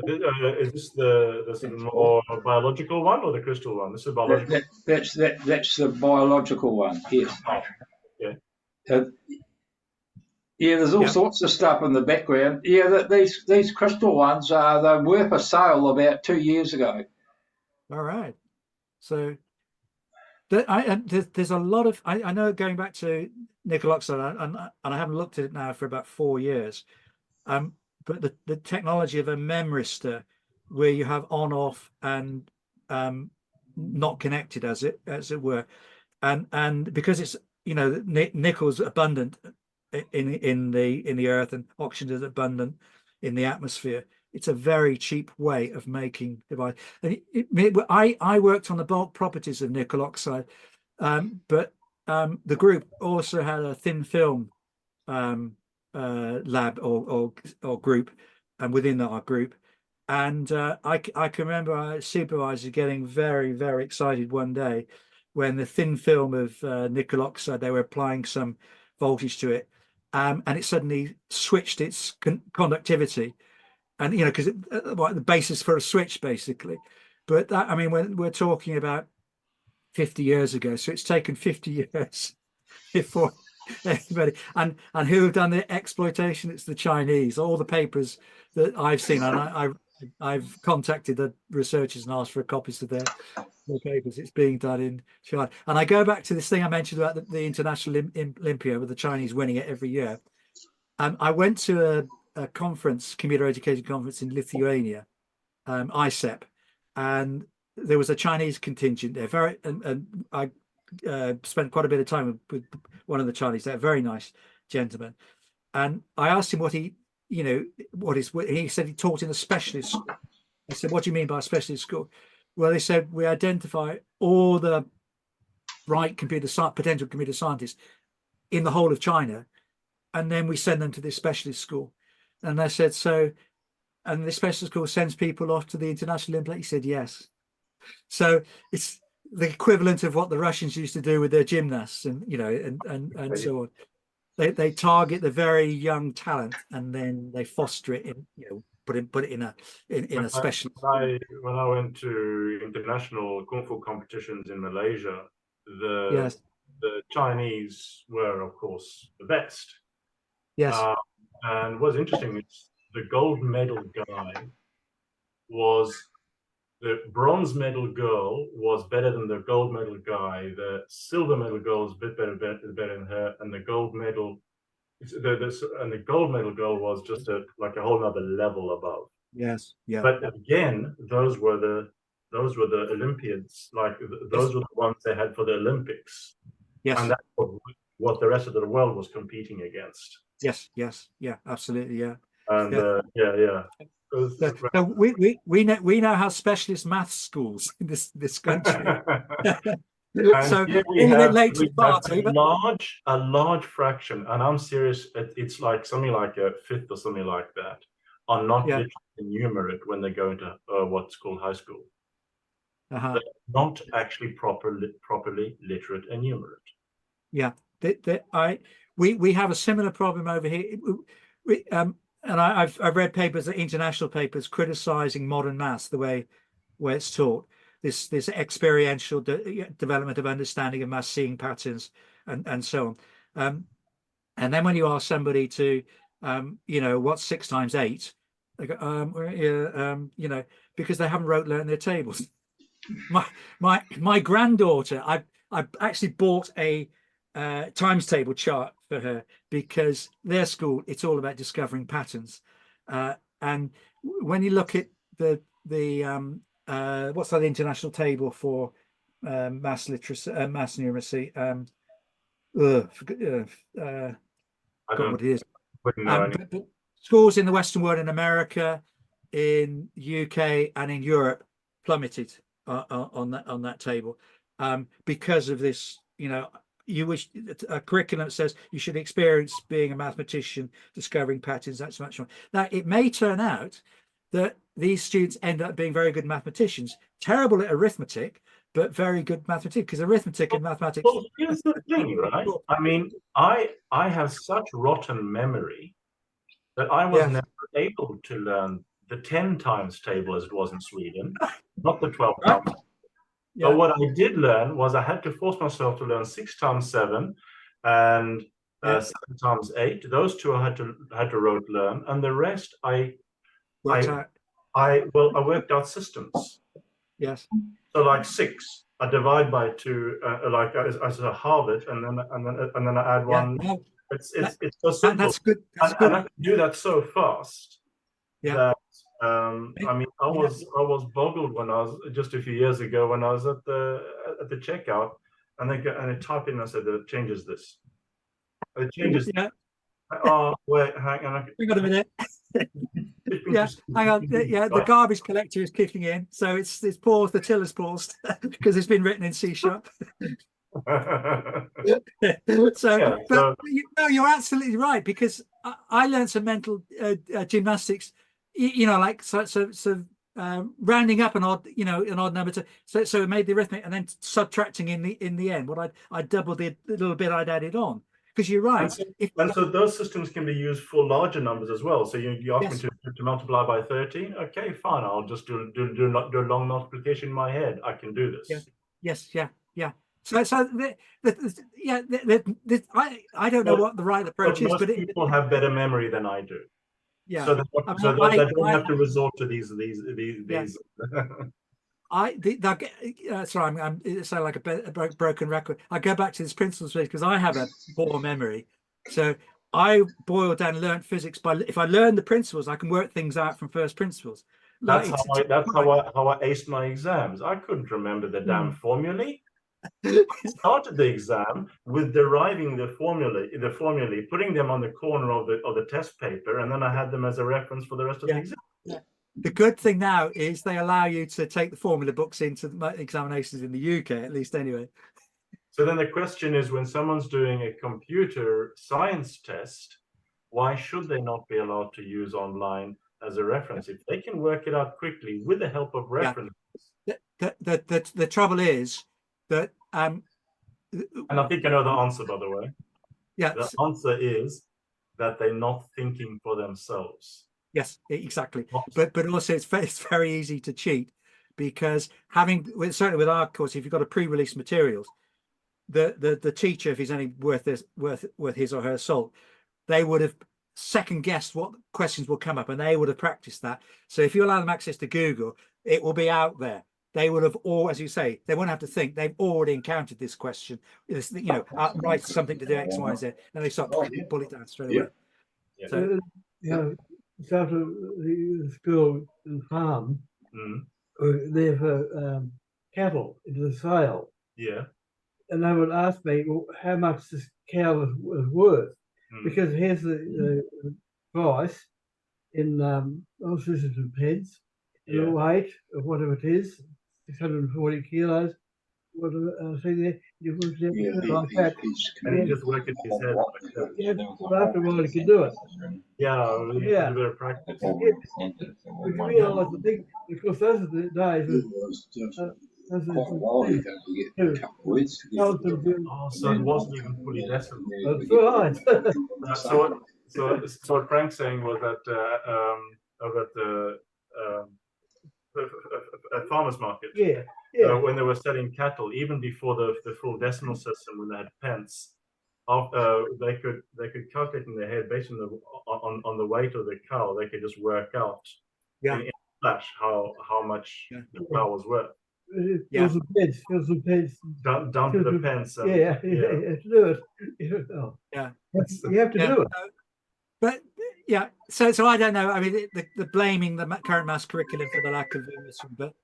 Is this the sort of more biological one or the crystal one? This is biological. That's the biological one. Yes. Yeah. There's all sorts of stuff in the background. Yeah, these crystal ones they were for sale about 2 years ago. All right. So there's a lot of, I know, going back to nickel oxide, and I haven't looked at it now for about 4 years. But the technology of a memristor, where you have on, off, and not connected, as it were, and because it's, you know, nickel's abundant in the earth, and oxygen is abundant in the atmosphere. It's a very cheap way of making device. And I worked on the bulk properties of nickel oxide, but the group also had a thin film lab or group, and within our group. And I can remember our supervisor getting very, very excited one day when the thin film of nickel oxide, they were applying some voltage to it, and it suddenly switched its conductivity. And, you know, because the basis for a switch, basically. But that, I mean, we're talking about 50 years ago, so it's taken 50 years before anybody, and who have done the exploitation? It's the Chinese. All the papers that I've seen, and I've contacted the researchers and asked for copies of their papers. It's being done in China. And I go back to this thing I mentioned about the International Olympia, with the Chinese winning it every year. And I went to a conference, commuter education conference in Lithuania, ICEP, and there was a Chinese contingent there. And I spent quite a bit of time with one of the Chinese. They're a very nice gentleman, and I asked him what he said he taught in a specialist school. I said, what do you mean by a specialist school? Well, they said, we identify all the bright potential computer scientists in the whole of China, and then we send them to this specialist school. And I said, so, and the specialist school sends people off to the International Olympic? He said, yes. So it's the equivalent of what the Russians used to do with their gymnasts, and, you know, and so on. They target the very young talent, and then they foster it in, you know, put it in a special. When I went to international kung fu competitions in Malaysia, the Chinese were, of course, the best. Yes. And what's interesting is the gold medal guy was, the bronze medal girl was better than the gold medal guy. The silver medal girl was a bit better than her, and the gold medal, the gold medal girl was just like a whole other level above. Yes, yeah. But again, those were the Olympians. Like those were the ones they had for the Olympics. Yes, and that's what the rest of the world was competing against. Yes, yeah, absolutely, yeah. And So we now have specialist maths schools in this country. So we have a large fraction, and I'm serious. It's like something like a fifth or something like that, are not literate in numerate when they go into what's called high school. They're not actually properly literate and numerate. Yeah, we have a similar problem over here. And I've read papers, international papers, criticizing modern maths, the way where it's taught. This experiential development of understanding of maths, seeing patterns, and so on. And then when you ask somebody to, you know, what's 6 times 8, they go, you know, because they haven't learned their tables. My granddaughter, I actually bought a times table chart for her, because their school, it's all about discovering patterns. And when you look at the what's that international table for maths literacy, maths numeracy? I forgot what it is. But schools in the Western world, in America, in UK, and in Europe plummeted on that table because of this. You know, you wish a curriculum that says you should experience being a mathematician, discovering patterns. That's much more. Now, it may turn out that these students end up being very good mathematicians, terrible at arithmetic, but very good mathematics, because arithmetic and mathematics. Well, here's the thing, right? I mean, I have such rotten memory that I was never able to learn the 10 times table as it was in Sweden, not the 12 times. Yeah. But what I did learn was I had to force myself to learn 6 times 7 and 7 times 8. Those two I had to rote learn, and the rest I worked out systems. Yes. So like 6, I divide by 2, like as a halve it, and then I add 1. Yeah, It's so simple. That's good. That's and good. I can do that so fast Yeah. that I mean I was boggled when I was just a few years ago when I was at the checkout, and they type in and I said that it changes this. It changes. Yeah. Oh wait, hang on. Hang on a minute. Yeah, hang on. Yeah, the garbage collector is kicking in, so it's paused. The tiller's paused because it's been written in C#. So, Yeah, but you're absolutely right, because I learned some mental gymnastics. You know, like rounding up an odd number to so it made the arithmetic, and then subtracting in the end. What I doubled the little bit I'd added on. Because you're right. And so those systems can be used for larger numbers as well. So you ask me to multiply by 30. Okay, fine. I'll just do a long multiplication in my head. I can do this. Yeah. Yes. Yeah. Yeah. So I don't know what the right approach is, but people have better memory than I do. Yeah. So they don't have to resort to these. Sorry, it sounds like a broken record. I go back to this principles phase because I have a poor memory. So I boiled down and learned physics if I learn the principles, I can work things out from first principles. That's how I aced my exams. I couldn't remember the damn formulae. I started the exam with deriving the formulae, putting them on the corner of the test paper, and then I had them as a reference for the rest of the exam. Yeah. The good thing now is they allow you to take the formula books into the examinations in the UK, at least anyway. So then the question is, when someone's doing a computer science test, why should they not be allowed to use online as a reference if they can work it out quickly with the help of references? The trouble is that and I think I know the answer, by the way. Yeah. The answer is that they're not thinking for themselves. Yes, exactly. But also it's very easy to cheat, because certainly with our course, if you've got a pre-release materials, the teacher, if he's only worth his or her salt, they would have second guessed what questions will come up, and they would have practiced that. So if you allow them access to Google, it will be out there. They would have, or as you say, they won't have to think. They've already encountered this question. Write something to do X, Y, and Z, and they start pull it down straight away. Yeah. So, it's after the school and farm, they're for cattle into the sale. Yeah. And they would ask me, well, how much this cow was worth, because here's the price in scissors and pence, and the weight of whatever it is, 640 kilos. See there, you work it like that. And he just worked it in his head. Yeah, well, after a while, he can do it. Yeah, a bit of practice. We can realise the thing, because those are the days so it wasn't even fully decimal. That's right. So what Frank's saying was that at farmers market, when they were selling cattle, even before the full decimal system, when they had pence, they could calculate in their head based on the weight of the cow. They could just work out in a flash how much the cow was worth. Down to the pence. You have to do it. You have to do it. But so I don't know. I mean, the blaming the current maths curriculum for the lack of enrichment, but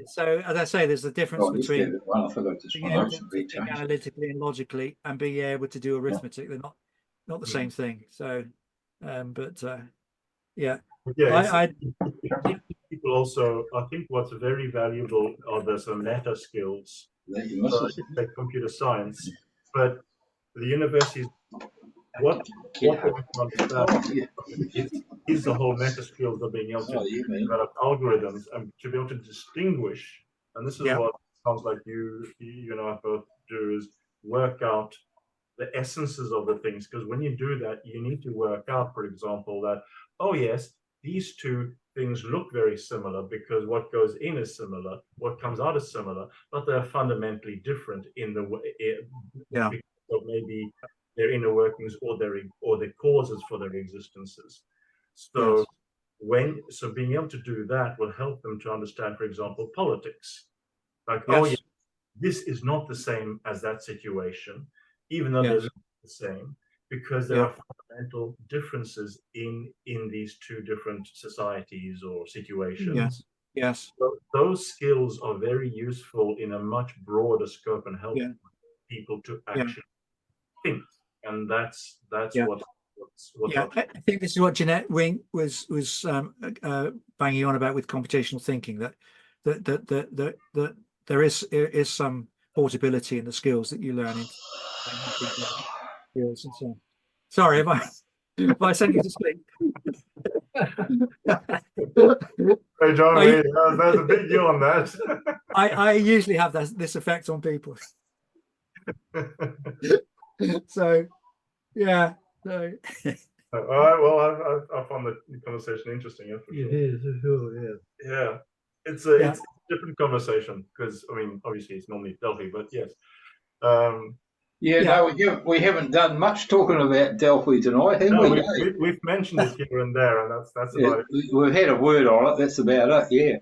so as I say, there's a difference between thinking analytically and logically and being able to do arithmetic. They're not the same thing. So, people also, I think what's very valuable are the some meta skills, like computer science, but the universities, what they understand is the whole meta skills of being able to develop algorithms and to be able to distinguish. And this is what sounds like you and I both do, is work out the essences of the things. Because when you do that, you need to work out, for example, that, oh yes, these two things look very similar because what goes in is similar, what comes out is similar, but they're fundamentally different in the way, because of maybe their inner workings or the causes for their existences. So So being able to do that will help them to understand, for example, politics. Like, Yes. oh yeah, this is not the same as that situation, even though Yes. they're the same, because there Yeah. are fundamental differences in these two different societies or situations. Yes. Yes. So those skills are very useful in a much broader scope and help Yeah. people to Yeah. actually think. And that's Yeah. what's Yeah, I think this is what Jeanette Wink was banging on about with computational thinking, that there is some portability in the skills that you learn in skills and so on. Sorry, if I sent you to sleep. Hey John, there's a big deal on that. I usually have this effect on people. So yeah. So all right. Well, I found the conversation interesting. Yeah, for sure. It is, for sure. Yeah. Yeah, it's a different conversation because I mean, obviously, it's normally Delphi, but yes. No, we haven't done much talking about Delphi tonight, have we? We've mentioned it here and there, and that's about it. We've had a word on it. That's about it. Yeah.